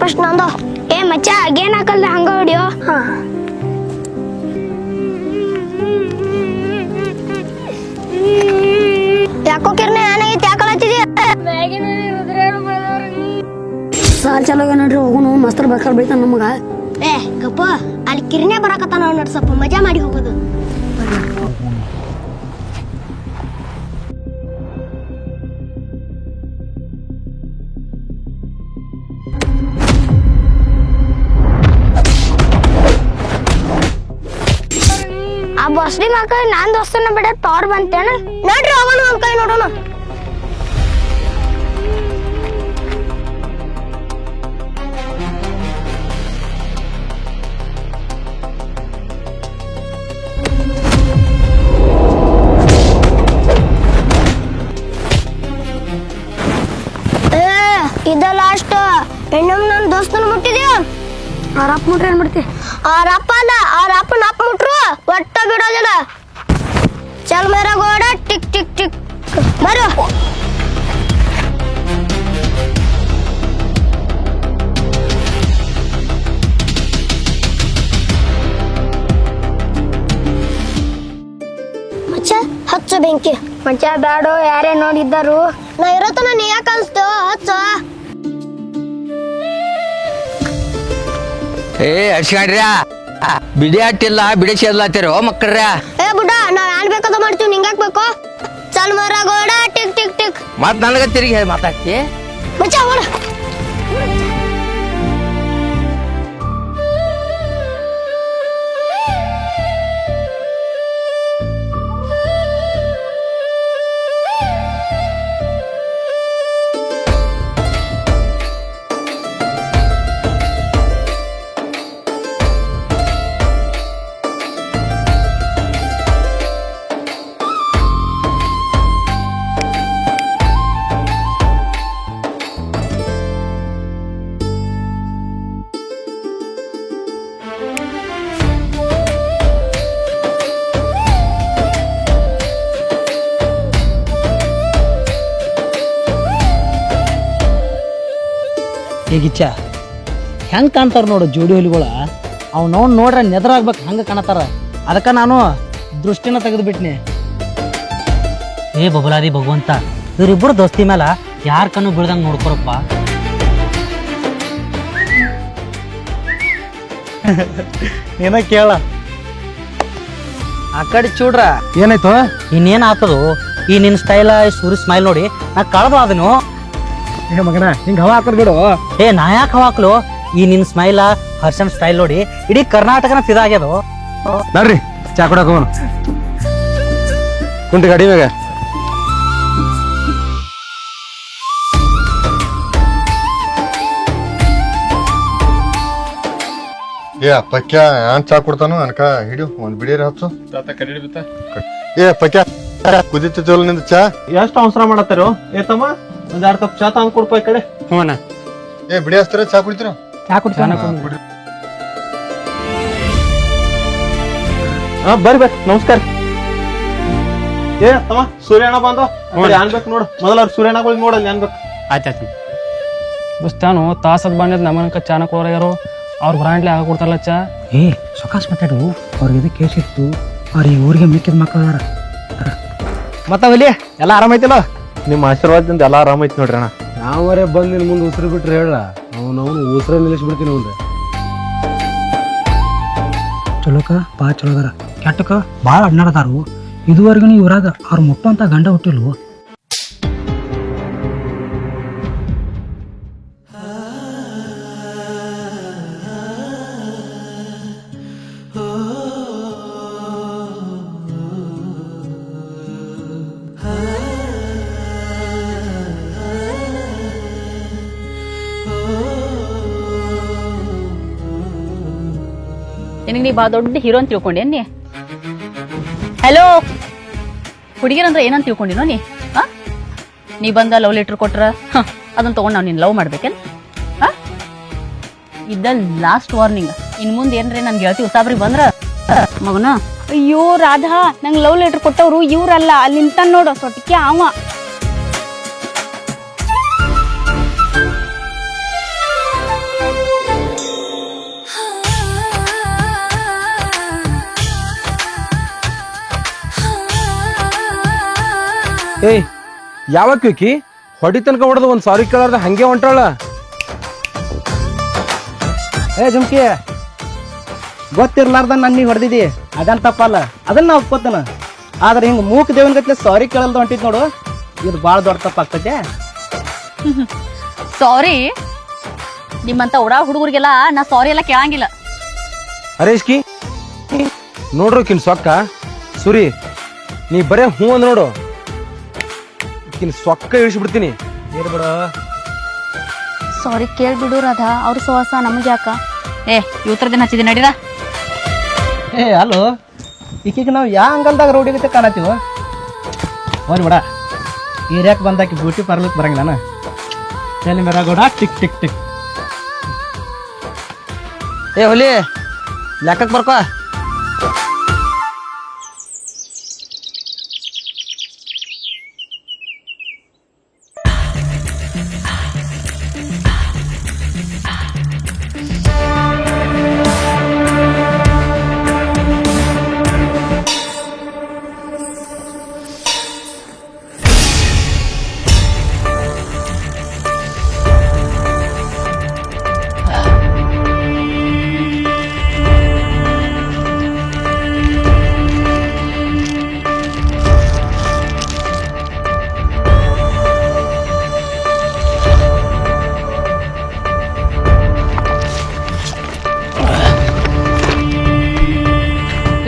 First ನಂದು. ಮಚ್ಚ gain ಹಾಕಲ್ದ ಹಂಗ ಹೊಡಿಯೋ. ಯಾಕೋ ಕಿರ್ನೆ ಏನಾಗೈತಿ ಯಾಕಲತ್ತಿದ್ಯಾ? ಸಾಲ್ ಚಲೋಗ ನೋಡ್ರಿ ಹೋಗುನು ಮಸ್ತರ್ ಬೇಕಾರ್ ಬೈತಾನ ನಮಗ. ಗಪ್ಪ ಅಲ್ಲಿ ಕಿರ್ನೆ ಬರಾಕತ್ತಾನ ನೋಡ್ ಸ್ವಲ್ಪ ಮಜಾ ಮಾಡಿ ಹೋಗೋದು. ಆ ಬಸ್ಡಿ ಮಕ್ಕಳು ನಾನ್ ದೋಸ್ತನ ಬಿಡ ತೋರ್ ಬಂತೇನ ನೋಡ್ರಿ ಹೋಗೋಣ ಒಂದ್ ಕೈ ನೋಡೋಣ. ಇದ ಲಾಸ್ಟ್ ಇನ್ನೊಮ್ಮೆ ನನ್ನ ದೋಸ್ತನ ಮುಟ್ಟಿದ್ಯಾ ಅವ್ರ ಅಪ್ಪ ಮುಟ್ರೆ ಏನ್ ಮಾಡ್ತಿ? ಅವ್ರ ಅಪ್ಪ ಅಲ್ಲ ಅವ್ರ ಅಪ್ಪನ ಅಪ್ಪ ಮುಟ್ರು ಒಟ್ಟ ಬಿಡೋದಿಲ್ಲ. ಚಲ್ ಮೇರ ಗೋಡ ಟಿಕ್ ಟಿಕ್ ಟಿಕ್ ಬರು. ಮಚ್ಚ ಹಚ್ಚ ಬೆಂಕಿ. ಮಚ್ಚ ಬ್ಯಾಡೋ ಯಾರೇ ನೋಡಿದ್ದಾರು. ನಾ ಇರತ್ತನ ನೀ ಯಾಕೆ ಅನ್ಸ್ತೋ ಹಚ್ಚ. ಹಚ್ಕೊಂಡ್ರ್ಯ ಬಿಡಿ ಆಟಿಲ್ಲ ಬಿಡಿಸಿ ಅದ್ಲಾತಿರೋ ಮಕ್ಕಳ್ರ. ಬುಡ್ಡ ನಾವ್ ಏನ್ ಬೇಕಾದ ಮಾಡ್ತೀವಿ ನಿಂಗಾಕ್ ಬೇಕು. ಚಲ್ ಮರ ಗೋಡ ಟಿಕ್ ಟಿಕ್ ಟಿಕ್ ಮತ್ ನನಗ ತಿರುಗಿ ಮಾತಾಡ್ತಿ. ಮಚ್ಚ ಓಡ. ಹೇಗಿಚ್ಚ ಹೆಂಗೆ ಕಾಣ್ತಾರ ನೋಡು ಜೋಡಿ ಹುಲಿಗಳ. ಅವ್ನು ನೋಡ್ರೆ ನೆದರಾಗ್ಬೇಕು ಹಂಗೆ ಕಾಣತಾರ. ಅದಕ್ಕೆ ನಾನು ದೃಷ್ಟಿನ ತೆಗೆದುಬಿಟ್ನಿ. ಬಬಲಾದಿ ಭಗವಂತ ಇವರಿಬ್ಬರು ದೋಸ್ತಿ ಮೇಲೆ ಯಾರ ಕಣ್ಣು ಬೀಳ್ದಂಗೆ ನೋಡ್ಕೊರಪ್ಪ. ಏನ ಕೇಳ ಆ ಕಡೆ ಚೂಡ್ರ ಏನಾಯ್ತು? ಇನ್ನೇನು ಆಗ್ತದು ಈ ನಿನ್ನ ಸ್ಟೈಲ ಸೂರಿ ಸ್ಮೈಲ್ ನೋಡಿ ನಾ ಕಳೆದು ಅದನು. ಮಗನ ಹಿಂಗ ಹವಾ ಹಾಕೋದ್ ಬಿಡು. ನಾ ಯಾಕೆ ಹವಾಕ್ಲು ಈ ನಿನ್ನ ಸ್ಮೈಲ ಹರ್ಷನ್ ಸ್ಟೈಲ್ ನೋಡಿ ಇಡೀ ಕರ್ನಾಟಕನ ಫಿದಾಗ್ಯದು. ನೋಡ್ರಿ ಚಾ ಕೊಡಕ್ ಹೋಗೋಣ ಕುಂಟಿ ಗಾಡಿ ಮ್ಯಾಗ. ಪಕ್ಯ ಏನ್ ಚಾ ಕೊಡ್ತಾನು ಅನ್ಕ ಹಿಡಿಯು ಒಂದ್ ಬಿಡಿಯರ್ ಹಚ್ಚು. ಪಕ್ಯ ಕುದಿತಿಲ್ಲ ನಿಂದ ಚಾ. ಎಷ್ಟು ಅವಸರ ಮಾಡತ್ತಾರೋ ತಮ್ಮ ಒಂದ್ 2 ಕಪ್ ಚಾ ತಂದ್ ಕೊಡ್ಪ ಈ ಕಡೆ. ಹ್ಞೂ ಬಿಡಿ ಹಚ್ತಾರ ಚಾ ಕುಡಿತೀರ? ಬರ್ರಿ ನಮಸ್ಕಾರ. ತಮ್ಮ ಸೂರ್ಯಣ್ಣ ಬಂದ ಅನ್ಬೇಕು ನೋಡು. ಮೊದಲ ಅವ್ರ ಸೂರ್ಯಣ್ಣಗಳಿಗೆ ನೋಡಲ್ಲ ಅನ್ಬೇಕು. ಆಯ್ತಾಯ್ತು ಬುಸ್ತಾನು ತಾಸದ್ ಬಂದಿದ್ ನಮ್ಮನಕ ಚಾನ ಕೊಡೋರು ಅವ್ರ ಬ್ರಾಂಡ್ಲಿ ಆಗ ಕೊಡ್ತಾರಲ್ಲ ಚಾ. ಸೊಕಾಸ್ ಮಾತಾಡು. ಅವ್ರಿಗೆ ಕೇಸ್ ಇತ್ತು ಅವ್ರಿಗೆ ಊರಿಗೆ ಮಿಕ್ಕಿದ ಮಕ್ಕಳ ಮತ್ತ ಒಲಿ ಎಲ್ಲ ಆರಾಮೈತಿಲ್ಲ? ನಿಮ್ಮ ಆಶೀರ್ವಾದದಿಂದ ಎಲ್ಲ ಆರಾಮೈತಿ ನೋಡ್ರಿ ಅಣ್ಣ. ನಾವರೇ ಬಂದ್ ನಿನ್ ಮುಂದೆ ಉಸಿರು ಬಿಟ್ರೆ ಹೇಳ ಅವನು ಉಸಿರ ನಿಲ್ಲಿಸ್ಬಿಡ್ತೀನಿ ಅವ್ನ್ರೆ. ಚಲೋಕ ಭಾಳ ಚಲೋ ಅದಾರ, ಕೆಟ್ಟಕ ಭಾಳ ಅಡ್ನಾಡದಾರು. ಇದುವರೆಗೂ ಇವ್ರಾಗ ಅವ್ರ ಮುಟ್ಟಂತ ಗಂಡ ಹುಟ್ಟಿಲ್ವು. ನಿನಗೆ ನೀ ಭಾಳ ದೊಡ್ಡ ಹೀರೋ ಅಂತ ತಿಳ್ಕೊಂಡೇನಿ. ಹಲೋ ಹುಡುಗಿರಂದ್ರೆ ಏನಂತ ತಿಳ್ಕೊಂಡಿನೋ ನೀ? ನೀ ಬಂದ ಲವ್ ಲೆಟರ್ ಕೊಟ್ರ ಅದನ್ನ ತಗೊಂಡು ನಾವು ನೀನು ಲವ್ ಮಾಡ್ಬೇಕೇನು? ಇದ್ದ ಲಾಸ್ಟ್ ವಾರ್ನಿಂಗ್. ಇನ್ ಮುಂದೆ ಏನ್ರಿ ನನ್ ಗೆಳತಿ ಉಸಾಬ್ರಿ ಬಂದ್ರ ಮಗನ, ಅಯ್ಯೋ ರಾಧಾ ನಂಗೆ ಲವ್ ಲೆಟರ್ ಕೊಟ್ಟವ್ರು ಇವ್ರಲ್ಲ, ಅಲ್ಲಿ ನಿಂತ ನೋಡು ಸೊಟ್ಟಿಗೆ ಅವ. ಏಯ್ ಯಾವಾಗ ಕ್ವಿಕ್ಕಿ ಹೊಡಿ ತನಕ ಹೊಡೆದು ಒಂದು ಸಾರಿ ಕೇಳಾರ್ದ ಹಂಗೆ ಹೊಂಟಾಳ. ಏ ಜುಮ್ಕಿ, ಗೊತ್ತಿರ್ಲಾರ್ದ ನನ್ನ ನೀ ಹೊಡೆದಿದ್ದಿ ಅದನ್ನ ತಪ್ಪಲ್ಲ, ಅದನ್ನ ನಾ ಒಪ್ಕೋತಾನ. ಆದ್ರೆ ಹಿಂಗೆ ಮೂಕ ದೇವನ ಗತ್ಲೆ ಸಾರಿ ಕೇಳಲ್ದ ಹೊಂಟಿದ್ ನೋಡು, ಇದು ಭಾಳ ದೊಡ್ಡ ತಪ್ಪಾಗ್ತೈತೆ. ಸಾರಿ, ನಿಮ್ಮಂತ ಉಡಾ ಹುಡುಗರಿಗೆಲ್ಲ ನಾ ಸಾರಿ ಎಲ್ಲ ಕೇಳಂಗಿಲ್ಲ. ಹರೇಶ್ಕಿ ನೋಡ್ರು ಕಿನ್ ಸೊಕ್ಕ ಸುರಿ, ನೀ ಬರೇ ಹೂ ಅಂದ್ ನೋಡು, ಕಿನ್ ಸೊಕ್ಕ ಇಳಿಸ್ಬಿಡ್ತೀನಿ. ಇರ್ಬಿಡ, ಸಾರಿ ಕೇಳ್ಬಿಡು ರಾಧಾ, ಅವ್ರ ಸೋಸ ನಮಗೆ ಯಾಕ? ಏ ಇವತ್ತರ ದಿನ ಹಚ್ಚಿದೆ ನಡೀರಾ. ಏ ಅಲ್ಲೋ, ಈಕಿಗೆ ನಾವು ಯಾ ಅಂಗಲ್ದಾಗ ರೋಡಿಗತ್ತೆ ಕಾಣತ್ತೀವ. ಹೋರಿ ಬಿಡ, ಏರಿಯಾಕ್ ಬಂದಾಕಿ ಬ್ಯೂಟಿ ಪಾರ್ಲರ್ ಬರಂಗಿಲ್ಲ ನಾನು. ಎಲ್ಲಿ ಮೇರಾ ಗೋಡ ಟಿಕ್ ಟಿಕ್ ಟಿಕ್. ಏ ಹುಲಿ ಲೆಕ್ಕಕ್ಕೆ ಬರ್ಕೋ.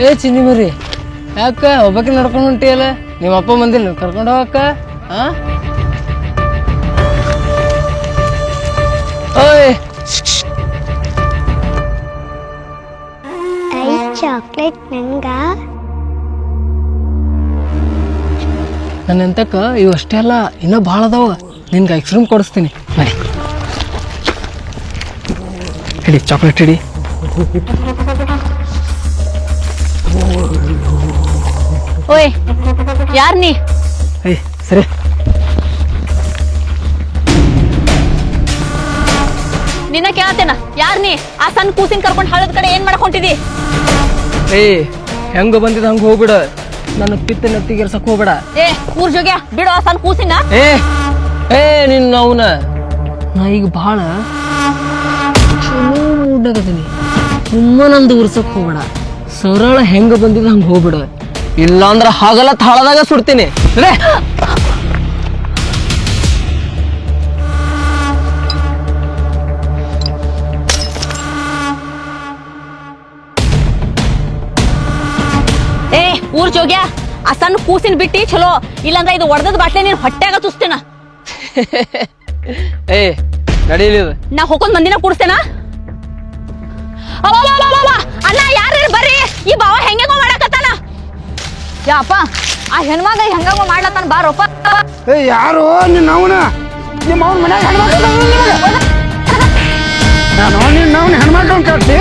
ಏ ಚಿನ್ನಿ ಮರಿ, ಯಾಕ ಒಬ್ಬಕ್ಕೆ ನಡ್ಕೊಂಡು ಹೊಂಟಿಯಲ್ಲ? ನಿಮ್ಮ ಅಪ್ಪ ಬಂದಿಲ್ಲ ಕರ್ಕೊಂಡು ಹೋಗಕ್ಕ? ಓಯ್ ಚಾಕ್ಲೇಟ್ ನಂಗ ನನ್ನ ಎಂತಕ್ಕ ಇವು ಅಷ್ಟೇ ಅಲ್ಲ, ಇನ್ನೂ ಭಾಳ ಅದಾವ. ನಿನ್ಗೆ ಐಸ್ ಕ್ರೀಮ್ ಕೊಡಿಸ್ತೀನಿ ಮರಿ. ಹಿಡಿ ಚಾಕ್ಲೇಟ್ ಹಿಡಿ. ಓಯ್ ಯಾರ್ ನೀ? ಏಯ್ ಸರಿ, ನಿನ್ನ ಕೇಳತ್ತೇನ, ಯಾರ್ ನೀ? ಆ ಸಣ್ಣ ಕೂಸಿನ ಕರ್ಕೊಂಡು ಹಳ್ಳದ ಕಡೆ ಏನ್ ಮಾಡ್ಕೊಂತಿದಿ? ಏ ಹೆಂಗ ಬಂದಿದ ಹಂಗ ಹೋಗ್ಬಿಡ, ನನ್ನ ಪಿತ್ತ ನೆತ್ತಿಗೆರ್ಸಕ್ ಹೋಗ್ಬೇಡ. ಏ ಊರ್ ಜೋಗ್ಯ ಬಿಡು ಆ ಸಣ್ಣ ಕೂಸಿನ. ಏ ಏ ನಿನ್ನ ಅವನ, ನಾ ಈಗ ಭಾಳ ಚಲೋ ಮೂಡ್ನಾಗದೀನಿ. ನಂದು ಉರ್ಸಕ್ ಹೋಗ್ಬೇಡ, ಸರಳ ಹೆಂಗ ಬಂದಿದ ಹಂಗ ಹೋಗ್ಬಿಡ, ಇಲ್ಲಾಂದ್ರ ಹಾಗಲ್ಲ ತಾಳದಾಗ ಸುಡ್ತೀನಿ. ಏ ಊರ್ ಜೋಗ್ಯ, ಆ ಸಣ್ಣ ಕೂಸಿನ ಬಿಟ್ಟಿ ಚಲೋ, ಇಲ್ಲಾಂದ್ರ ಇದು ಒಡೆದದ ಬಾಟ್ಲೆ ನೀನ್ ಹೊಟ್ಯಾಗ ತುಸ್ತೇನ. ಏ ನಡೀಲಿ, ನಾ ಹೋಗೊಂದ್ ಮಂದಿನ ಕೂಡಿಸ್ತೇನ. ಅಣ್ಣ ಯಾರ ಬರ್ರಿ, ಈ ಬಾವ ಹೆಂಗೋ ಮಾಡಕತ್ತಾನ. ಯಾಪ ಆ ಹೆಣ್ಮಗ ಹೆಂಗೋ ಮಾಡ್ಲತ್ತಾನ, ಬಾರಪ್ಪ. ಏ ಯಾರು ನಿನ್ನ ಅವನ? ನಿಮ್ಮ ಅವನ ಮನ್ಯಾಗ ಹೆಣ್ಮಕ್ಳು ನಾನು ನಿನ್ನ ಅವನ ಹೆಣ್ಮಕ್ಳು ಕಟ್ಟಿ.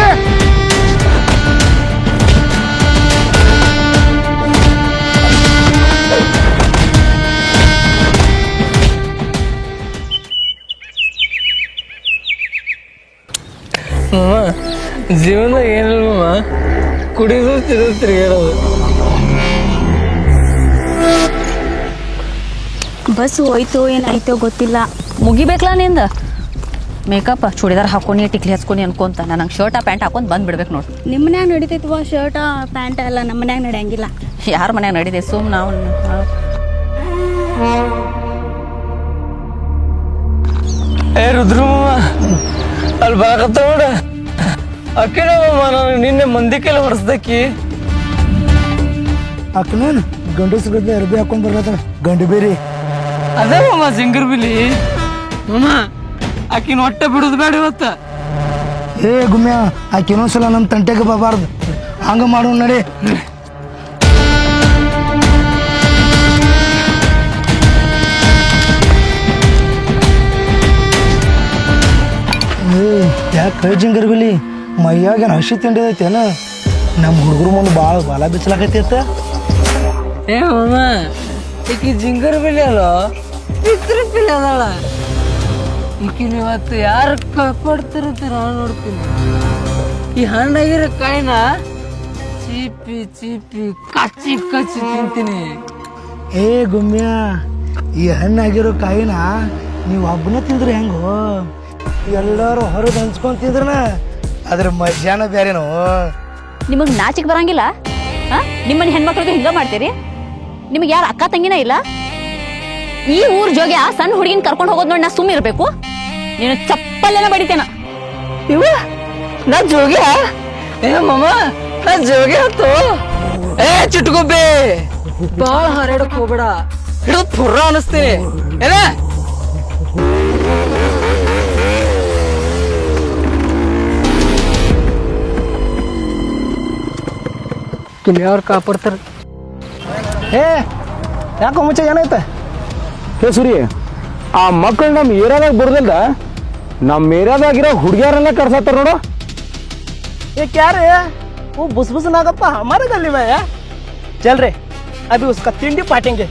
ಜೀವನದಾಗ ಏನಿಲ್ಲ ಕುಡಿದು ತಿರುಗಿ ತಿರುಗಾಡೋದು. ಬಸ್ ಹೋಯ್ತೋ ಏನಾಯ್ತೋ ಗೊತ್ತಿಲ್ಲ, ಮುಗಿಬೇಕಲ್ಲ ನಿಂದ. ಮೇಕಪ್ ಚೂಡಿದಾರ್ ಹಾಕೊನಿ, ಟಿಕ್ಲಿ ಹಚ್ಕೊನಿ ಅನ್ಕೊಂತ ನನಗೆ ಶರ್ಟ ಪ್ಯಾಂಟ್ ಹಾಕೊಂಡ್ ಬಂದ್ ಬಿಡ್ಬೇಕು ನೋಡ್ರಿ. ನಿಮ್ಮ ಮನ್ಯಾಗ ನಡಿತೈತವ ಶರ್ಟ ಪ್ಯಾಂಟ್ ಎಲ್ಲ, ನಮ್ಮ ಮನ್ಯಾಗ ನಡೆಯಂಗಿಲ್ಲ. ಯಾರ ಮನ್ಯಾಗ ನಡಿದೆ ಸುಮ್ ನಾವು. ಏ ರುದ್ರ ಅಲ್ಲಿ ಬರಕತ್ತ ನೋಡ, ಅಕ್ಕಿನ ನಾನು ನಿನ್ನೆ ಮಂದಿ ಕೈಲಿ ಹೊಡೆಸ್ದಕ್ಕಿ. ಅಕ್ಕನೇನು ಗಂಡಸ್ರ ಗದ್ದೆ ಅರ್ಬಿ ಹಾಕೊಂಡ್ ಬರ್ಲತ್ತ, ಗಂಡು ಬೇರಿ. ಅದೇ ಮಾಮ ಸಿಂಗರ್ ಬಿಲಿ ಮಾಮ, ಆಕಿನ ಹೊಟ್ಟೆ ಬಿಡುದು ಬೇಡ ಇವತ್ತ. ಏ ಗುಮ್ಯ, ಆಕೆ ಇನ್ನೊಂದ್ಸಲ ನಮ್ಮ ತಂಟೆಗೆ ಬರಬಾರ್ದು, ಹಂಗ ಮಾಡೋ ನಡಿ. ಯಾಕೆ ಕೈ ಜಿಂಗರ್ಬಿಲಿ ಮೈಯಾಗೇನು ಹಸಿ ತಿಂಡಿ ಐತೇನ? ನಮ್ಮ ಹುಡುಗರು ಮುಂದೆ ಭಾಳ ಬಾಲ ಬಿಚ್ಚಲಾಕೈತಿ. ಏ ಮಾಮ, ಈಕಿ ಜಿಂಗರ್ ಬಿಲಿ ಅಲ್ಲ, ಪಿತ್ರ ಪಿಲಿ ಅದಾಳ. ಈಕಿನ ಇವತ್ತು ಯಾರು ಕೊಡ್ತಿರ್ತೀರ ನೋಡ್ತೀನಿ. ಈ ಹಣ್ಣಾಗಿರೋ ಕಾಯಿನ ಚೀಪಿ ಚೀಪಿ ಕಚ್ಚಿ ಕಚ್ಚಿ ತಿಂತೀನಿ. ಏ ಗುಮ್ಯ, ಈ ಹಣ್ಣಾಗಿರೋ ಕಾಯಿನ ನೀವು ಒಬ್ಬನ ತಿಂದ್ರೆ ಹೆಂಗೋ? ಎಲ್ಲರೂ ಹೊರಗೆ ಹಂಚ್ಕೊಂಡ್ ತಿಂದ್ರನ ಅದ್ರ ಮಧ್ಯಾಹ್ನ ಬೇರೆನೋ. ನಿಮಗ್ ನಾಚಿಕ್ ಬರಂಗಿಲ್ಲ? ನಿಮ್ಮನ್ನ ಹೆಣ್ಮಕ್ಳಿಗೆ ಹಿಂಗ ಮಾಡ್ತೀರಿ? ನಿಮಗೆ ಯಾರು ಅಕ್ಕ ತಂಗಿನ ಇಲ್ಲ? ಈ ಊರ್ ಜೋಗ್ಯ ಸಣ್ಣ ಹುಡುಗಿನ ಕರ್ಕೊಂಡು ಹೋಗೋದ್ ನೋಡಿ ನಾ ಸುಮ್ಮನೆ ಇರ್ಬೇಕು? ನೀನು ಚಪ್ಪಲ್ಲೆನ ಬಡಿತೇನ. ಇವ ನಾ ಜೋಗ್ಯ? ಏ ಮಮ್ಮ, ನಾ ಜೋಗ್ಯ ಹತ್ತು. ಏ ಚಿಟ್ಕೊಬ್ಬೆ, ಬಾಳ ಹಾರಾಡಕ್ ಹೋಗ್ಬೇಡ, ಹಿಡಿದು ಪುರ್ರ ಅನಿಸ್ತೀನಿ ಏನ? ಕಿಮ್ಯಾವ್ರು ಕಾಪಾಡ್ತಾರ. ಏ ಯಾಕೋ ಮುಂಚೆ ಏನೈತೆ? ಹೇ ಸುರಿ, ಆ ಮಕ್ಕಳು ನಮ್ಮ ಏರಿಯಾದಾಗ ಬರೋದಿಲ್ದ, ನಮ್ಮ ಏರಿಯಾದಾಗಿರೋ ಹುಡುಗಿಯರನ್ನ ಕರ್ಸತ್ತಾರ ನೋಡು. ये क्या रे? वो बुस बुस नागप्पा हमारे गली में है। चल रे, अभी उसका तिंडी पाटेंगे.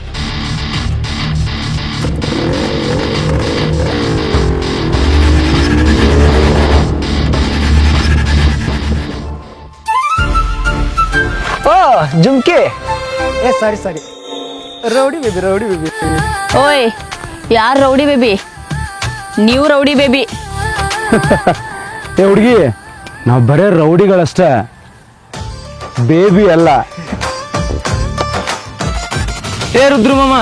ओ झुमके, ए सॉरी रौडी बेबी. ಓಯ್, ಯಾರ್ ರೌಡಿ ಬೇಬಿ? ನೀವು ರೌಡಿ ಬೇಬಿ. ಏ ಹುಡುಗಿ, ನಾವು ಬರೇ ರೌಡಿಗಳಷ್ಟೇ, ಬೇಬಿ ಅಲ್ಲ. ಏ ರುದ್ರ ಮಾಮ,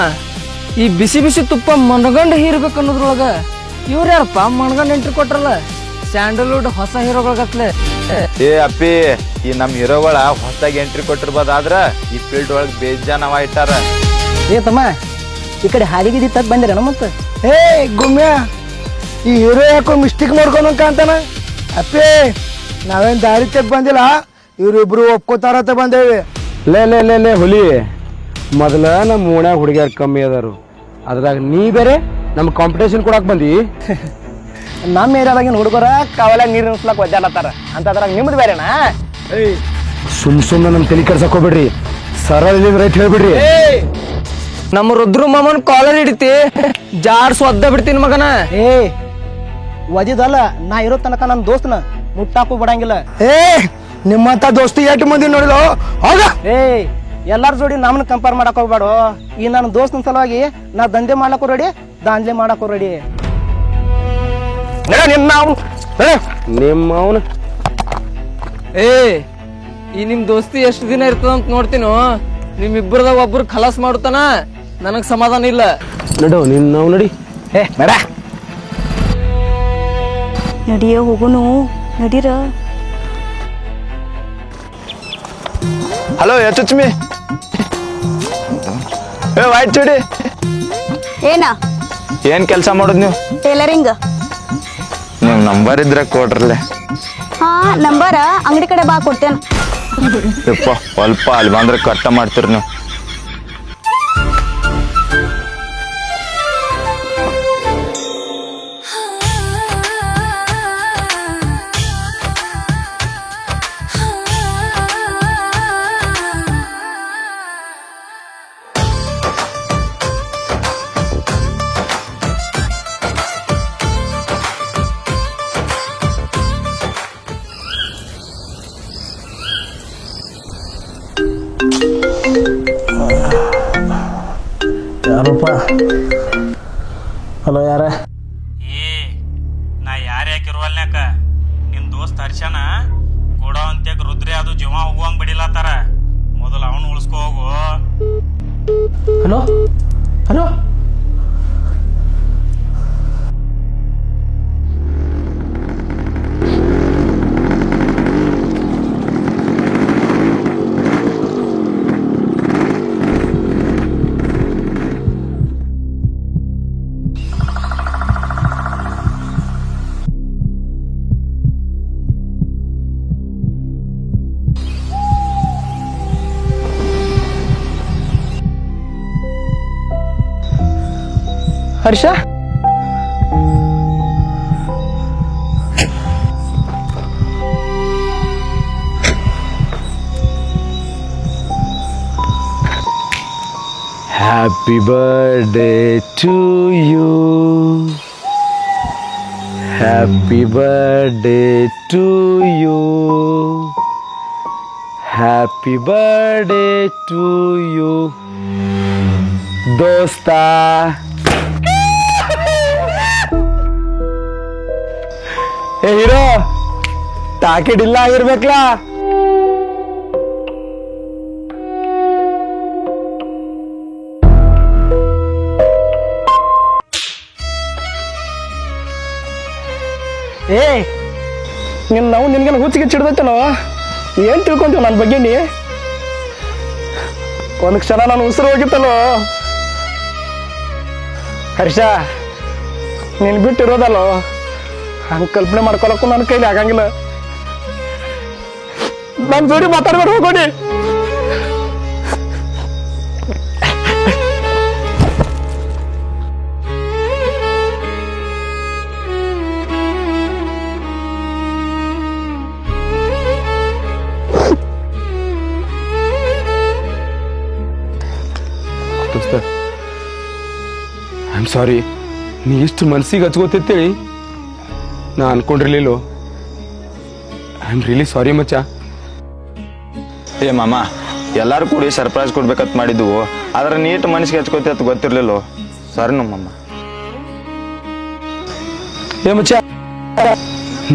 ಈ ಬಿಸಿ ಬಿಸಿ ತುಪ್ಪ ಮನಗಂಡ ಹೀರ್ಬೇಕು ಅನ್ನೋದ್ರೊಳಗ ಇವ್ರ ಯಾರಪ್ಪ ಮನಗಂಡ ಎಂಟ್ರಿ ಕೊಟ್ರಲ್ಲ? ಸ್ಯಾಂಡಲ್ವುಡ್ ಹೊಸ ಹೀರೋಗಳಗತ್ಲೆ. ಏ ಅಪ್ಪಿ, ಈ ನಮ್ ಹೀರೋಗಳ ಹೊಸದಾಗಿ ಎಂಟ್ರಿ ಕೊಟ್ಟಿರ್ಬೋದಾದ್ರ ಈ ಫೀಲ್ಡ್ ಒಳಗ್ ಬೇಜಾನವ ಇಟ್ಟಾರ. ಏ ತಮ್ಮ, ಈ ಕಡೆ ಹಾದಿಗಿದಿ ತಗ್ ಬಂದಿರೇನ ಮತ್ತೆ? ಏ ಗುಮ್ಯ, ಈ ಹೀರೋ ಯಾಕೋ ಮಿಸ್ಟೇಕ್ ಮಾಡ್ಕೊಂಡ್ ಅಂತಾನ. ಅಪ್ಪೇ, ನಾವೇನ್ ದಾರಿ ತೆಗ್ ಬಂದಿಲ್ಲ, ಇವ್ರಿಬ್ರು ಒಪ್ಕೋತಾರತ್ತ ಬಂದೇವಿ. ಲೇ ಹುಲಿ, ಮೊದಲ ನಮ್ಮ ಓಣ್ಯಾಗ ಹುಡುಗಿಯರ್ ಕಮ್ಮಿ ಅದಾರು, ಅದ್ರಾಗ ನೀ ಬೇರೆ ನಮ್ ಕಾಂಪಿಟೇಷನ್ ಕೊಡಾಕ್ ಬಂದಿ. ನಮ್ಮ ಏರಿಯಾದಾಗಿನ ಹುಡುಗರ ಕಾವಲಾಗ ನೀರು ನಿಲ್ಸ್ಲಾಕ್ ಒದ್ದಾಡತ್ತಾರ ಅಂತ, ಅದ್ರಾಗ ನಿಮ್ದು ಬೇರೆನಾ? ಸುಮ್ನೆ ನಮ್ ತಲೆ ಕೆಡ್ಸಕ್ ಹೋಗ್ಬಿಡ್ರಿ, ಸರಳ ರೈಟ್ ಹೇಳ್ಬಿಡ್ರಿ. ನಮ್ಮ ರುದ್ರ ಮಾಮನ್ ಕಾಲರ್ ಹಿಡಿತಿ ಜಾಡ್ಸ್ ಒದ್ದ ಬಿಡ್ತೀನಿ ಮಗನ. ಏ ಒದಿದಲ್ಲ, ನಾ ಇರೋ ತನಕ ನನ್ನ ದೋಸ್ತನ ಮುಟ್ಟಾಕು ಬಿಡಂಗಿಲ್ಲ. ಏ ನಿಮ್ಮಂತ ದೋಸ್ತಿ ಎಷ್ಟು ಮಂದಿ ನೋಡಿಲ್ಲ ಹೋಗ. ಏ ಎಲ್ಲಾರ ಜೋಡಿ ನಮ್ಮನ್ನ ಕಂಪೇರ್ ಮಾಡಕ್ ಹೋಗ್ಬೇಡ. ಈ ನನ್ನ ದೋಸ್ತನ ಸಲುವಾಗಿ ನಾ ದಂಧೆ ಮಾಡ್ಲಕ್ಕೂ ರೆಡಿ, ದಾಂಧಲೆ ಮಾಡಕ್ಕೂ ರೆಡಿ. ನಿಮ್ಮ ಅವನು ಏ, ಈ ನಿಮ್ ದೋಸ್ತಿ ಎಷ್ಟು ದಿನ ಇರ್ತದಂತ ನೋಡ್ತೀನೋ. ನಿಮ್ಮಿಬ್ಬರದಾಗ ಒಬ್ರು ಖಲಾಸ್ ಮಾಡುತ್ತಾನ, ನನಗ್ ಸಮಾಧಾನ ಇಲ್ಲ. ನಡು ನಾವು ನಡಿ. ಏ ಬೇಡ, ನಡಿಯ ಹೋಗುನು, ನಡೀರ. ಹಲೋ ಯಚುಚ್ಮಿ, ಏ ವೈಟ್ ಚೂಡಿ, ಏನ ಏನ್ ಕೆಲಸ ಮಾಡೋದ್ ನೀವು? ಟೇಲರಿಂಗ್. ನಿಮ್ ನಂಬರ್ ಇದ್ರೆ ಕೊಡ್ರಲ್ಲೇ. ಹಾ, ನಂಬರ ಅಂಗಡಿ ಕಡೆ ಬಾ, ಕೊಡ್ತೇನೆ. ಯಪ್ಪ, ಸ್ವಲ್ಪ ಅಲ್ಲಿ ಬಂದ್ರೆ ಕಟ್ಟ ಮಾಡ್ತೀರಿ ನೀವು. ಯಾರಪ್ಪ? ಹಲೋ, ಯಾರ? ನಾ ಯಾರು ಯಾಕಿರುವಲ್ನ್ಯಾಕ ನಿನ್ ದೋಸ್ತ್ ಹರ್ಷನ ಕೊಡೋ ಅಂತ್ಯಕ್ ರುದ್ರಿ ಅದು ಜೀವ ಹೋಗುವಂಗ್ ಬಿಡಿಲತ್ತಾರ. ಮೊದಲು ಅವನು ಉಳಿಸ್ಕೊ ಹೋಗು. Hello hello, Harsha? Happy birthday to you. Happy birthday to you. Happy birthday to you. ದೋಸ್ತ ಏ ಹೀರೋ ಟಾಕೆಟ್ ಇಲ್ಲ ಆಗಿರ್ಬೇಕಲ್ಲ. ಏ ನಾವು ನಿನ್ಗೇನು ಹುಚ್ಚಿಗೆ ಚಿಡ್ದೈತೇನೋ, ಏನು ತಿಳ್ಕೊಂತೀವಿ ನನ್ನ ಬಗ್ಗೆ ನೀ? ಒಂದು ಕ್ಷಣ ನಾನು ಉಸಿರು ಹೋಗಿತ್ತಲ್ಲೋ ಹರ್ಷ, ನೀನು ಬಿಟ್ಟಿರೋದಲ್ಲೋ, ಹಂಗೆ ಕಲ್ಪನೆ ಮಾಡ್ಕೊಳಕ್ಕೂ ನನ್ನ ಕೈಲಿ ಆಗಂಗಿಲ್ಲ. ನನ್ನ ಜೋಡಿ ಮಾತಾಡ್ಬೇಡ ಹೋಗೋಡಿ. ದೋಸ್ತ ಐ ಆಮ್ ಸಾರಿ, ನೀ ಇಷ್ಟು ಮನ್ಸಿಗೆ ಹಚ್ಕೋತೇಳಿ ನಾ ಅನ್ಕೊಂಡಿರ್ಲಿಲ್ಲ. ಐ ಆಮ್ ರಿಯಲಿ ಸಾರಿ ಮಚ್ಚ. ಏ ಮಾಮ, ಎಲ್ಲಾರು ಕೂಡಿ ಸರ್ಪ್ರೈಸ್ ಕೊಡ್ಬೇಕಂತ ಮಾಡಿದ್ವು, ಆದ್ರೆ ನೀಟ್ ಮನಸ್ಸಿಗೆ ಹಚ್ಕೋತಿ ಅಂತ ಗೊತ್ತಿರ್ಲಿಲ್ಲ. ಸರಿ ನಮ್ಮಮ್ಮ. ಏ ಮಚ್ಚ,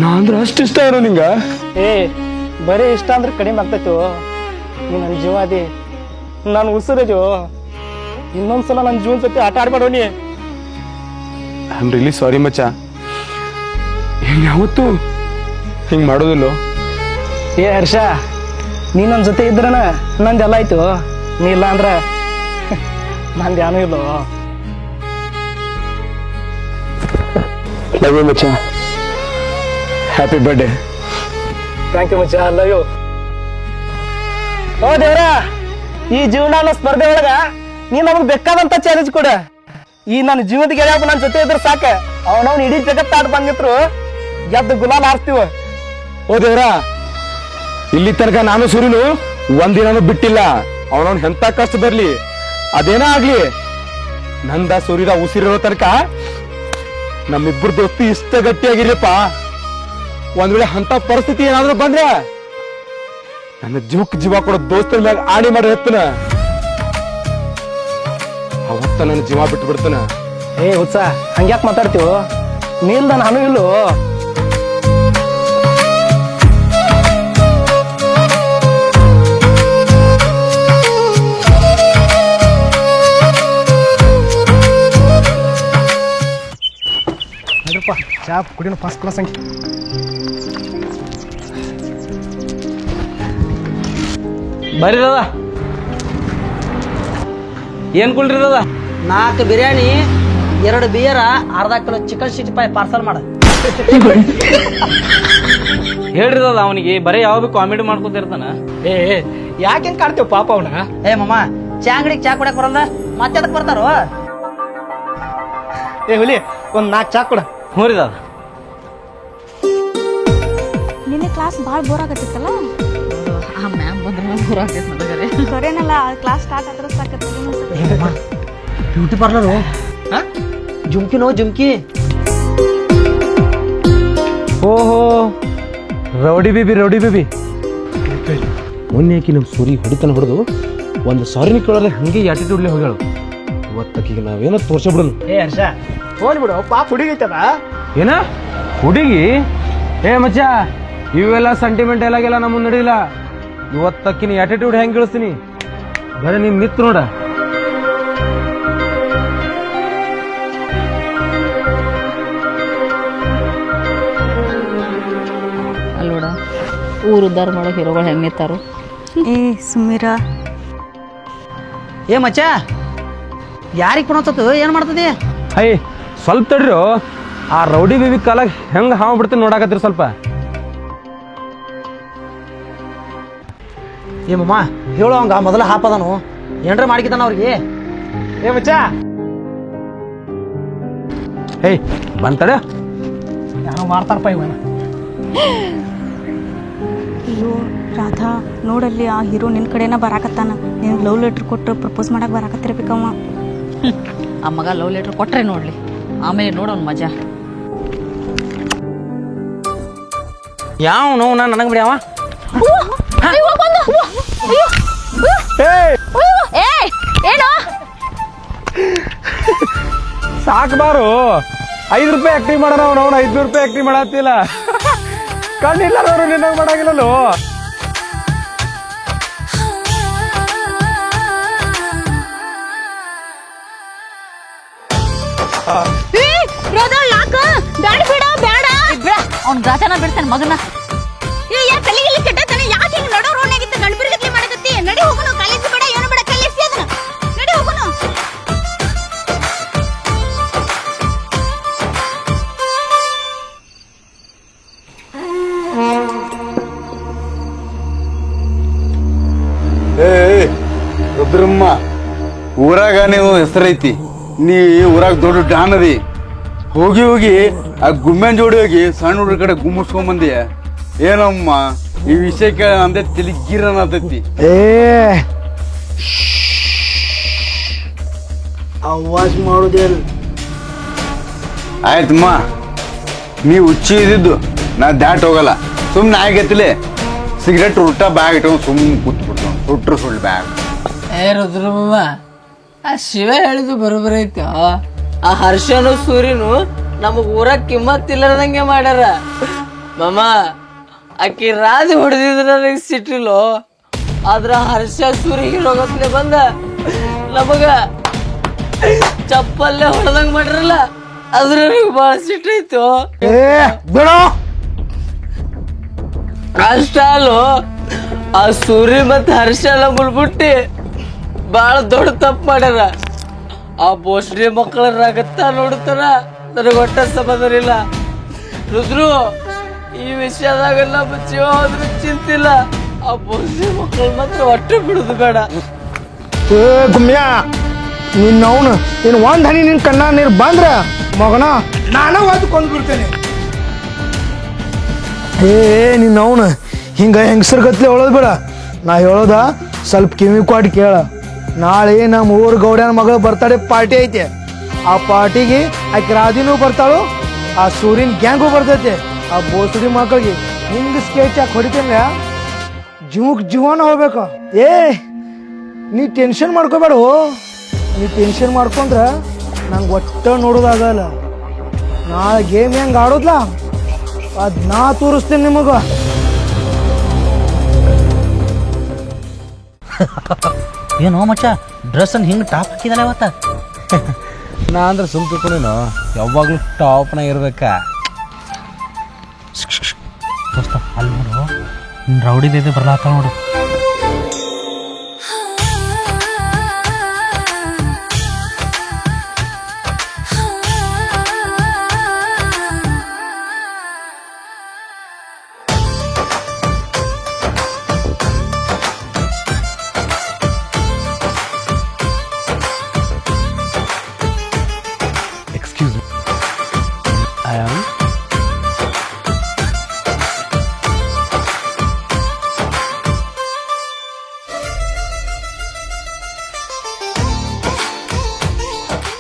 ನಾ ಅಂದ್ರೆ ಅಷ್ಟು ಇಷ್ಟ ಏನೋ ನಿಂಗ? ಏ ಬರೀ ಇಷ್ಟ ಅಂದ್ರೆ ಕಡಿಮೆ ಆಗ್ತೈತೋ. ನೀ ನನ್ನ ಜೀವ ಅದಿ, ನಾನು ಉಸಿರದು. ಇನ್ನೊಂದ್ಸಲ ನನ್ನ ಜೀವನ ಜೊತೆ ಆಟ ಆಡ್ಬೇಡ ನೀ. ಐ ಆಮ್ ರಿಯಲಿ ಸಾರಿ ಮಚ್ಚ. ಯಾವತ್ತೂ ಹಿಂಗೆ ಮಾಡೋದಿಲ್ಲ. ಏ ಹರ್ಷ, ನೀ ನನ್ನ ಜೊತೆ ಇದ್ರನ ನಂದೆಲ್ಲ ಆಯ್ತು. ನೀ ಇಲ್ಲ ಅಂದ್ರೆ ನಂದು ಏನೂ ಇಲ್ಲ. ಲವ್ ಯು ಮಚ್ಚ. Happy birthday. ಥ್ಯಾಂಕ್ ಯು ಮಚ್ಚ, ಲವ್ ಯು. ಓ ದೇವ್ರ, ಈ ಜೀವನ ಅನ್ನೋ ಸ್ಪರ್ಧೆ ಒಳಗ ನೀ ನಮಗೆ ಬೇಕಾದಂತ ಚಾಲೆಂಜ್ ಕೊಡ. ಈ ನನ್ನ ಜೀವನದ ಗೆಳೆಯಪ್ಪ ನನ್ನ ಜೊತೆ ಇದ್ರೆ ಸಾಕ, ಅವನವ್ನು ಇಡೀ ಜಗತ್ತಾಡ್ ಬಂದಿದ್ರು ಗೆದ್ದು ಗುಲಾಲ್ ಆರ್ಸ್ತೀವ. ಓ ದೇವ್ರ, ಇಲ್ಲಿ ತನಕ ನಾನು ಸೂರ್ಯನು ಒಂದಿನಾನು ಬಿಟ್ಟಿಲ್ಲ. ಅವನವ್ನು ಎಂತ ಕಷ್ಟ ಬರ್ಲಿ, ಅದೇನ ಆಗ್ಲಿ, ನಂದ ಸೂರ್ಯದ ಉಸಿರಿರೋ ತನಕ ನಮ್ಮಿಬ್ಬರು ದೋಸ್ತಿ ಇಷ್ಟ ಗಟ್ಟಿಯಾಗಿರ್ಲಿಪ್ಪ. ಒಂದ್ ವೇಳೆ ಅಂತ ಪರಿಸ್ಥಿತಿ ಏನಾದ್ರೂ ಬಂದ್ರೆ ನನ್ನ ಜೀವಕ್ಕೆ ಜೀವ ಕೊಡೋ ದೋಸ್ತರ ಮ್ಯಾಗ ಆಣಿ ಮಾಡಿ ಎತ್ತನ, ಅವತ್ತ ನನ್ನ ಜೀವ ಬಿಟ್ಟು ಬಿಡ್ತಾನ. ಏ ಹುಚ್ಚ, ಹಂಗ್ಯಾಕ್ ಮಾತಾಡ್ತೀವ? ನೀಲ್ದ ನಾನು ಇಲ್ಲೋ. ಚಾ ಕುಡಿನ ಫಸ್ಟ್ ಕ್ಲಾಸ್ ಅಂಕಿ. ಬರ್ರಿ ದಾದ, ಏನ್ ಕುಳ್ರಿ ದಾದ? 4 ಬಿರಿಯಾನಿ, 2 ಬಿಯರ, ಅರ್ಧ ಕಿಲೋ ಚಿಕನ್ 60 ರೂಪಾಯಿ ಪಾರ್ಸಲ್ ಮಾಡ. ಹೇಳ್ರಿ ದಾದ, ಅವನಿಗೆ ಬರೀ ಯಾವ ಬಿ ಕಾಮಿಡಿ ಮಾಡ್ಕೊತಿರ್ತಾನ. ಏ ಯಾಕೆ ಹೆಂಗ್ ಕಾಡ್ತೇವ ಪಾಪ ಅವನ? ಏ ಮಮ್ಮ, ಚಾ ಅಂಗಡಿಗೆ ಚಾ ಕುಡಿಯಕ್ ಬರಲ್ಲ, ಮತ್ತೆ ಅದಕ್ಕೆ ಬರ್ತಾರೋ? ಏ ಹುಲಿ, ಒಂದ್ 4 ಚಾ ಕೊಡ. ಹ್ಞೂ ರೀ ದಾದ. ನಿನ್ನೆ ಕ್ಲಾಸ್ ಭಾಳ ಬೋರ್ ಆಗತ್ತಿತ್ತಲ್ಲ? ಆ ಮ್ಯಾಮ್ ಬಂದ್ರೆ ಬೋರ್ ಆಗ್ತೈತೆ ನನಗರೆ. ಸರೇನಲ್ಲ, ಕ್ಲಾಸ್ ಸ್ಟಾರ್ಟ್ ಆದ್ರೆ ಸಾಕತ್ತೆ. ಬ್ಯೂಟಿ ಪಾರ್ಲರು, ಜುಮ್ಕಿನೋ ಜುಮ್ಕಿ. ಓಹೋ, ರೌಡಿ ಬೇಬಿ, ರೌಡಿ ಬೇಬಿ. ಮೊನ್ನೆ ಆಕಿ ನಮ್ಮ ಸೂರಿ ಹೊಡಿತನ ಹೊಡೆದು ಒಂದು ಸಾರಿನ ಕೇಳೋದ್ರೆ ಹಂಗೆ ಆಟಿಟ್ಯೂಡ್ಲಿ ಹೋಗ್ಯಾಳು. ಇವತ್ತಕ್ಕೀಗ ನಾವೇನೋ ತೋರ್ಸಬಿಡೋನು. ಏ ಹರ್ಷ, ಹೋಲ್ ಬಿಡು, ಪಾಪ ಹುಡುಗೈತದ. ಏನ ಹುಡುಗಿ? ಏ ಮಚ್ಚ, ಇವೆಲ್ಲ ಸೆಂಟಿಮೆಂಟ್ ಎಲ್ಲಾಗೆಲ್ಲ ನಮ್ಮ ನಡಿಲ್ಲ. ಇವತ್ತಕ್ಕಿನ ಆಟಿಟ್ಯೂಡ್ ಹೆಂಗೆ ಇಳಿಸ್ತೀನಿ, ಬರೀ ನಿಮ್ ಮಿತ್ರ ನೋಡ. ಅಲ್ಲೋಡ, ಊರು ಉದ್ದಾರ ಮಾಡೋ ಹೀರೋಗಳು ಹೆಂಗೆ ನಿಂತಾರು. ಏ ಸುಮೀರ, ಏ ಮಚ್ಚ, ಯಾರಿಗೆ ಪುಣಸತ್ತು ಏನ್ ಮಾಡ್ತದೆ? ಹೈ ಸ್ವಲ್ಪ ತಡ್ರಿ, ಆ ರೌಡಿ ಬೇಬಿ ಕಾಲಾಗ ಹೆಂಗೆ ಹಾವು ಬಿಡ್ತೀನಿ ನೋಡಾಕತ್ರಿ ಸ್ವಲ್ಪ. ಏ ಮಮ್ಮ, ಹೇಳೋ ಹಂಗ ಮೊದಲ ಹಾಪದನು ಏನ್ರ ಮಾಡ್ಕಿತಾನ ಅವ್ರಿಗೆ. ಏ ಮಚ್ಚ, ಏಯ್ ಬಂತಡ, ಯಾವ ಮಾಡ್ತಾರಪ್ಪ ಇವನ. ಅಯ್ಯೋ ರಾಧಾ, ನೋಡಲ್ಲಿ ಆ ಹೀರೋ ನಿನ್ನ ಕಡೆನ ಬರಾಕತ್ತಾನ. ನೀನು ಲವ್ ಲೆಟ್ರ್ ಕೊಟ್ಟು ಪ್ರಪೋಸ್ ಮಾಡಕ್ಕೆ ಬರಾಕತ್ತಿರ್ಬೇಕಮ್ಮ. ಆ ಮಗ ಲವ್ ಲೆಟರ್ ಕೊಟ್ರೆ ನೋಡ್ಲಿ, ಆಮೇಲೆ ನೋಡೋನ್ ಮಜಾ. ಯಾವ ನೋವು ನಾನು ನನಗೆ ಬಿಡ್ಯಾವ. ಏನು ಸಾಕ್ಬಾರು 5 ರೂಪಾಯಿ ಆಕ್ಟಿಂಗ್ ಮಾಡೋಣ ಅವ್ನು 500 ರೂಪಾಯಿ ಆಕ್ಟಿಂಗ್ ಮಾಡತ್ತಿಲ್ಲ ಕಣ್ಣಿಲ್ಲ ಅವರು ನಿನ್ನಾಗ ಮಾಡಾಗಿಲ್ಲೋ ಯಾಕ ಬೇಡ ಬೇಡ ಬೇಡ ಅವ್ನ ಗಾಚನ ಬಿಡ್ತಾನೆ ಮಗನ ತಲೆಗಿಲ್ಲಿ ಕೆಟ್ಟತಾನೆ ಯಾಕೆ ಹಿಂಗ್ ನಡೋ ರೋಡ್ನಾಗಿತ್ತು ಗಣಬಿರ್ಗತ್ಲಿ ಮಾಡಕತ್ತಿ ನಡಿ ಹೋಗೋಣ ಕಾಲೇಜ್ ಬೇಡ ಏನು ಬೇಡ ಕಲಿಸಿ ಅದನ್ನ ನಡಿ ಹೋಗೋಣ ರುದ್ರಮ್ಮ ಊರಾಗ ನೀವು ಹೆಸರೈತಿ ನೀ ಊರಾಗ ದೊಡ್ಡ ಡಾನ್ ಅದಿ ಹೋಗಿ ಹೋಗಿ ಆ ಗುಮ್ಮೆನ್ ಜೋಡಿ ಹೋಗಿ ಸಣ್ಣ ಹುಡುಗ್ರ ಕಡೆ ಗುಮ್ಮಿಸ್ಕೊಂಬಂದಿ ಏನಮ್ಮ ಈ ವಿಷಯಕ್ಕೆ ಅಂದೆ ತಿಲಿಗಿರನ್ ಆತೈತಿ ಅವಾಜ್ ಮಾಡೋದೇನು ಆಯ್ತಮ್ಮ ನೀ ಹುಚ್ಚಿ ಇದ್ದಿದ್ದು ನಾ ದಾಟ್ ಹೋಗಲ್ಲ ಸುಮ್ಮನೆ ಆಗೈತಿಲೆ ಸಿಗರೇಟ್ ಉಲ್ಟಾ ಬ್ಯಾಗ್ ಇಟ್ಕೊಂಡು ಸುಮ್ಮನೆ ಕೂತ್ಬಿಡ್ತು ಸುಟ್ರು ಸುಳ್ಳು ಬ್ಯಾಗ್ ರುದ್ರಮ್ಮ ಆ ಶಿವ ಹೇಳಿದ್ದು ಬರೋಬ್ಬರ ಐತೆ ಆ ಹರ್ಷನು ಸೂರ್ಯನು ನಮಗ್ ಊರಾಗ ಕಿಮ್ಮತ್ತಿಲ್ಲದಂಗೆ ಮಾಡ್ಯಾರ ಮಾಮ ಆಕಿ ರಾಜಿ ಹೊಡೆದಿದ್ರ ನನಗೆ ಸಿಟ್ಟಿಲ್ಲೋ ಆದ್ರ ಹರ್ಷ ಸೂರ್ಯ ಹೀರೋಗತ್ಲೆ ಬಂದ ನಮಗ ಚಪ್ಪಲ್ಲೇ ಹೊಡೆದಂಗ ಮಾಡ್ರಲ್ಲ ಅದ್ರ ನನಗೆ ಬಹಳ ಸಿಟ್ಟೈತು ಅಷ್ಟ ಅಲ್ಲೋ ಆ ಸೂರ್ಯ ಮತ್ತ ಹರ್ಷ ಎಲ್ಲ ಮುಳ್ಬಿಟ್ಟಿ ಬಾಳ ದೊಡ್ಡ ತಪ್ಪು ಮಾಡ್ಯಾರ ಆ ಬೋಸ್ಡಿ ಮಕ್ಕಳ ರಗತ್ತ ನೋಡ್ತಾರ ನನಗೆ ಒಟ್ಟ ಸಮಾಧಾನ ಇಲ್ಲ ರುದ್ರು ಈ ವಿಷಯದಾಗ ನಮ್ಮ ಜೀವ ಹೋದ್ರೂ ಚಿಂತಿಲ್ಲ ಆ ಬೋಸ್ಡಿ ಮಕ್ಕಳು ಮಾತ್ರ ಒಟ್ಟು ಬಿಡುದು ಬೇಡ ಗುಮ್ಯ ನಿನ್ನವನು ನೀನು ಒಂದ್ ಹನಿ ನಿನ್ ಕಣ್ಣ ನೀರು ಬಂದ್ರ ಮಗನ ನಾನ ಒದ್ದು ಕೊಂಡ್ಬಿಡ್ತೇನೆ ನಿನ್ನವನು ಹಿಂಗ ಹೆಂಗಸರ್ ಗತ್ಲೆ ಹೇಳೋದು ಬೇಡ ನಾ ಹೇಳೋದ ಸ್ವಲ್ಪ ಕಿವಿ ಕೊಟ್ಟು ಕೇಳ ನಾಳೆ ನಮ್ಮ ಊರ್ ಗೌಡ್ಯನ ಮಗಳು ಬರ್ತಡೇ ಪಾರ್ಟಿ ಐತೆ ಆ ಪಾರ್ಟಿಗೆ ಆಕೆ ರಾಧಿನೂ ಬರ್ತಾಳು ಆ ಸೂರ್ಯನ ಗ್ಯಾಂಗು ಬರ್ತೈತೆ ಆ ಬೋಸಡಿ ಮಕ್ಕಳಿಗೆ ಹಿಂಗ ಸ್ಕೆಚ್ ಹಾಕಿ ಹೊಡಿತೇನೆ ಜೀವಕ್ಕೆ ಜೀವನ ಹೋಗ್ಬೇಕು ನೀ ಟೆನ್ಷನ್ ಮಾಡ್ಕೋಬೇಡ ನೀ ಟೆನ್ಷನ್ ಮಾಡ್ಕೊಂಡ್ರ ನಂಗೆ ಒಟ್ಟ ನೋಡೋದಾಗಲ್ಲ ನಾಳೆ ಗೇಮ್ ಹೆಂಗೆ ಆಡೋದ್ಲ ಅದ್ ನಾ ತೋರಿಸ್ತೀನಿ ನಿಮಗ ಏನೋ ಮಚ್ಚ ಡ್ರೆಸ್ ಅನ್ನು ಹಿಂಗೆ ಟಾಪ್ ಹಾಕಿದಾನೆ ಅವತ್ತ ನಾ ಅಂದ್ರೆ ಸುಮ್ ತಿಳ್ಕೊಂಡೇನು ಯಾವಾಗ್ಲೂ ಟಾಪ್ನಾಗ ಇರ್ಬೇಕಾ ದೋಸ್ತ ಅಲ್ಲಿ ನೋಡು ರೌಡಿದೈತೆ ಬರ್ಲಾತ ನೋಡು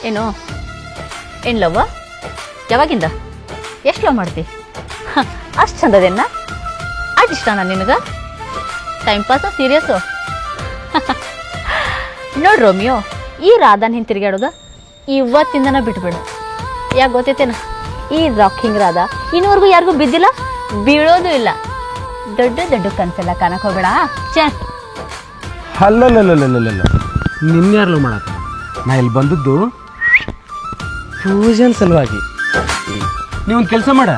ಏನು ಏನು ಲವ್ವ ಯಾವಾಗಿಂದ ಎಷ್ಟು ಲವ್ ಮಾಡ್ತಿ ಅಷ್ಟು ಚಂದದೇನ ಅಷ್ಟು ಇಷ್ಟನಾ ನಿನಗೆ ಟೈಮ್ ಪಾಸು ಸೀರಿಯಸ್ಸು ನೋಡಿ ರೋಮಿಯೋ ಈ ರಾಧಾನ ಹಿಂಗೆ ತಿರುಗಾಡೋದು ಇವತ್ತಿಂದನ ಬಿಟ್ಬಿಡು ಯಾಕೆ ಗೊತ್ತೈತೇನ ಈ ರಾಕಿಂಗ್ ರಾಧಾ ಇನ್ನೂವರೆಗೂ ಯಾರಿಗೂ ಬಿದ್ದಿಲ್ಲ ಬೀಳೋದು ಇಲ್ಲ ದೊಡ್ಡ ದೊಡ್ಡ ಕನಸೆಲ್ಲ ಕಾಣಕ್ಕೆ ಹೋಗ್ಬೇಡ ಚ ಅಲ್ಲಲ್ಲಲ್ಲಲ್ಲಲ್ಲ ನಿನ್ಯಾರ್ಲು ಮಾಡತ್ತ ನಾ ಇಲ್ಲಿ ಬಂದದ್ದು ಫ್ಯೂಷನ್ ಸಲುವಾಗಿ ನೀವೊಂದು ಕೆಲಸ ಮಾಡ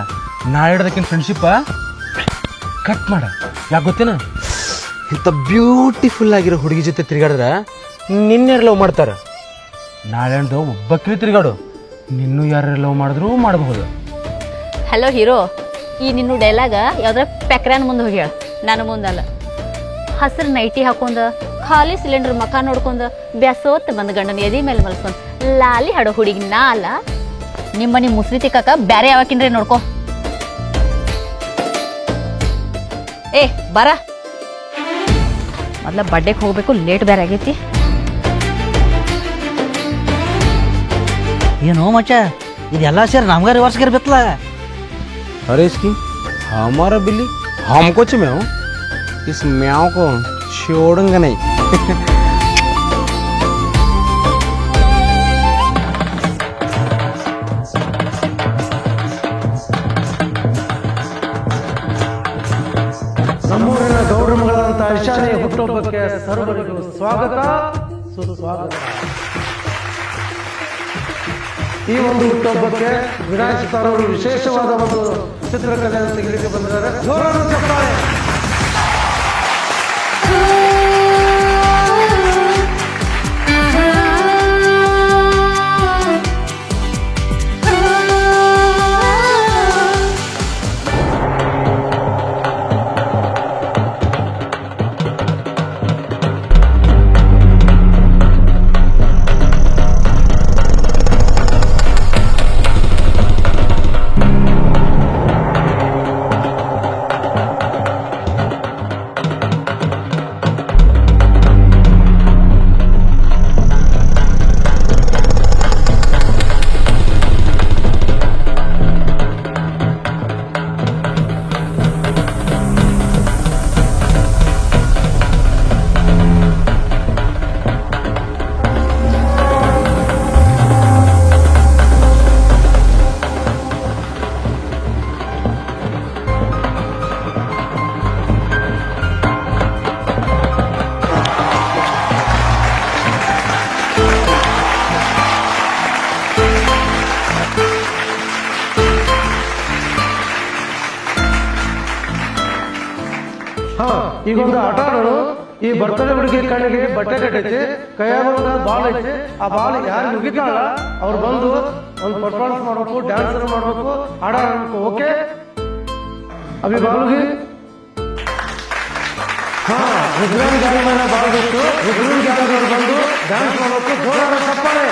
ನಾಳೆ ಹಿಡ್ದಕ್ಕಿನ ಫ್ರೆಂಡ್ಶಿಪ್ಪ ಕಟ್ ಮಾಡ ಯಾಕೆ ಗೊತ್ತೇನ ಇಂಥ ಬ್ಯೂಟಿಫುಲ್ ಆಗಿರೋ ಹುಡುಗಿ ಜೊತೆ ತಿರುಗಾಡಿದ್ರೆ ನಿನ್ಯಾರು ಲವ್ ಮಾಡ್ತಾರ ನಾಳೆ ಒಬ್ಬಕ್ಕಿರಿ ತಿರುಗಾಡು ನಿನ್ನೂ ಯಾರು ಲವ್ ಮಾಡಿದ್ರು ಮಾಡಬಹುದು ಹಲೋ ಹೀರೋ ಈ ನಿನ್ನ ಡೈಲಾಗ ಯಾವ್ದಾರ ಪೆಕ್ರಾನ್ ಮುಂದೆ ಹೋಗಿ ಹೇಳ ನಾನು ಮುಂದಲ್ಲ ಹಸಿರು ನೈಟಿ ಹಾಕೊಂಡ ಖಾಲಿ ಸಿಲಿಂಡರ್ ಮಖ ನೋಡ್ಕೊಂಡ ಬ್ಯಾಸೋತ್ ಬಂದ ಗಂಡನ ಎದಿ ಮೇಲೆ ಮಲ್ಸ್ಕೊಂಡ್ ಲಾಲಿ ಹಾಡೋ ಹುಡುಗಿ ನಾ ಅಲ್ಲ ನಿಮ್ಮ ಮುಸ್ರಿ ತಿಕ್ಕಾಕ ಬ್ಯಾರೆ ಯಾವಕಿನ್ರಿ ನೋಡ್ಕೊ ಬರ ಮೊದ್ಲ ಬಡ್ಡೆಗೆ ಹೋಗ್ಬೇಕು ಲೇಟ್ ಬೇರೆ ಆಗೈತಿ ಏನೋ ಮಚ್ಚ ಇದೆಲ್ಲ ಸೇರಿ ನಮ್ಗ ರಿವರ್ಸ್ ಗಿರ್ಬೇಕಲ್ಲ अरे इसकी हमारा बिल्ली हमको म्याओ इस म्याओ को छोड़ूंगा नहीं ಹುಟ್ಟುಹಬ್ಬಕ್ಕೆ ಸರ್ವರಿಗೂ ಸ್ವಾಗತ ಸುಸ್ವಾಗತ. ಈ ಒಂದು ಹುಟ್ಟುಹಬ್ಬಕ್ಕೆ ವಿನಾಯಕ್ ಸರ್ ಅವರು ವಿಶೇಷವಾದ ಒಂದು ಚಿತ್ರಕಲೆಯನ್ನು ತೆಗೆಲಿಕ್ಕೆ ಬಂದಿದ್ದಾರೆ. ಜೋರಾದ ಚಪ್ಪಾಳೆ. ಈಗೊಂದು ಆಟ ಆಡೋಣ. ಈ ಬರ್ತಡೇ ಹುಡುಗಿ ಕಣ್ಣಿಗೆ ಬಟ್ಟೆ ಕಟ್ಟೈತಿ, ಕೈಯಾಗ ಬಾಲ್ ಐತಿ. ಆ ಬಾಲ್ ಯಾರು ಮುಗಿತಾಳ ಅವ್ರು ಬಂದು ಒಂದು ಪರ್ಫಾರ್ಮೆನ್ಸ್ ಮಾಡ್ಬೇಕು, ಡ್ಯಾನ್ಸ್ ಮಾಡ್ಬೇಕು, ಹಾಡ ಆಡ್ಬೇಕು. ಓಕೆ ಅಭಿ ಬಾಲುಗಿ ರುದ್ರನ್ ಗಾಡಿ ಮೇಲೆ ಬಾಲ್ ಬಿಟ್ಟು ರುದ್ರನ್ ಗಾಡಿದವ್ರು ಬಂದು ಡ್ಯಾನ್ಸ್ ಮಾಡ್ಬೇಕು. ಜೋರಾದ ಚಪ್ಪಾಳೆ.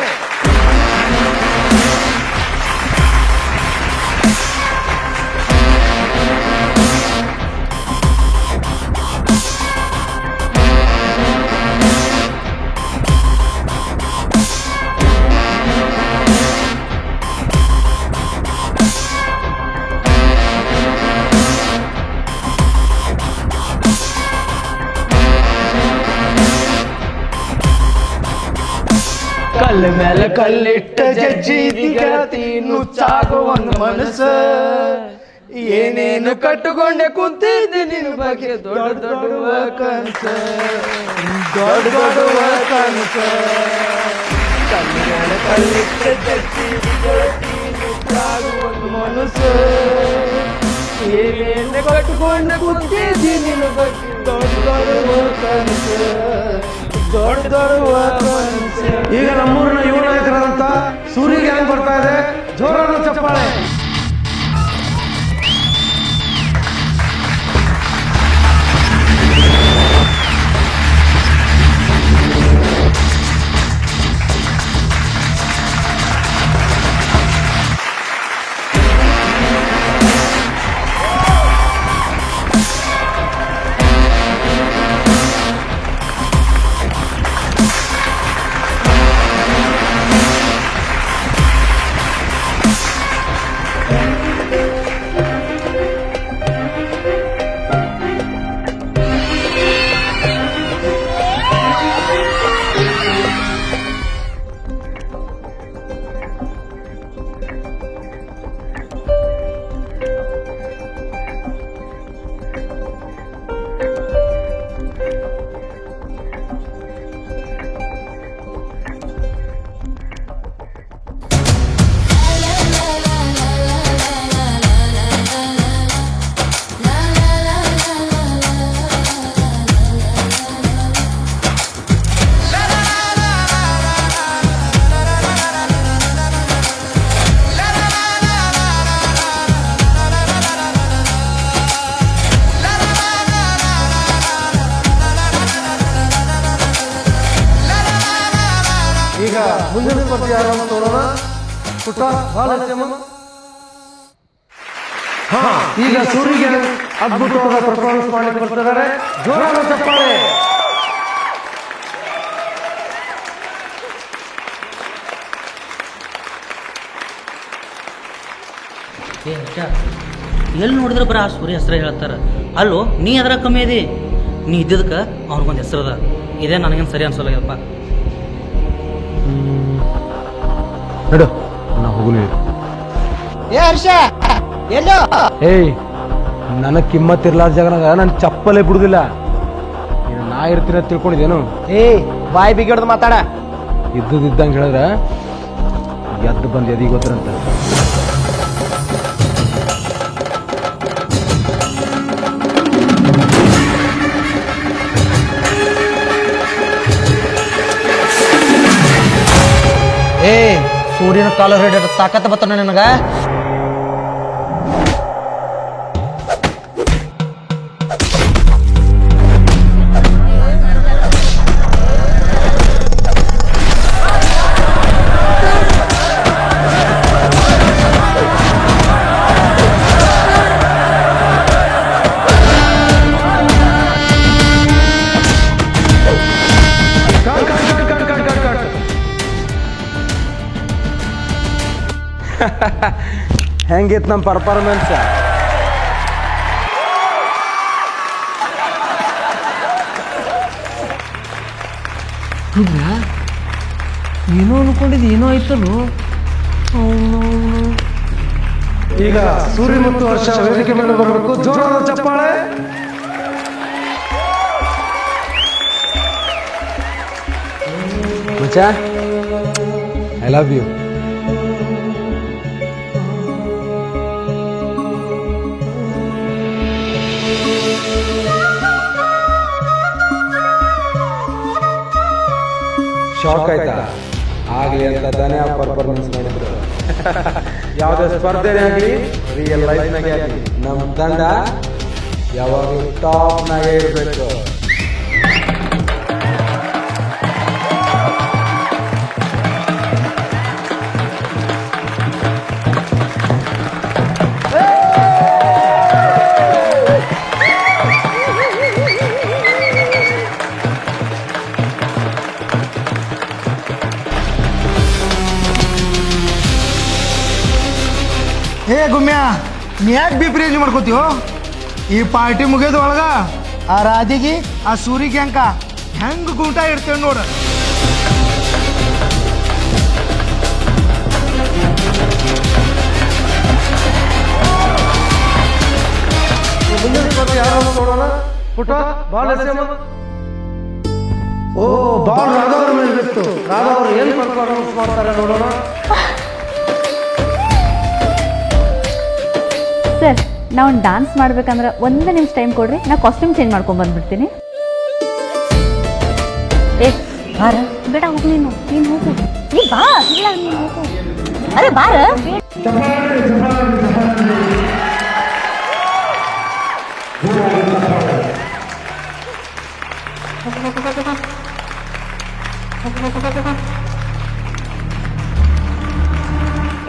ಕಲ್ಲ ಮೇಲೆ ಕಲ್ಲಿಟ್ಟ ಜಜ್ಜಿ ಗೆಳತಿ ನುಚ್ಚಾಗೋ ಒಂದು ಮನಸ್ಸು. ಏನೇನು ಕಟ್ಟುಕೊಂಡೆ ಕುಂತಿದ್ದೆ ನಿನ್ನ ಬಗ್ಗೆ ದೊಡ್ಡ ದೊಡ್ಡ ಕನಸ, ದೊಡ್ಡ ದೊಡ್ಡ ಕನಸ. ಕಲ್ಲ ಮೇಲೆ ಕಲ್ಲಿಟ್ಟ ಜಜ್ಜಿ ಗೆಳತಿ ನುಚ್ಚಾಗೋ ಒಂದು ಮನಸ್ಸು. ಏನೇನು ಕಟ್ಟುಕೊಂಡೆ ಕುಂತಿದ್ದೆ ನಿನ್ನ ಬಗ್ಗೆ ದೊಡ್ಡ ದೊಡ್ಡ ಕನಸು, ದೊಡ್ಡ ದೊಡ್ಡ ಕನಸು. ಈಗ ನಮ್ಮೂರಿನ ಯುವ ನಾಯಕರಾದಂತ ಸೂರ್ಯ ಗ್ಯಾಂಗ್ ಬರ್ತಾ ಇದೆ. ಜೋರಾದ ಚಪ್ಪಾಳೆ. ಈಗ ಮುಂದಿನ ಸ್ಪರ್ಧೆ ಯಾರನ್ನು ತೋರೋಣ. ಪುಟ್ಟ ಬಾಲಚಮ್ಮ. ಈಗ ಸೂರ್ಯಗೆ ಅದ್ಭುತವಾದ ಪರ್ಫಾರ್ಮೆನ್ಸ್ ಮಾಡಲಿಕ್ಕೆ ಬರ್ತಿದ್ದಾರೆ. ಜೋರಾದ ಚಪ್ಪಾಳೆ. ಎಲ್ಲಿ ನೋಡಿದ್ರೆ ಬರ ಆ ಸೂರ್ಯ ಹೆಸರು ಹೇಳ್ತಾರ. ಅಲ್ಲೋ ನೀ ಅದ್ರ ಕಮ್ಮಿ ಅದಿ. ನೀ ಇದ್ದಿದ್ದಕ್ಕೆ ಅವ್ರಿಗೊಂದು ಹೆಸರದ. ಇದೇ ನನಗೇನು ಸರಿ ಅನ್ಸೋಲ್ಲಪ್ಪ. ನಡು ನಾ ಹೋಗುನು. ಏಯ್ ನನಗೆ ಕಿಮ್ಮತ್ತಿರ್ಲಾರ ಜಾಗನಾಗ ನಾನು ಚಪ್ಪಲೇ ಬಿಡುದಿಲ್ಲ. ನಾ ಇರ್ತೀರ ತಿಳ್ಕೊಂಡಿದ್ದೇನು? ಬಾಯಿ ಬಿಗಿಡ್ದು ಮಾತಾಡ. ಇದ್ದಂಗೆ ಹೇಳಿದ್ರೆ ಎದ್ದು ಬಂದು ಎದಿಗೆ ಗೊತ್ತರಂತ. ಸೂರ್ಯನ ಕಾಲ ಹಿಡಿದ ತಾಕತ್ ಬತ್ತಾನ ನಿನಗ. ಹೆಂಗಿತ್ತು ನಮ್ಮ ಪರ್ಫಾರ್ಮೆನ್ಸ್? ಏನೋ ಅನ್ಕೊಂಡಿದ್ದು ಏನೋ ಆಯ್ತಲ್ಲೋ. ಈಗ ಸೂರ್ಯ ಮತ್ತು ವರ್ಷ ವೇದಿಕೆ ಮೇಲೆ ಬರಬೇಕು. ಜೋರಾದ ಚಪ್ಪಾಳೆ. ಮಚ್ಚ, ಐ ಲವ್ ಯು. ಶಾಕ್ ಆಯ್ತಾ? ಆಗ್ಲಿ ಅಂತ ತಾನೇ ಆ ಪರ್ಫಾರ್ಮೆನ್ಸ್ ಮಾಡಿದ್ರು. ಯಾವುದೇ ಸ್ಪರ್ಧೆನೇ ಆಗಲಿ, ರಿಯಲ್ ಲೈಫ್ನಾಗೆ ಆಗಲಿ, ನಮ್ಮ ತಂಡ ಯಾವಾಗಲೂ ಟಾಪ್ನಾಗೆ ಇರಬೇಕು. ಗುಮ್ಯ, ನೀ ಯಾಕೆ ಬಿ ಪ್ರೇಜ್ ಮಾಡ್ಕೋತೀವೋ? ಈ ಪಾರ್ಟಿ ಮುಗಿಯೋದು ಒಳಗ ಆ ರಾಧಿಗೆ ಆ ಸೂರಿಗೆ ಅಂಕ ಹೆಂಗ್ ಗುಂಟ ಇಡ್ತೇವೆ ನೋಡ. ನೋಡೋಣ. ಪುಟ್ಟ ಬಾಲ್ ಓ ಬಾಲ್ ರಾಧವ್ರ ಮೇಲೆ ಬಿತ್ತು. ರಾಧವ್ರು ಏನು ಪರ್ಫಾರ್ಮೆನ್ಸ್ ಮಾಡ್ತಾರೆ ನೋಡೋಣ. ಸರ್, ನಾವು ಡಾನ್ಸ್ ಮಾಡ್ಬೇಕಂದ್ರೆ ಒಂದು ನಿಮಿಷ ಟೈಮ್ ಕೊಡ್ರಿ, ನಾ ಕಾಸ್ಟ್ಯೂಮ್ ಚೇಂಜ್ ಮಾಡ್ಕೊಂಡ್ ಬಂದ್ಬಿಡ್ತೀನಿ. ಬಾರ. ಬೇಡ, ಹೋಗು ನೀನು ಹೋಗು. ನೀ ಬಾ. ಇಲ್ಲ, ನೀನು ಹೋಗು. ಅರೆ ಬಾರ.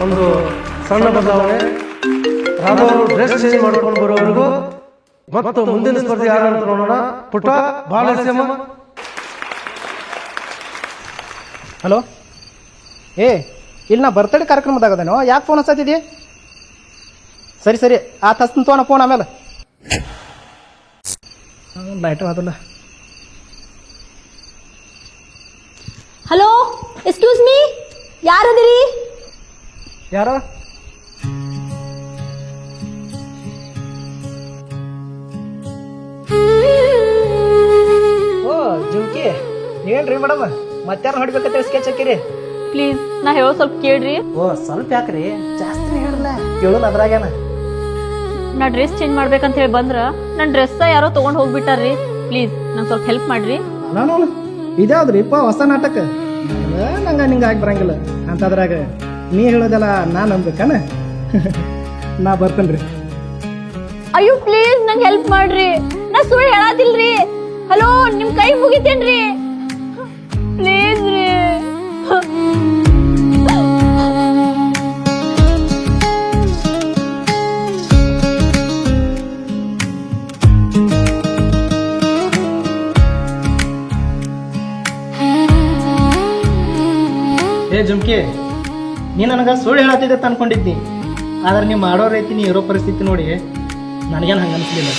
ಒಂದು ಸಣ್ಣ ಬದಲಾವಣೆ. ರಾಧವರು ಡ್ರೆಸ್ ಚೇಂಜ್ ಮಾಡ್ಕೊಂಡು ಬರೋವರೆಗೂ ಮತ್ತು ಮುಂದಿನ ಸ್ಪರ್ಧೆ ಯಾರಂತ ನೋಡೋಣ. ಪುಟ್ಟ ಬಾಲಸ್ಯಮ್ಮ. ಹಲೋ, ಇಲ್ಲಿ ನಾ ಬರ್ತಡೇ ಕಾರ್ಯಕ್ರಮದಾಗದೇನೋ, ಯಾಕೆ ಫೋನ್ ಹಚ್ಚತ್ತಿದ್ದಿ? ಸರಿ ಆತ ಹಚ್ತೀನಿ ತೋಣ ಫೋನ್. ಆಮೇಲೆ ಲೈಟ್ ಅದಲ್ಲ. ಹಲೋ, ಎಕ್ಸ್ಕ್ಯೂಸ್ ಮೀ, ಯಾರದಿರಿ? ಯಾರ? ಜುಮ್ಕಿ, ಏನ್ರಿ ಮೇಡಮ್, ಮತ್ತಾರ ಹೊಡಿಬೇಕಂತ ಸ್ಕೆಚ್ ಹಾಕಿರಿ? ಪ್ಲೀಸ್, ನಾ ಹೇಳೋ ಸ್ವಲ್ಪ ಕೇಳ್ರಿ. ಸ್ವಲ್ಪ ಯಾಕ್ರಿ, ಜಾಸ್ತಿ ಹೇಳಲ್ಲ, ಕೇಳೋಣ ಅದ್ರಾಗೇನ. ನಾ ಡ್ರೆಸ್ ಚೇಂಜ್ ಮಾಡ್ಬೇಕಂತ ಹೇಳಿ ಬಂದ್ರ ನನ್ನ ಡ್ರೆಸ್ ಯಾರೋ ತಗೊಂಡ್ ಹೋಗ್ಬಿಟ್ಟಾರ್ರಿ. ಪ್ಲೀಸ್ ನಂಗೆ ಸ್ವಲ್ಪ ಹೆಲ್ಪ್ ಮಾಡ್ರಿ. ನಾನು ಇದ್ಯಾವ್ದ್ರಿಪ್ಪ ಹೊಸ ನಾಟಕ? ನಂಗೆ ನಿಂಗೆ ಆಗಿ ಬರಂಗಿಲ್ಲ ಅಂತದ್ರಾಗ ನೀ ಹೇಳೋದೆಲ್ಲ ನಾ ನಂಬೇಕನ? ನಾ ಬರ್ತೇನ್ರಿ. ಅಯ್ಯೋ ಪ್ಲೀಸ್ ನಂಗೆ ಹೆಲ್ಪ್ ಮಾಡ್ರಿ, ನಾ ಸುಳ್ಳು ಹೇಳಾತಿಲ್ರಿ. ಹಲೋ, ನಿಮ್ ಕೈ ಮುಗಿತೇನ್ರಿ, ಪ್ಲೀಸ್ ರೀ. ಜುಮ್ಕಿ, ನೀ ನನಗೆ ಸುಳ್ಳು ಹೇಳತ್ತಿದ್ದೆ ಅನ್ಕೊಂಡಿದ್ನಿ, ಆದ್ರೆ ನೀವು ಮಾಡೋ ರೀತಿ ನೀ ಇರೋ ಪರಿಸ್ಥಿತಿ ನೋಡಿ ನನಗೇನು ಹಂಗೆ ಅನಿಸ್ಲಿಲ್ಲ.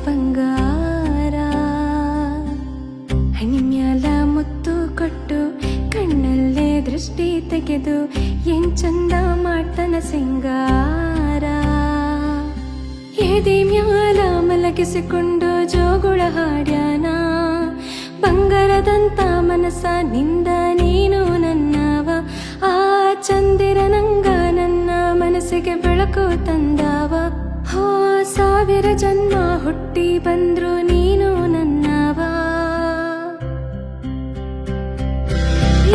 ಬಂಗಾರ ಹಣಿಮ್ಯಾಲ ಮುತ್ತು ಕೊಟ್ಟು ಕಣ್ಣಲ್ಲೇ ದೃಷ್ಟಿ ತೆಗೆದು ಏನ್ ಚಂದ ಮಾಡ್ತನ ಸಿಂಗಾರ ಎದೆ ಮ್ಯಾಲ ಮಲಗಿಸಿಕೊಂಡು ಜೋಗುಳ ಹಾಡ್ಯಾನ ಬಂಗಾರದಂತ ಮನಸ್ಸ ನಿಂದ ನೀನು ನನ್ನವ ಆ ಚಂದಿರ ನಂಗ ನನ್ನ ಮನಸ್ಸಿಗೆ ಬೆಳಕು ತಂದವ ಹೋ ಸಾವಿರ ಜನ್ಮ ಹುಟ್ಟಿ ಬಂದ್ರು ನೀನು ನನ್ನವ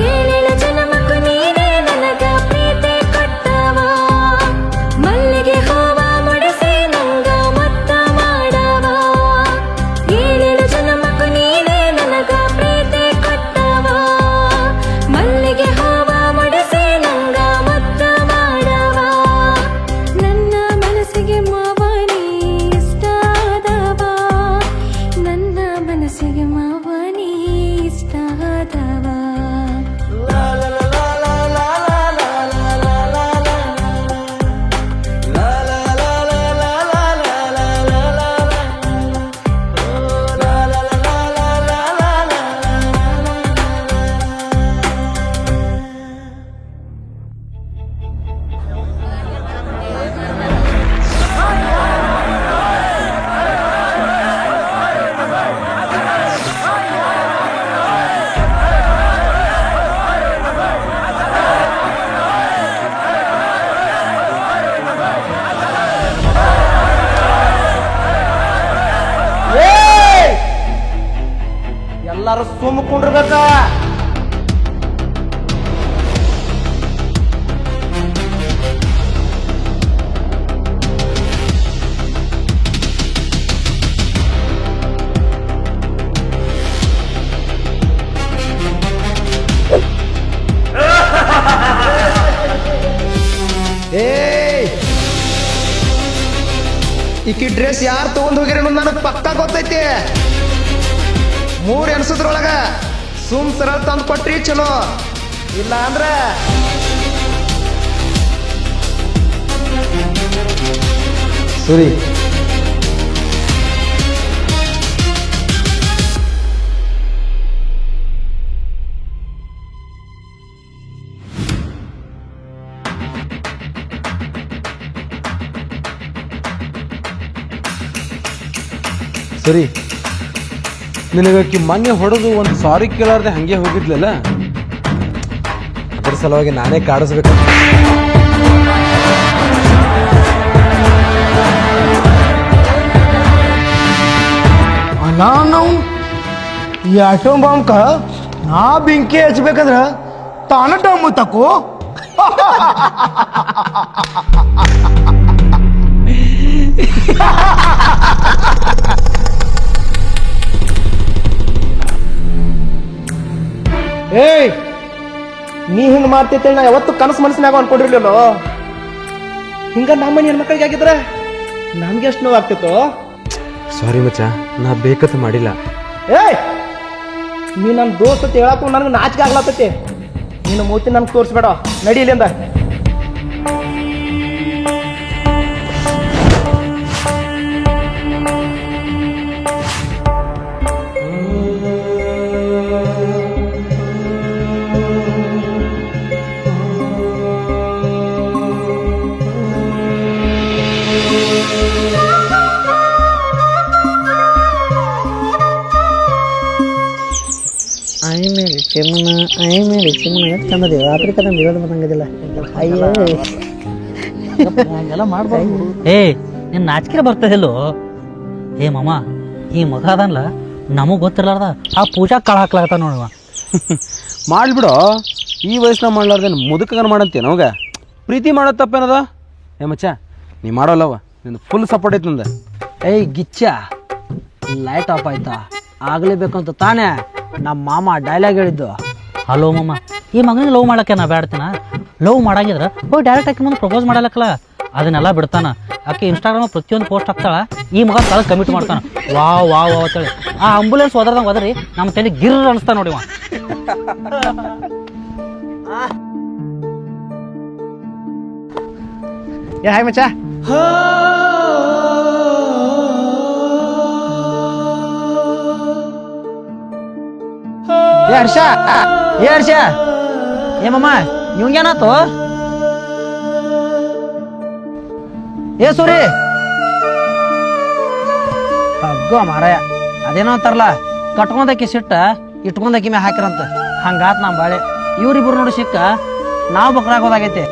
ಏಳೇಳು ಜನ್ಮಕ್ಕೂ ನೀನೇ ನನಗ ಪ್ರೀತಿ ಕೊಟ್ಟವ ಮಲ್ಲಿಗೆ ಹೂವ ಮುಡಿಸಿ ನಂಗ ಮತ್ತ ಮಾಡವ ಏಳೇಳು ಜನ್ಮಕ್ಕೂ ನೀನೇ ನನಗ ಪ್ರೀತಿ ಕೊಟ್ಟವ ಮಲ್ಲಿಗೆ ಹೂವ ಮುಡಿಸಿ ನಂಗ ಮತ್ತ ಮಾಡವ ನನ್ನ ಮನಸ್ಸಿಗೆ ಮಾವನಿ ಇಷ್ಟ ಆದವ ನನ್ನ ಮನಸ್ಸಿಗೆ ಮಾವನಿ ಇಷ್ಟ ಆದವ ಎಲ್ಲಾರು ಸುಮ್ಮಕೊಂಡಿರ್ಬೇಕ. ಈಕಿ ಡ್ರೆಸ್ ಯಾರು ತಗೊಂಡ್ ಹೋಗಿರ ನನಗೆ ಪಕ್ಕಾ ಗೊತ್ತೈತಿ. 3 ಎನ್ಸದ್ರೊಳಗ ಸುಮ್ ಸರಳ ತಂದು ಕೊಟ್ರಿ ಚಲೋ, ಇಲ್ಲ ಅಂದ್ರ ಸರಿ. ಸರಿ, ನಿನಗಕ್ಕಿ ಮೊನ್ನೆ ಹೊಡೆದು ಒಂದು ಸಾರಿ ಕೇಳಾರ್ದೆ ಹಂಗೆ ಹೋಗಿದ್ಲಲ್ಲ, ಅದ್ರ ಸಲುವಾಗಿ ನಾನೇ ಕಾಡಿಸ್ಬೇಕು. ನಾವು ಈ ಆಟೋ ಬಾಂಬ್ಕ ನಾ ಬೆಂಕಿ ಹಚ್ಬೇಕಂದ್ರ ತಾನ ಡಮ್ಮು ತಕೋ. ಏಯ್, ನೀ ಹಿಂಗ ಮಾಡ್ತೈತೆ ನಾ ಯಾವತ್ತು ಕನಸು ಮನಸ್ಸಿನಾಗ ಅನ್ಕೊಂಡಿರ್ಲಿಲ್ಲ. ಹಿಂಗ ನಮ್ಮನೆ ಹೆಣ್ಮಕ್ಳಿಗೆ ಆಗಿದ್ರ ನಮ್ಗೆ ಎಷ್ಟು ನೋವು ಆಗ್ತಿತ್ತು. ಸಾರಿ ಮಚ್ಚ, ನಾ ಬೇಕಂತ ಮಾಡಿಲ್ಲ. ಏಯ್, ನೀ ನನ್ನ ದೋಸ್ತ ಹೇಳಕ್ಕೂ ನನಗೆ ನಾಚಿಕೆ ಆಗ್ಲತ್ತೈತಿ. ನಿನ್ನ ಮೂತಿ ನನ್ಗೆ ತೋರಿಸ್ಬೇಡ, ನಡಿ ಇಲ್ಲಿಂದ. ಚಂದದಿ ಆಫ್ರಿಕಾ ಇರೋದು ಬಂದಂಗದಿಲ್ಲ. ಅಯ್ಯೋ ಹಂಗೆಲ್ಲ ಮಾಡ್ಬಾರ್ದು. ಏ, ನಿನ್ ನಾಚಿಕೆ ಬರ್ತದಿಲ್ಲೋ. ಏ ಮಾಮ, ಈ ಮಗ ಅದನ್ಲ ನಮಗ್ ಗೊತ್ತಿರ್ಲಾರ್ದ ಆ ಪೂಜಾ ಕಾಳು ಹಾಕ್ಲಾಗತ್ತ ನೋಡುವ. ಮಾಡ್ಬಿಡೋ, ಈ ವಯಸ್ಸಿನ ಮಾಡ್ಲಾರ್ದೇನು ಮುದುಕಗನ ಮಾಡಂತೆ ನಮಗ. ಪ್ರೀತಿ ಮಾಡೋದು ತಪ್ಪೇನದ? ಏ ಮಚ್ಚ, ನೀ ಮಾಡೋಲ್ಲವ, ನಿಂದು ಫುಲ್ ಸಪೋರ್ಟ್ ಐತೆ ನಂದು. ಏಯ್ ಗಿಚ್ಚ, ಲೈಟ್ ಆಫ್ ಆಯ್ತಾ? ಆಗ್ಲೇಬೇಕಂತ ತಾನೇ ನಮ್ಮ ಮಾಮ ಡೈಲಾಗ್ ಹೇಳಿದ್ದು. ಹಲೋ ಮಾಮ, ಈ ಮಗನಿಗೆ ಲವ್ ಮಾಡಕ್ಕೆ ನಾ ಬೇಡ್ತೀನ. ಲವ್ ಮಾಡಾಗಿದ್ರ ಹೋಗಿ ಡೈರೆಕ್ಟ್ ಆಕಿ ಮುಂದೆ ಪ್ರಪೋಸ್ ಮಾಡಲಕ್ಕಲ್ಲ, ಅದನ್ನೆಲ್ಲ ಬಿಡ್ತಾನ. ಆಕೆ ಇನ್ಸ್ಟಾಗ್ರಾಮ್ ಪ್ರತಿಯೊಂದು ಪೋಸ್ಟ್ ಹಾಕ್ತಾಳ, ಈ ಮಗ ತಳ ಕಮಿಟ್ ಮಾಡ್ತಾನ. ವಾವ್ ವಾವ್ ವಾವ್ ಅಂತೇಳಿ ಆ ಆಂಬುಲೆನ್ಸ್ ಹೋದ್ರದಂಗೆ ಹೋದ್ರಿ ನಮ್ಮ ತಲೆ ಗಿರ್ ಅನಿಸ್ತಾ ನೋಡಿವ. ಏ ಹಾಯ್ ಮಚ್ಚ. ಹರ್ಷ ಏ ಮಮ್ಮ ಇವಂಗೇನಾತು? ಏ ಸೂರಿ ಹಗ್ಗೋ ಮಾರಾಯ, ಅದೇನೋ ಅಂತಾರಲ್ಲ, ಕಟ್ಕೊಂಡಾಕಿ ಸಿಟ್ಟ ಇಟ್ಕೊಂಡಾಕಿ ಮ್ಯಾಗ ಹಾಕಿರಂತ, ಹಂಗಾತ್ ನಮ್ ಬಾಳೆ. ಇವ್ರಿಬ್ರು ನೋಡಿ ಸಿಕ್ಕ ನಾವು ಬಕ್ರಾಗೋದಾಗೈತೆ.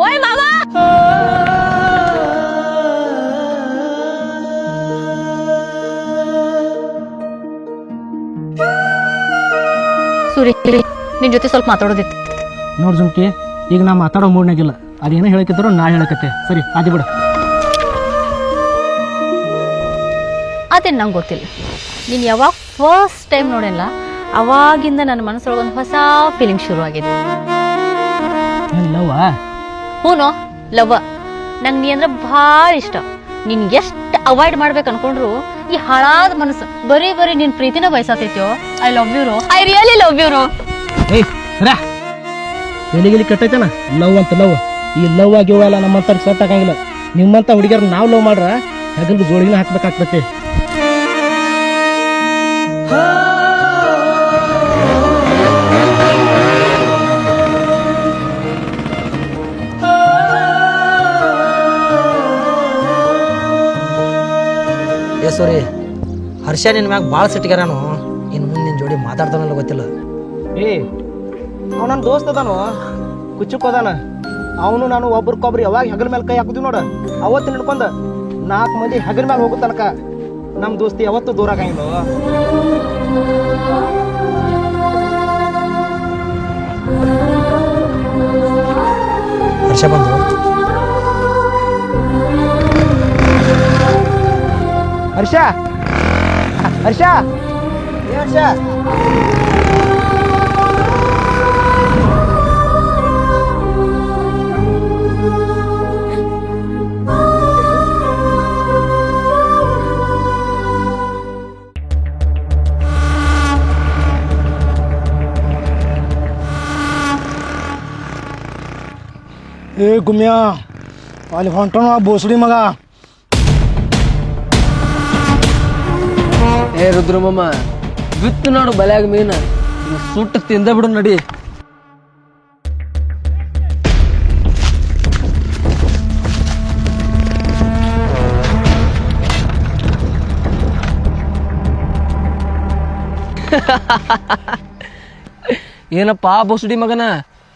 ಓಯ್ ಮಾವ, ಸೂರಿ ನಿನ್ ಜೊತೆ ಸ್ವಲ್ಪ ಮಾತಾಡೋದಿತ್ತು. ನೋಡ್ ಜುಮ್ಕಿ, ಈಗ ನಾ ಮಾತಾಡೋ ಮೂಡ್ನಾಗಿಲ್ಲ. ಅದೇನೋ ಹೇಳಕತ್ತಿದ್ರು ನಾ ಹೇಳಕತ್ತೆ. ಸರಿ ಆದಿ ಬಿಡ. ಅದೇನು ನಂಗೆ ಗೊತ್ತಿಲ್ಲ. ನೀನು ಯಾವಾಗ ಫಸ್ಟ್ ಟೈಮ್ ನೋಡಿಲ್ಲ ಅವಾಗಿಂದ ನನ್ನ ಮನಸ್ಸೊಳಗೆ ಒಂದು ಹೊಸ ಫೀಲಿಂಗ್ ಶುರು ಆಗಿದೆ. ಲವ್ವ? ಹೂನೋ ಲವ್ವ. ನಂಗೆ ನೀ ಅಂದ್ರೆ ಭಾಳ ಇಷ್ಟ. ನೀನು ಎಷ್ಟು ಅವಾಯ್ಡ್ ಮಾಡ್ಬೇಕು ಅನ್ಕೊಂಡ್ರು ಈ ಹಾಳಾದ ಮನಸ್ಸು ಬರೀ ನಿನ್ನ ಪ್ರೀತಿನ ಬಯಸತೈತೋ. ಐ ಲವ್ ಯು ರೋ, ಐ ರಿಯಲಿ ಲವ್ ಯು ರೋ. ಏಯ್ ರಾ, ಎಲಿಗಿಲಿ ಕೆಟ್ಟೈತನ ಲವ್ ಅಂತ. ಲವ್ ಈ ಲವ್ ಆಗಿವ ಎಲ್ಲ ನಮ್ಮಂತ ಸೆಟ್ ಆಗಂಗಿಲ್ಲ. ನಿಮ್ಮಂತ ಹುಡುಗಿಯರ್ ನಾವು ಲವ್ ಮಾಡ್ರ ಹೆಗಲ್ಗೆ ಜೋಳಿನ ಹಾಕ್ಬೇಕಾಗ್ತೈತಿ. ಏ ಸೂರಿ, ಹರ್ಷ ನಿನ್ ಮ್ಯಾಗ ಭಾಳ ಸಿಟ್ಟಿಗಾರನು. ಇನ್ನು ಮುಂದೆ ನಿನ್ ಜೋಡಿ ಮಾತಾಡ್ತಾನಲ್ಲ ಗೊತ್ತಿಲ್ಲ. ಏ ಅವ್ ನನ್ನ ದೋಸ್ತ ಅದಾನು, ಕುಚ್ಚುಕೋದಾನ. ಅವನು ನಾನು ಒಬ್ರಿಗೊಬ್ರು ಯಾವಾಗ ಹೆಗಲ ಮೇಲೆ ಕೈ ಹಾಕುದಿವ್ ನೋಡ, ಅವತ್ತು ನಿಡ್ಕೊಂಡ 4 ಮಂದಿ ಹೆಗಲ ಮೇಲೆ ಹೋಗೋ ತನಕ ನಮ್ಮ ದೋಸ್ತಿ ಯಾವತ್ತೂ ದೂರ ಆಗಂಗಿಲ್ಲ. ಹರ್ಷ ಬಂದು ಹರ್ಷ ಹರ್ಷ ಏ ಹರ್ಷ, ಏ ಗುಮ್ಯಾ ಅಲ್ಲಿ ಹೊಂಟನ ಬೋಸಡಿ ಮಗ. ಏ ರುದ್ರಮಮ್ಮ, ಬಿತ್ತು ನೋಡು ಬಲ್ಯಾಗ ಮೀನ, ಸುಟ್ಟು ತಿಂದ ಬಿಡು ನಡಿ. ಏನಪ್ಪಾ ಬೋಸಡಿ ಮಗನ,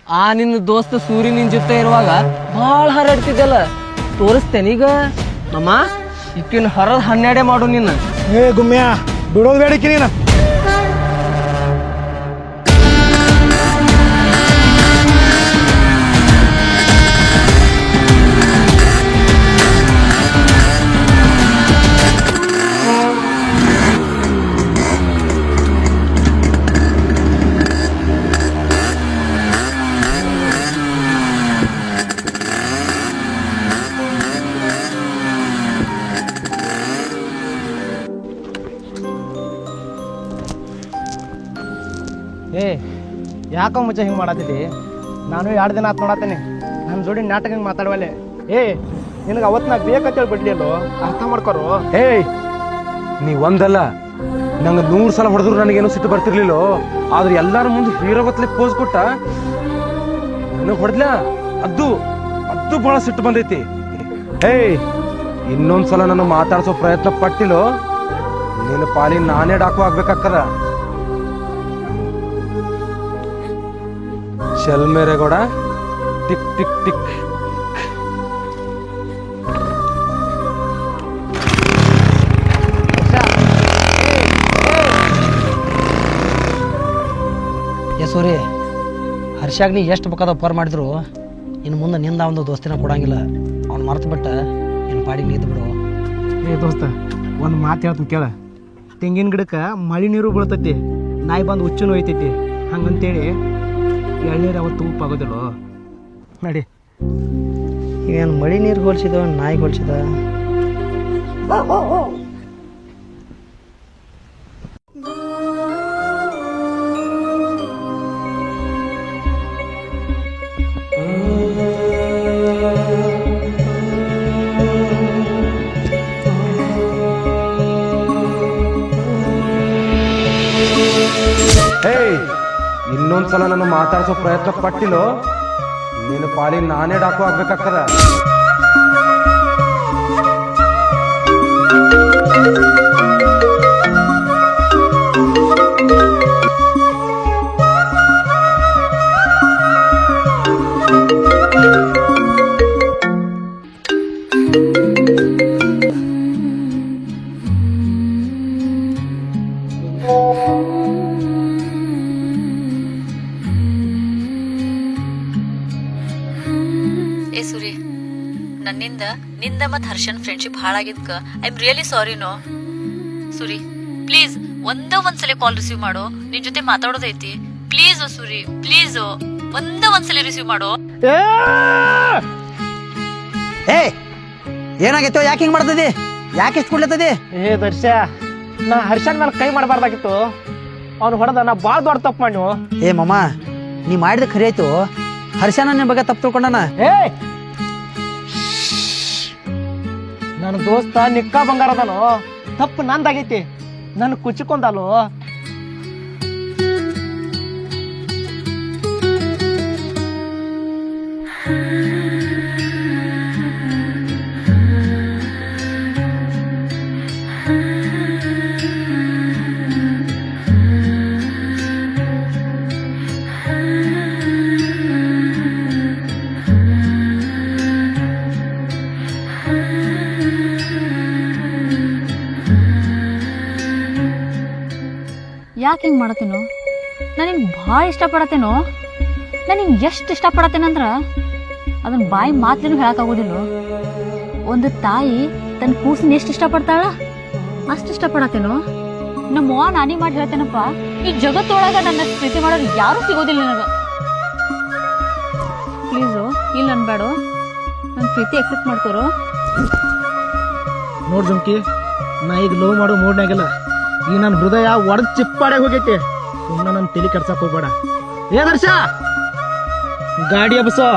ಆ ನಿನ್ನ ದೋಸ್ತ ಸೂರಿ ನಿನ್ ಜೊತೆ ಇರುವಾಗ ಭಾಳ ಹರಡ್ತಿದ್ದಲ್ಲ, ತೋರಿಸ್ತೇನೀಗ ಮಮ್ಮ. ಇಕ್ಕಿನ ಹರದ 12 ಮಾಡು ನಿನ್ನ. ಏ ಗುಮ್ಯಾ ಬಿಡೋದು ಬೇಡಕ್ಕಿ ನೀನು. ಏ ಯಾಕೋ ಮುಚ್ಚ ಹಿಂಗೆ ಮಾಡತ್ತಿದ್ದಿ? ನಾನು 2 ದಿನ ಆತು ನೋಡತ್ತೀನಿ ನಮ್ಮ ಜೋಡಿ ನಾಟಕ ಹಿಂಗೆ ಮಾತಾಡುವಲ್ಲೇ. ಏ ನಿನಗೆ ಅವತ್ತು ನಾ ಬೇಕಂತೇಳಿ ಬಿಡ್ಲಿಲ್ಲೋ, ಅರ್ಥ ಮಾಡ್ಕೊರು. ಏಯ್ ನೀ ಒಂದಲ್ಲ, ನಂಗೆ 100 ಸಲ ಹೊಡೆದ್ರು ನನಗೇನು ಸಿಟ್ಟು ಬರ್ತಿರ್ಲಿಲ್ಲೋ. ಆದ್ರೆ ಎಲ್ಲಾರ ಮುಂದೆ ಹೀರೋ ಗತ್ಲೆ ಪೋಸ್ ಕೊಟ್ಟ ನನಗೆ ಹೊಡೆದ್ಲ, ಅದು ಬಹಳ ಸಿಟ್ಟು ಬಂದೈತಿ. ಏಯ್ ಇನ್ನೊಂದ್ಸಲ ನಾನು ಮಾತಾಡ್ಸೋ ಪ್ರಯತ್ನ ಪಟ್ಟಿಲ್ಲೋ, ನಿನ್ನ ಪಾಲಿ ನಾನೇ ಡಾಕು ಆಗ್ಬೇಕಾಗ್ತದ. ಚಲ್ ಮೇರೆ ಗೌಡ, ಟಿಕ್ ಟಿಕ್ ಟಿಕ್. ಏ ಸೂರಿ, ಹರ್ಷಾಗ ನೀ ಎಷ್ಟು ಬೇಕಾದ ಉಪಕಾರ ಮಾಡಿದ್ರು ಇನ್ನು ಮುಂದೆ ನಿಂದ ಒಂದು ದೋಸ್ತಿನ ಕೊಡಂಗಿಲ್ಲ. ಅವ್ನು ಮರ್ತು ಬಿಟ್ಟ ನಿನ್ನ ಪಾಡಿಗೆ ನೀದು ಬಿಡು. ಏ ದೋಸ್ತ, ಒಂದು ಮಾತು ಹೇಳ್ತೀನಿ ಕೇಳ. ತೆಂಗಿನ ಗಿಡಕ್ಕೆ ಮಳೆ ನೀರು ಬೀಳ್ತೈತಿ, ನಾಯಿ ಬಂದು ಹುಚ್ಚು ಒಯ್ತೈತಿ. ಹಂಗಂತೇಳಿ ಎಳ್ನೀರು ಅವತ್ತು ಉಪ್ಪಾಗೋದಿಲ್ಲ. ನಡಿ. ಏನು ಮಳೆ ನೀರು ಹೋಲಿಸಿದ ನಾಯಿಗೆ ಹೋಲಿಸಿದ? ಏಯ್ ಇನ್ನೊಂದ್ಸಲ ನಾನು ಮಾತಾಡ್ಸೋ ಪ್ರಯತ್ನ ಪಟ್ಟಿನೋ ನಿನ್ನ ಪಾಲಿಗೆ ನಾನೇ ಡಾಕು ಆಗ್ಬೇಕಾಗ್ತದ. ಏ ಸುರಿ, ನನ್ನಿಂದ ನಿಂದ ಮತ್ ಹರ್ಷನ್ ಫ್ರೆಂಡ್ಶಿಪ್ ಹಾಳಾಗಿದ್ಕ ಐ ಆಮ್ ರಿಯಲಿ ಸಾರಿ ನೋ. ಸುರಿ ಪ್ಲೀಸ್ ಒಂದ್ಸಲ ಕಾಲ್ ರಿಸೀವ್ ಮಾಡು, ನಿನ್ ಜೊತೆ ಮಾತಾಡೋದೈತಿ. ಪ್ಲೀಸ್ ಸುರಿ, ಪ್ಲೀಸ್ ಒಂದ್ಸಲ ರಿಸೀವ್ ಮಾಡು. ಏ ಏನಾಗೈತೋ? ಯಾಕೆ ಹಿಂಗ್ ಮಾಡ್ತದಿ? ಯಾಕೆ ಇಷ್ಟು ಕುಡ್ಲತ್ತದಿ? ಏ ದರ್ಶ, ನಾ ಹರ್ಷನ್ ಮೇಲೆ ಕೈ ಮಾಡಬಾರ್ದಾಗಿತ್ತು. ಅವ್ನು ಹೊಡೆದ ನಾ ಭಾಳ ದೊಡ್ಡ ತಪ್ಪು ಮಾಡಿ. ಏ ಮಮ್ಮ, ನೀ ಮಾಡಿದ ಖರಿ ಆಯ್ತು. ಹರ್ಷನ ನಿನ್ ಬಗ್ಗೆ ತಪ್ಪು ತಿಳ್ಕೊಂಡನ. ಏ ನನ್ನ ದೋಸ್ತ ನಿಕ್ಕ ಬಂಗಾರದನು, ತಪ್ಪು ನಂದಾಗೈತಿ. ನನ್ ಕುಚ್ಕೊಂಡಲು. ಯಾಕೆ ಹಿಂಗೆ ಮಾಡತ್ತೇನೋ? ನಾನು ನಿಂಗೆ ಭಾಳ ಇಷ್ಟಪಡತ್ತೇನೋ. ನಾನು ನಿಂಗೆ ಎಷ್ಟು ಇಷ್ಟಪಡತ್ತೇನಂದ್ರೆ ಅದನ್ನ ಬಾಯಿ ಮಾತೇನು ಹೇಳಕ್ಕಾಗೋದಿಲ್ಲ. ಒಂದು ತಾಯಿ ತನ್ನ ಕೂಸಿನ ಎಷ್ಟು ಇಷ್ಟಪಡ್ತಾಳ ಅಷ್ಟು ಇಷ್ಟಪಡತ್ತೇನೋ. ನಮ್ಮವ್ವ ನಾನೇ ಮಾಡಿ ಹೇಳ್ತೇನಪ್ಪ, ಈ ಜಗತ್ತೊಳಗ ನನ್ನ ಪ್ರೀತಿ ಮಾಡೋರು ಯಾರೂ ಸಿಗೋದಿಲ್ಲ ನನಗೆ. ಪ್ಲೀಸು ಇಲ್ಲ ಅನ್ಬೇಡ, ನನ್ನ ಪ್ರೀತಿ ಎಕ್ಸೆಪ್ಟ್ ಮಾಡ್ಕೋರು. ನೋಡ್ ಜುಮ್ಕಿ, ನಾ ಈಗ ಲವ್ ಮಾಡೋ ಮೂಡ್ನಾಗಿಲ್ಲ. ಈ ನನ್ನ ಹೃದಯ ಒಡೆದ್ ಚಿಪ್ಪಾಡೆ ಹೋಗೈತಿ. ಸುಮ್ಮನೆ ನನ್ನ ತಲೆ ಕೆಡ್ಸಕ್ ಹೋಗ್ಬೇಡ. ಏ ದರ್ಶ, ಗಾಡಿ ಹಬ್ಬಸೋ.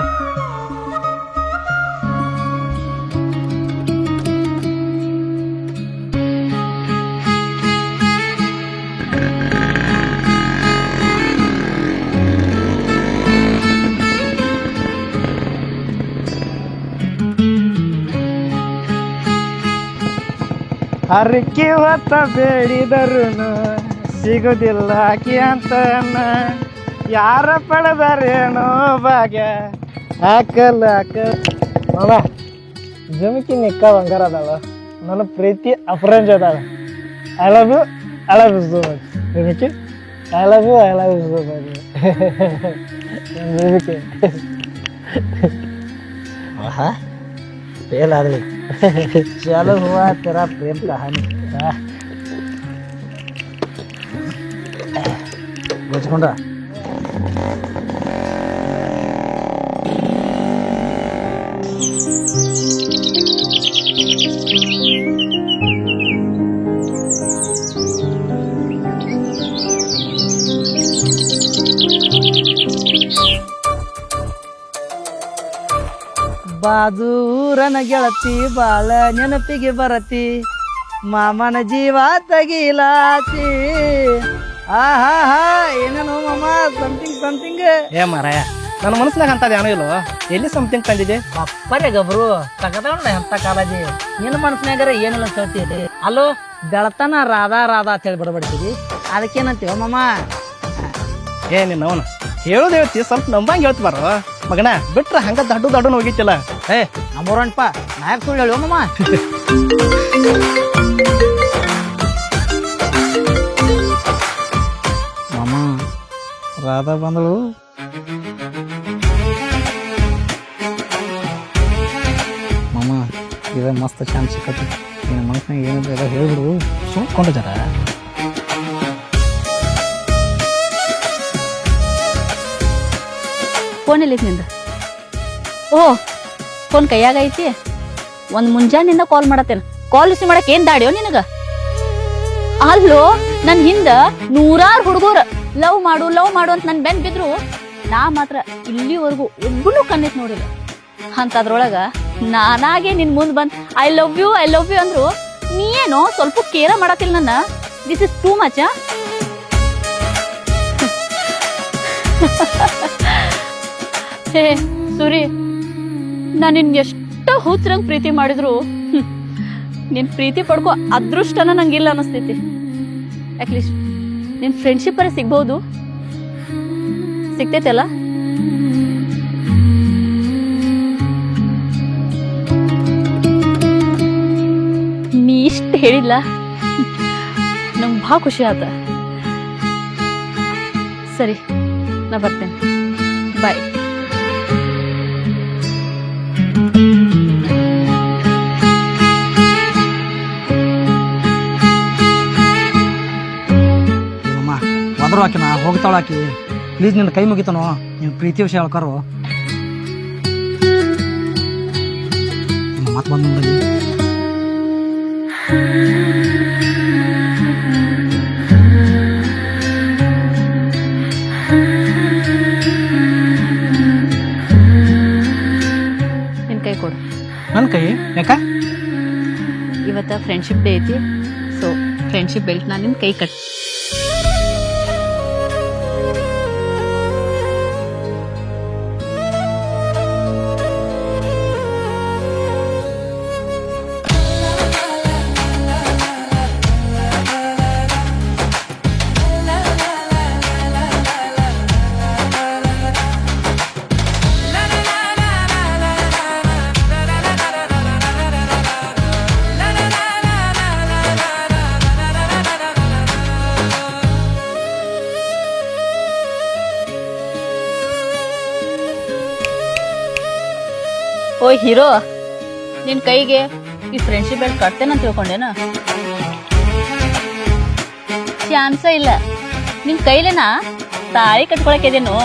ಹರಕೆ ಹೊತ್ತ ಬೇಡಿದರುನು ಸಿಗುದಿಲ್ಲ ಆಕಿ ಅಂತ ಯಾರ ಪಡೆದರೇನೋ ಭಾಗ್ಯ ಹಾಕಲ್ಲ ಮಾಮ. ಜಮಕಿ ನಿಕ್ಕ ಬಂಗಾರ ಅದಾಳ, ನನ್ನ ಪ್ರೀತಿ ಅಪರಂಜ ಅದಾಳ. I love you, I love you so much Jamaki. I love you, I love you so much Jamaki. ಆಹಾ, फेल आदमी। चलो हुआ तेरा प्रेम कहानी। गोचकोंडा ಬಾದೂರನ ಗೆಳತಿ ಬಾಳ ನೆನಪಿಗೆ ಬರತಿ ಮಾಮನ ಜೀವ ತಗಿಲಾತಿ ಆಹಾ ಏನೇನು ಮಾಮ ಸಮಥಿಂಗ್ ಸಮಥಿಂಗ್ ಏ ಮಾರಾಯ ನನ್ನ ಮನಸ್ಸಿನಾಗ ಅಂತದ ಏನೋ ಇಲ್ವ ಎಲ್ಲಿ ಸಮಥಿಂಗ್ ತಂದಿದೆ ಅಪ್ಪರೇ ಗಬ್ರು ತಗದಣ್ಣ ಎಂತ ಕಾಳಜಿ ನಿನ್ನ ಮನಸ್ಸಿನಾಗರ ಏನಿಲ್ಲ ಅಂತ ಹೇಳ್ತೀವಿ ಅಲ್ಲೋ ಬೆಳತನ ರಾಧಾ ರಾಧಾ ಅಂತ ಹೇಳಿ ಬಡಬಡ್ತೀವಿ ಅದಕ್ಕೇನಂತೀವ ಮಾಮ ಏ ನಿನ್ನ ಅವನು ಹೇಳೋದು ಹೇಳ್ತಿ ಸ್ವಲ್ಪ ನಂಬಂಗೆ ಹೇಳ್ತಾರ ಮಗನ ಬಿಟ್ರೆ ಹಂಗ ದಡ್ಡು ದಡ್ಡು ಹೋಗಿತ್ತಿಲ್ಲ ಏ ನಮ್ಮೂರಣ್ಣ ನಾಯಕ್ ಸುಳ್ಳು ಹೇಳುವ ಮಾಮ ಮಾಮ ರಾಧಾ ಬಂದಳು ಮಾಮ ಇದ ಮಸ್ತ್ ಚಾನ್ಸ್ ಸಿಕ್ಕತಿ ನಿನ್ನ ಮನಸ್ಸಿನಾಗ ಏನಿದೆ ಎಲ್ಲ ಹೇಳ್ಬಿಡು ಸುಮ್ಕೊಂಡು ಜರ ಫೋನ್ ಎಲ್ಲಿ ನಿಂದ ಓ ಫೋನ್ ಕೈಯಾಗ ಐತಿ ಒಂದ್ ಮುಂಜಾನಿಂದ ಕಾಲ್ ಮಾಡತ್ತೇನ ಕಾಲ್ ರಿಸೀವ್ ಮಾಡಕ್ ಏನ್ ದಾಡ್ಯೋ ನಿನಗ ಅಲ್ಲೋ ನನ್ ಹಿಂದ ನೂರಾರು ಹುಡುಗರು ಲವ್ ಮಾಡು ಅಂತ ನನ್ ಬೆನ್ ಬಿದ್ರು ನಾ ಮಾತ್ರ ಇಲ್ಲಿವರೆಗೂ ಒಬ್ಬನು ಕಣ್ಣೆತ್ ನೋಡಿಲ್ಲ ಅಂತದ್ರೊಳಗ ನಾನಾಗೆ ನಿನ್ ಮುಂದ್ ಬಂದ್ ಐ ಲವ್ ಯು ಅಂದ್ರು ನೀ ಏನೋ ಸ್ವಲ್ಪ ಕೇರ ಮಾಡತ್ತಿಲ್ಲ ನನ್ನ ದಿಸ್ ಇಸ್ ಟೂ ಮಚ್ ಹೇ ಸೂರಿ, ನಾನು ನಿನ್ ಎಷ್ಟ ಹುಚ್ಚರಂಗ್ ಪ್ರೀತಿ ಮಾಡಿದ್ರು ನಿನ್ ಪ್ರೀತಿ ಪಡ್ಕೋ ಅದೃಷ್ಟನ ನಂಗಿಲ್ಲ ಅನಿಸ್ತೈತಿ. ಅಟ್ಲೀಸ್ಟ್ ನಿನ್ ಫ್ರೆಂಡ್ಶಿಪ್ ಅರೆ ಸಿಗ್ಬಹುದು, ಸಿಗ್ತೈತಲ್ಲ? ನೀ ಇಷ್ಟ ಹೇಳಿಲ್ಲ, ನಂಗೆ ಭಾಳ ಖುಷಿ ಆತ. ಸರಿ, ನಾ ಬರ್ತೇನೆ. ಬಾಯ್. ಒದರು ಆಕಿನ ಹೋಗ್ತಾಳಾಕಿ. ಪ್ಲೀಸ್ ನಿನ್ನ ಕೈ ಮುಗಿತಾನೋ, ನೀವು ಪ್ರೀತಿ ವಿಷಯ ಹೇಳ್ಕಾರು. ಮತ್ತೆ ಬಂದು ನೋಡಿ. ನಿನ್ ಕೈ ಕೊಡು. ನನ್ನ ಕೈ ಯಾಕ? ಇವತ್ತ ಫ್ರೆಂಡ್ಶಿಪ್ ಡೇ ಐತಿ, ಸೊ ಫ್ರೆಂಡ್ಶಿಪ್ ಬೆಲ್ಟ್ ನಾನು ನಿನ್ ಕೈ ಕಟ್. ಓಯ್ ಹೀರೋ, ನಿನ್ ಕೈಗೆ ಈ ಫ್ರೆಂಡ್ಶಿಪ್ ಬೆಲ್ಟ್ ಕಟ್ತೇನಂತ ತಿಳ್ಕೊಂಡೇನ? ಚಾನ್ಸ ಇಲ್ಲ. ನಿನ್ ಕೈಲೇನ ತಾಳಿ ಕಟ್ಕೊಳಕಿದೇನು?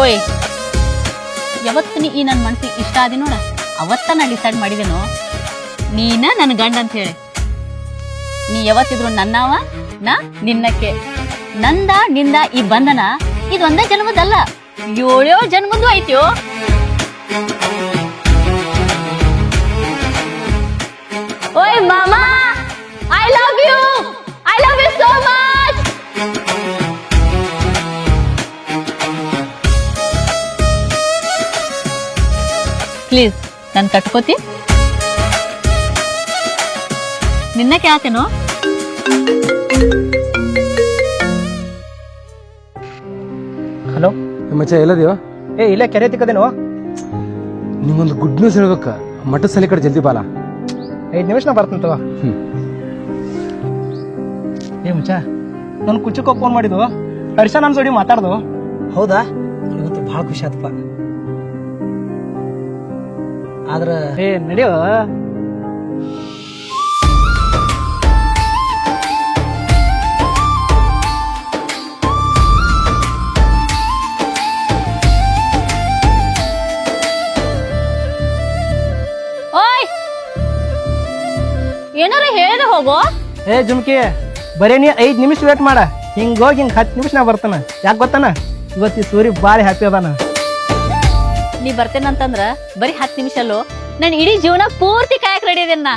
ಓಯ್, ಯಾವತ್ತು ನೀ ಈ ನನ್ನ ಮನ್ಸಿಗೆ ಇಷ್ಟ ಆದಿ ನೋಡ, ಅವತ್ತ ನಾ ಡಿಸೈಡ್ ಮಾಡಿದೇನು ನೀನ ನನ್ನ ಗಂಡ ಅಂತ ಹೇಳಿ. ನೀ ಯಾವತ್ತಿದ್ರು ನನ್ನವ, ನಾ ನಿನ್ನಕ್ಕೆ. ನಂದ ನಿಂದ ಈ ಬಂಧನ ಇದೊಂದ ಜನ್ಮದಲ್ಲ, 7 ಜನ್ಮದ್ದು ಐತ್ಯೋ. ಓಯ್ ಮಾಮಾ, I love you so much. Please ನನ್ ಕಟ್ಕೋತಿ? ನಿನ್ನ ಕೇಳ್ತೇನೋ. ಹಲೋ ಮಚ್ಚ ಎಲ್ಲದಿಯೋ? ಇಲ್ಲೇ ಕೆರೆ ತಿಕ್ಕದೇನು? ನಿಂಗೊಂದು ಗುಡ್ ನ್ಯೂಸ್ ಹೇಳ್ಬೇಕ. ಮಠದ ಸಲ ಕಡೆ ಜಲ್ದಿ ಬಾಲ. 5 ನಿಮಿಷ ನಾ ಬರ್ತೀನಿ ತಗೋ. ಮುಚ್ಚ, ನನ್ ಕುಚ್ಚಕ್ಕ ಫೋನ್ ಮಾಡಿದ್ದು, ಹರ್ಷ ನನ್ ಜೋಡಿ ಮಾತಾಡ್ದು. ಹೌದಾ? ನನಗಂತೂ ಭಾಳ ಖುಷಿ ಆತಪ್ಪ. ಆದ್ರ ನಡೆಯೋ. ಏನಾರ ಹೇಳಿದ್ರೆ ಹೋಗೋ. ಜುಮ್ಕಿ, ಬರೀ ನೀ 5 ನಿಮಿಷ ವೇಟ್ ಮಾಡ. ಹಿಂಗೋಗಿ 10 ನಿಮಿಷ ನಾ ಬರ್ತಾನ. ಯಾಕೆ ಗೊತ್ತಾನ? ಇವತ್ತು ಈ ಸೂರಿ ಬಾರಿ ಹ್ಯಾಪಿ ಅದಾನ. ನೀ ಬರ್ತೇನಂತಂದ್ರ ಬರೀ 10 ನಿಮಿಷ ಅಲ್ಲೋ, ನಾನು ಇಡೀ ಜೀವನ ಪೂರ್ತಿ ಕಾಯಕ್ ರೆಡಿ ಇದೆನ್ನ.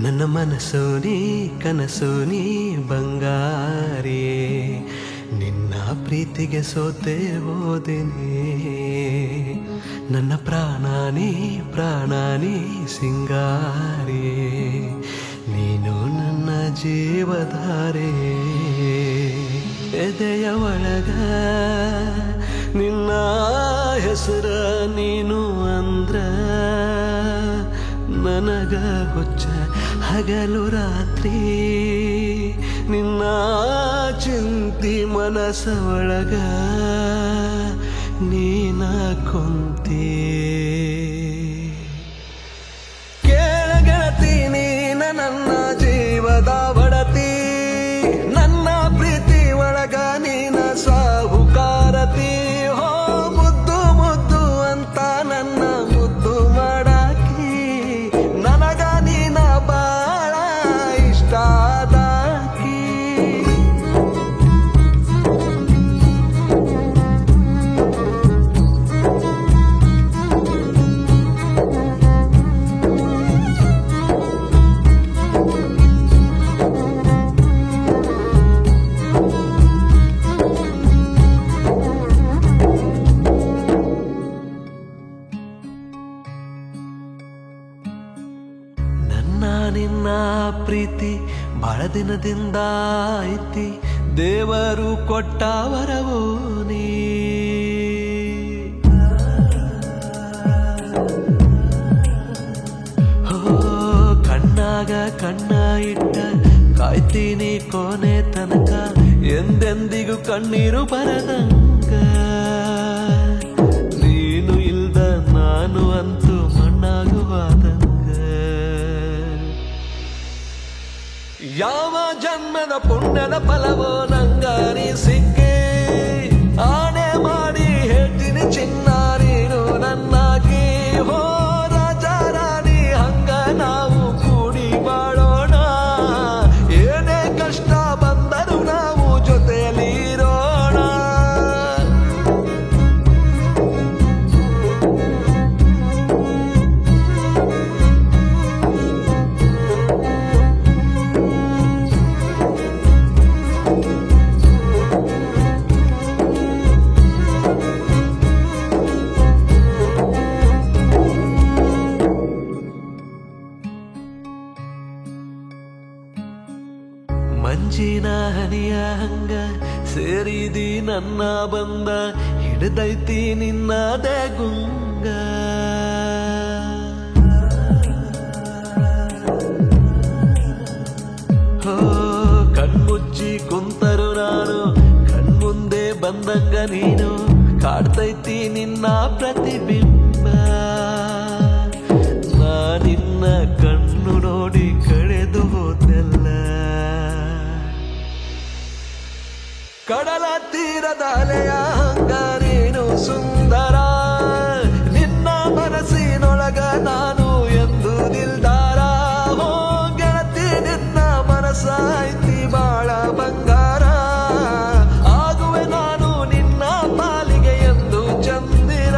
ನನ್ನ ಮನಸ್ಸು ನೀ ಕನಸು ನೀ ಬಂಗಾರಿ, ನಿನ್ನ ಪ್ರೀತಿಗೆ ಸೋತೆ ಹೋದೆನೆ. ನನ್ನ ಪ್ರಾಣ ನೀ ಸಿಂಗಾರಿ, ನೀನು ನನ್ನ ಜೀವಧಾರೆ. ಎದೆಯ ಒಳಗ ನಿನ್ನ ಹೆಸರ ನೀನು ಅಂದ್ರ ನನಗ ಹುಚ್ಚ ಹಗಲು ರಾತ್ರಿ. ನಿನ್ನ ಚಿಂತಿ ಮನಸ ಒಳಗ ನೀನ ಕೊಂತಿ. ಕೇಳಗೆಳತಿ ನೀನ ನನ್ನ ಜೀವದ ಒಡತಿ, ನನ್ನ ಪ್ರೀತಿ ಒಳಗ ನೀನ ಸಾಹುಕಾರತಿ. ಹೋ ಮುದ್ದು ನಿನ್ನ ಪ್ರೀತಿ ಬಹಳ ದಿನದಿಂದ ಐತಿ ದೇವರು ಕೊಟ್ಟ ವರವೋ ನೀ ಕಣ್ಣಾಗ ಕಣ್ಣ ಇಟ್ಟ ಕಾಯ್ತೀನಿ ಕೊನೆ ತನಕ ಎಂದೆಂದಿಗೂ ಕಣ್ಣೀರು ಬರದಂಗ ನೀನು ಇಲ್ದ ನಾನು ಅಂತೂ ಮಣ್ಣಾಗುವಾದಂಗ ಯಾವ ಜನ್ಮದ ಪುಣ್ಯದ ಫಲವೋ ನಂಗ ನೀ ಸಿಕ್ಕಿ ಆಣೆ ಮಾಡಿ ಹೇಳ್ತೀನಿ ಚಿನ್ನ ನೀನು ನನ್ನಾಗಿ ಹೋ ರಾಜ ರಾಣಿ ಹಂಗ ನಾವು ಕೂಡಿ ಬಾಳೋಣ ಏನೇ ಕಷ್ಟ ಬಂದರೂ ನಾವು ಜೊತೆಯಲ್ಲಿ ಇರೋಣ ಮಂಜಿನ ಹನಿಯ ಹಂಗ ಸೇರಿದಿ ನನ್ನ ಬಂದ ಹಿಡ್ದೈತಿ ನಿನ್ನದೇ ಗುಂಗ ಹೋ ಕಣ್ಮುಚ್ಚಿ ಕುಂತರು ನಾನು ಕಣ್ಮುಂದೆ ಬಂದಂಗ ನೀನು ಕಾಡ್ತೈತಿ ನಿನ್ನ ಪ್ರತಿಬಿಂಬ ನಾ ನಿನ್ನ ಕಣ್ಣು ನೋಡಿ ಕಳೆದು ಹೋದೆಲ್ಲ ಕಡಲ ತೀರದ ಅಲೆಯ ಹಂಗ ನೀನು ಸುಂದರ ನಿನ್ನ ಮನಸ್ಸಿನೊಳಗ ನಾನು ಎಂದು ನಿಲ್ದಾರ ಹೋ ಗೆಳತಿ ನಿನ್ನ ಮನಸ್ಸ ಐತಿ ಬಾಳ ಬಂಗಾರ ಆಗುವೆ ನಾನು ನಿನ್ನ ಪಾಲಿಗೆ ಎಂದು ಚಂದಿರ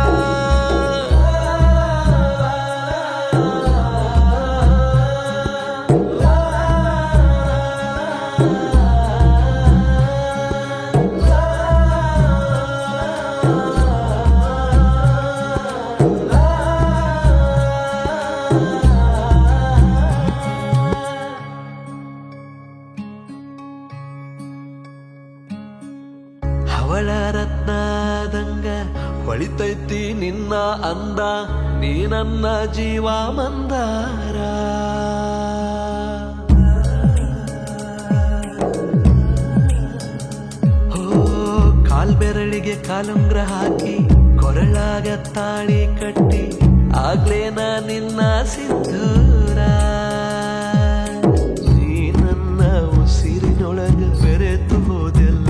ಹವಳ ರತ್ನದಂಗ ಹೊಳಿತೈತಿ ನಿನ್ನ ಅಂದ ನೀ ನನ್ನ ಜೀವ ಮಂದಾರ ಹೋ ಕಾಲ್ಬೆರಳಿಗೆ ಕಾಲುಂಗ್ರ ಹಾಕಿ ಕೊರಳಾಗ ತಾಳಿ ಕಟ್ಟಿ ಆಗ್ಲೇನ ನಿನ್ನ ಸಿಂಧೂರ ನೀ ನನ್ನ ಉಸಿರಿನೊಳಗ ಬೆರೆತು ಹೋದೆಲ್ಲ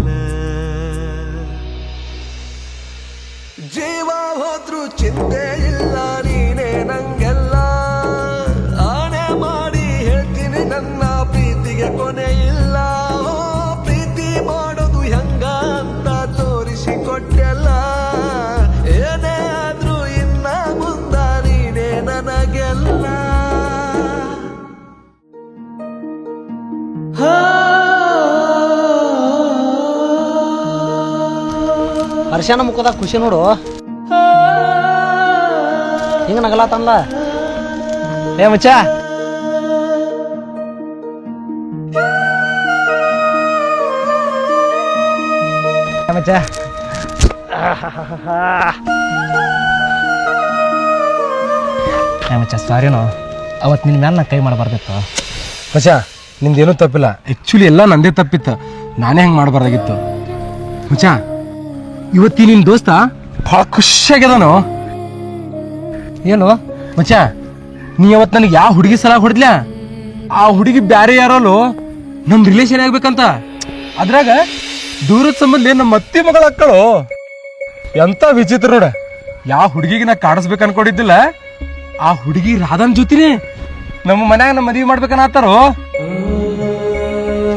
ಜೀವ ಹೋದ್ರು ಚಿಂತೆ ಇಲ್ಲ ನೀನೇ ನಂಗೆಲ್ಲ ಆಣೆ ಮಾಡಿ ಹೇಳ್ತೀನಿ ನನ್ನ ಪ್ರೀತಿಗೆ ಕೊನೆ ಇಲ್ಲ ಓ, ಪ್ರೀತಿ ಮಾಡೋದು ಹೆಂಗ ಅಂತ ತೋರಿಸಿಕೊಟ್ಟೆಲ್ಲ ಏನೇ ಆದ್ರೂ ಇನ್ನ ಮುಂದ ನೀನೇ ನನಗೆಲ್ಲ ಹರ್ಷನ ಮುಖದಾಗ ಖುಷಿ ನೋಡು ಹಿಂಗ ನಗಲಾತನ್ಲ ಏ ಮಚ್ಚ ಮಚ್ಚ ಮಚ್ಚ ಸಾರಿನೋ ಅವತ್ತು ನಿನ್ನ ಮ್ಯಾಲ ನಾ ಕೈ ಮಾಡಬಾರ್ದಿತ್ತು ಮಚ್ಚ ನಿಂದೇನೂ ತಪ್ಪಿಲ್ಲ ಆ್ಯಕ್ಚುಲಿ ಎಲ್ಲ ನಂದೇ ತಪ್ಪಿತ್ತು ನಾನೇ ಹೆಂಗೆ ಮಾಡಬಾರ್ದಾಗಿತ್ತು ಮಚ್ಚ ಇವತ್ತಿ ನಿನ್ನ ದೋಸ್ತ ಭಾಳ ಖುಷಿಯಾಗ್ಯದಾನು ಏನು ಮಚ್ಚ ನೀ ಅವತ್ತು ನನಗೆ ಯಾವ ಹುಡುಗಿ ಸಲ ಹೊಡೆದ್ಲ ಆ ಹುಡುಗಿ ಬ್ಯಾರೆ ಯಾರಲ್ಲೋ ನಮ್ಮ ರಿಲೇಷನ್ ಆಗ್ಬೇಕಂತ ಅದ್ರಾಗ ದೂರದ ಸಂಬಂಧ ನಮ್ಮ ಅತ್ತಿ ಮಗಳ ಅಕ್ಕಳು ಎಂತ ವಿಚಿತ್ರ ನೋಡ ಯಾವ ಹುಡುಗಿಗೆ ನಾ ಕಾಡಿಸ್ಬೇಕು ಅನ್ಕೊಂಡಿದ್ದಿಲ್ಲ ಆ ಹುಡುಗಿ ರಾಧನ್ ಜೊತಿನೇ ನಮ್ಮ ಮನ್ಯಾಗ ನಮ್ಮ ಮದುವೆ ಮಾಡ್ಬೇಕನ್ನತ್ತಾರೋ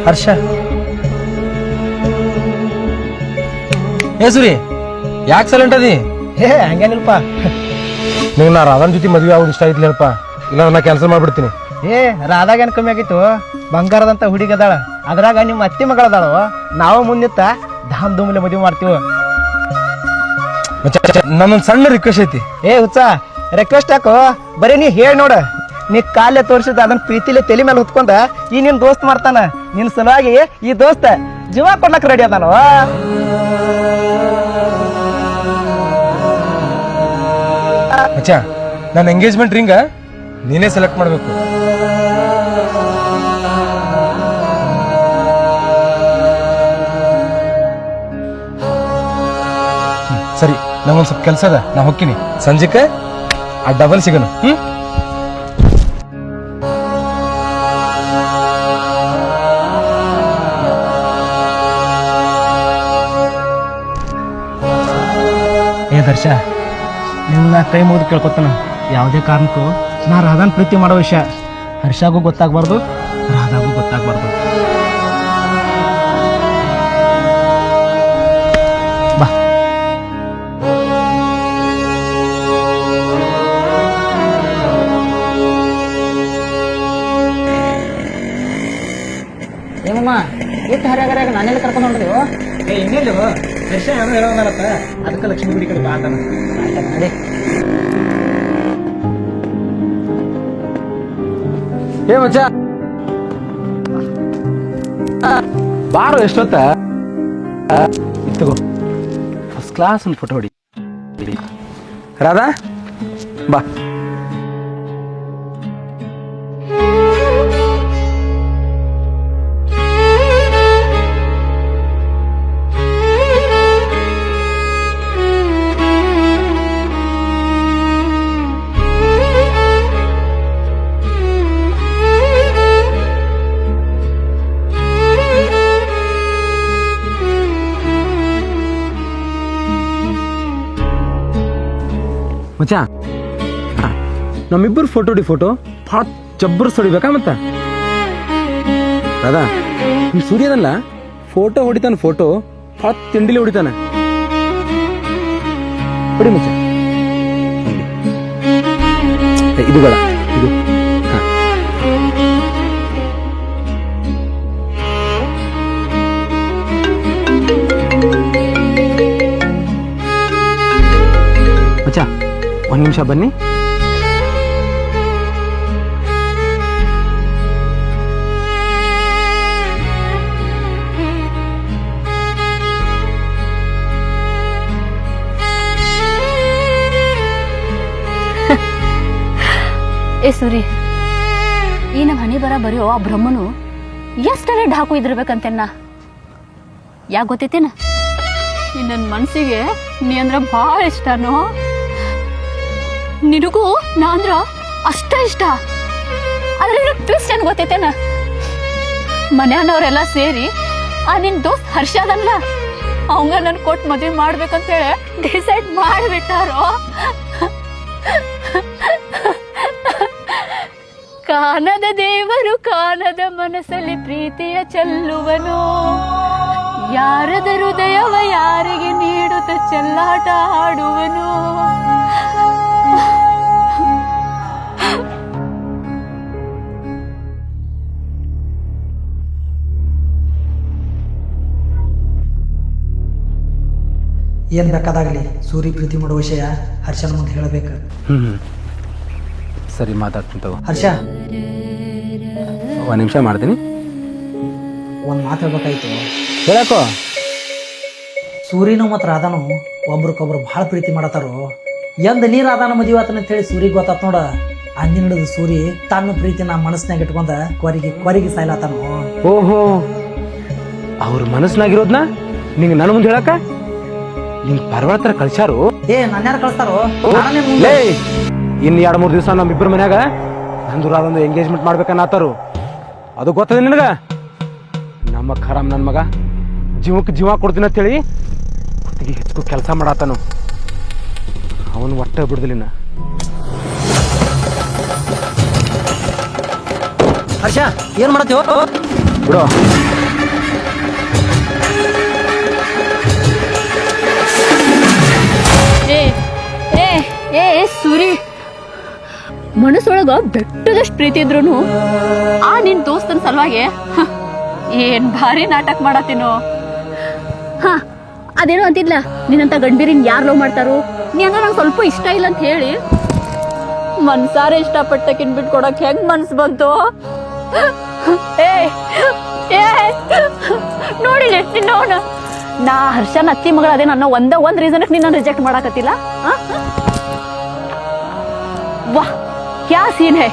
ಹರ್ಷ ಏ ಸುರಿ ಯಾಕೆ ಸೈಲೆಂಟ್ ಅದಿ ಏ ಹಂಗೇನಿಲ್ಪ ನೀವು ನಾ ರಾಧನ್ ಜೊತೆ ಮದುವೆ ಆಗೋದು ಇಷ್ಟ ಆಯ್ತಿಲ್ಲಪ್ಪ ಇಲ್ಲ ನಾ ಕ್ಯಾನ್ಸಲ್ ಮಾಡ್ಬಿಡ್ತೀನಿ ಏ ರಾಧಾಗ ಏನ್ ಕಮ್ಮಿ ಆಗಿತ್ತು ಬಂಗಾರದಂತ ಹುಡುಗಿ ಅದಾಳ ಅದ್ರಾಗ ನಿಮ್ಮ ಅತ್ತಿ ಮಗಳದಾಳು ನಾವು ಮುಂದಿತ್ತ ಧಾಮ್ ಧೂಮಲೆ ಮದುವೆ ಮಾಡ್ತೀವಿ ನನ್ನೊಂದು ಸಣ್ಣ ರಿಕ್ವೆಸ್ಟ್ ಐತಿ ಏ ಹುಚ್ಚ ರಿಕ್ವೆಸ್ಟ್ ಯಾಕೋ ಬರೀ ನೀ ಹೇಳಿ ನೋಡ ನೀ ಕಾಲೇ ತೋರಿಸಿದ ಅದನ್ನ ಪ್ರೀತಿಲೆ ತಲೆ ಮೇಲೆ ಹೊತ್ಕೊಂಡ ಈ ನಿನ್ ದೋಸ್ತ್ ಮಾಡ್ತಾನ. ನಿನ್ ಸಲುವಾಗಿ ಈ ದೋಸ್ತ ಜೀವ ಕೊಡ್ಲಕ್ ರೆಡಿ ಅದಾನವ. ಮಚ್ಚ ನನ್ನ ಎಂಗೇಜ್ಮೆಂಟ್ ರಿಂಗ ನೀನೇ ಸೆಲೆಕ್ಟ್ ಮಾಡ್ಬೇಕು. ಸರಿ, ನಂಗೊಂದ್ ಸ್ವಲ್ಪ ಕೆಲಸ ಅದ, ನಾ ಹೋಗ್ತೀನಿ. ಸಂಜೆಕ್ಕೆ ಆ ಡಬಲ್ ಸಿಗೋಣ. ಏ ದರ್ಶ, ನಿನ್ನ ಕೈ ಮುಗಿದು ಕೇಳ್ಕೊತಾನ, ಯಾವುದೇ ಕಾರಣಕ್ಕೂ ನಾ ರಾಧಾನ್ ಪ್ರೀತಿ ಮಾಡೋ ವಿಷಯ ಹರ್ಷಾಗೂ ಗೊತ್ತಾಗ್ಬಾರ್ದು, ರಾಧಾಗೂ ಗೊತ್ತಾಗ್ಬಾರ್ದು. ಬಾ. ಏಮಮ್ಮ ಎಷ್ಟು ಹರ್ಯಾಗರ್ಯಾಗ ನಾನೆಲ್ಲ ಕರ್ಕೊಂಡು ಹೊಂಟ್ರಿವು? ಇನ್ನೆಲ್ಲಿ ದರ್ಶ ಏನೋ ಹೇಳೋನಲ್ಲತ್ತ, ಅದಕ್ಕೆ ಲಕ್ಷ್ಮೀ ಗುಡಿ ಕಡೆ ಬಾ ಅಂತಾನ. ನಡಿ. ಏ ಮಚ್ಚ ಬಾರೋ, ಎಷ್ಟೊತ್ತ ಇತ್ತಗೋ ಫಸ್ಟ್ ಕ್ಲಾಸ್ ಒಂದು ಫೋಟೋ ಹೊಡಿ. ರಾಧಾ ಬಾ. ಮಚ್ಚ ನಮ್ಮಿಬ್ಬರು ಫೋಟೋ ಭಾಳ ಜಬ್ಬರ್ಸ್ ಹೊಡಿಬೇಕಾ ಮತ್ತ? ರಾಧಾ, ಈ ಸೂರ್ಯದಲ್ಲ ಫೋಟೋ ಹೊಡಿತಾನ, ಫೋಟೋ ಭಾಳ ತಿಂಡಿಲಿ ಹೊಡಿತಾನ. ಹೊಡಿ ಮಚ್ಚ. ಇದು ಬೇಡ, ಇದು ಮಚ್ಚ ಒಂದು ನಿಮಿಷ ಬನ್ನಿ. ಏ ಸೂರಿ, ಈ ನಮ್ಮ ಹನಿ ಬರೆಯೋ ಆ ಬ್ರಹ್ಮನು ಎಷ್ಟರೇ ಢಾಕು ಇದಿರ್ಬೇಕಂತೆನ್ನ. ಯಾಕೆ ಗೊತ್ತೈತೇನ? ನನ್ನ ಮನಸ್ಸಿಗೆ ನೀ ಅಂದ್ರ ಭಾಳ ಇಷ್ಟನೋ. ನಿನಗೂ ನಾ ಅಂದ್ರ ಅಷ್ಟ ಇಷ್ಟ. ಆದ್ರೆ ಟ್ವಿಸ್ಟ್ ಏನ್ ಗೊತ್ತೈತೇನ? ಮನ್ಯಾನವ್ರೆಲ್ಲ ಸೇರಿ ಆ ನಿನ್ ದೋಸ್ತ್ ಹರ್ಷ ಅದಲ್ಲ, ಅವಂಗ ನನ್ ಕೊಟ್ಟು ಮದ್ವೆ ಮಾಡ್ಬೇಕಂತೇಳಿ ಡಿಸೈಡ್ ಮಾಡಿಬಿಟ್ಟಾರೋ. ಕಾನದ ದೇವರು ಕಾನದ ಮನಸ್ಸಲ್ಲಿ ಪ್ರೀತಿಯ ಚೆಲ್ಲುವನು, ಯಾರದ ಹೃದಯವ ಯಾರಿಗೆ ನೀಡುತ್ತ ಚೆಲ್ಲಾಟ ಆಡುವನು. ಏನ್ ಬೇಕಾದಾಗಲಿ ಸೂರಿ ಪ್ರೀತಿ ಮಾಡೋ ವಿಷಯ ಹರ್ಷನ ಮುಂದೆ ಹೇಳಬೇಕು. ಸರಿ, ಮಾತಾಡ್ತಿಂತವ. ಹರ್ಷ, ಒಂದು ನಿಮಿಷ ಮಾಡ್ತೀನಿ. ಒಂದು ಮಾತು ಹೇಳ್ಬೇಕಾಯ್ತು. ಹೇಳಕ್ಕೋ. ಸೂರಿನು ಮತ್ತು ರಾಧಾನು ಒಬ್ರಿಗೊಬ್ರು ಭಾಳ ಪ್ರೀತಿ ಮಾಡತ್ತಾರೋ. ಎಂದ ನೀ ರಾಧಾನ ಮದುವೆ ಆತನ ಅಂತೇಳಿ ಸೂರಿಗೆ ಗೊತ್ತಾತ್ ನೋಡ. ಅಂದಿನ ಹಿಡಿದು ಸೂರಿ ತನ್ನ ಪ್ರೀತಿನ ಮನಸ್ಸಿನಾಗ ಇಟ್ಕೊಂಡ ಕೊರಿಗೆ ಸಾಯ್ಲಾತಾನು. ಓಹೋ, ಅವ್ರ ಮನಸ್ಸಿನಾಗಿರೋದ್ನ ನಿಂಗೆ ನನ್ನ ಮುಂದೆ ಹೇಳಕ್ಕ ನಿಂಗೆ ಪರ್ವತರ ಕಳ್ಸಾರು? ಏ, ನನ್ನ ಯಾರು ಕಳಿಸ್ತಾರೋ? ಇನ್ನು 2-3 ದಿವಸ ನಮ್ಮಿಬ್ಬರ ಮನ್ಯಾಗ ನಂದು ರಾಧಂದು ಎಂಗೇಜ್ಮೆಂಟ್ ಮಾಡ್ಬೇಕನ್ನತ್ತಾರು. ಅದು ಗೊತ್ತದ ನಿನಗ? ನಮ್ಮ ಖರಾಮ್ ನನ್ನ ಮಗ ಜೀವಕ್ಕೆ ಜೀವ ಕೊಡ್ತೀನಿ ಅಂತೇಳಿ ಹೊತ್ತಿಗೆ ಹೆಚ್ಚು ಕೆಲಸ ಮಾಡತ್ತಾನು. ಅವನು ಒಟ್ಟೆ ಬಿಡುದಿಲ್ಲ. ಹರ್ಷ, ಏನ್ ಮಾಡತ್ತೀವೋ ಬಿಡೋ. ಏ ಸೂರಿ, ಮನಸ್ಸೊಳಗ ಬೆಟ್ಟದಷ್ಟು ಪ್ರೀತಿ ಇದ್ರು ಆ ನಿನ್ ದೋಸ್ತನ ಸಲುವಾಗಿ ಏನ್ ಭಾರಿ ನಾಟಕ ಮಾಡತ್ತೀನೋ. ಅದೇನೋ ಅಂತಿದ್ಲ, ನಿನ್ನಂತ ಗಂಡೀರಿನ್ ಯಾರು ಲವ್ ಮಾಡ್ತಾರೋ, ನೀ ಅಂದ್ರೆ ನಂಗೆ ಸ್ವಲ್ಪ ಇಷ್ಟ ಇಲ್ಲ ಅಂತ ಹೇಳಿ ಮನ್ಸಾರೆ ಇಷ್ಟಪಟ್ಟಕಿನ್ ಬಿಟ್ಟು ಕೊಡಕ್ ಹೆಂಗ್ ಮನ್ಸ್ ಬಂತು? ಏ ಏ ನೋಡಿಲ್ಲ ನಿನ್ನವನ ನಾ ಹರ್ಷನ ಅತ್ತಿ ಮಗಳ ಅದೇ ನನ್ನ ಒಂದ್ ರೀಸನ್ಕ್ ನಿನ್ನ ರಿಜೆಕ್ಟ್ ಮಾಡಾಕತ್ತಿಲ್ಲ. ವಾಹ್ ಕ್ಯಾ ಸೀನ್ ಹೇ.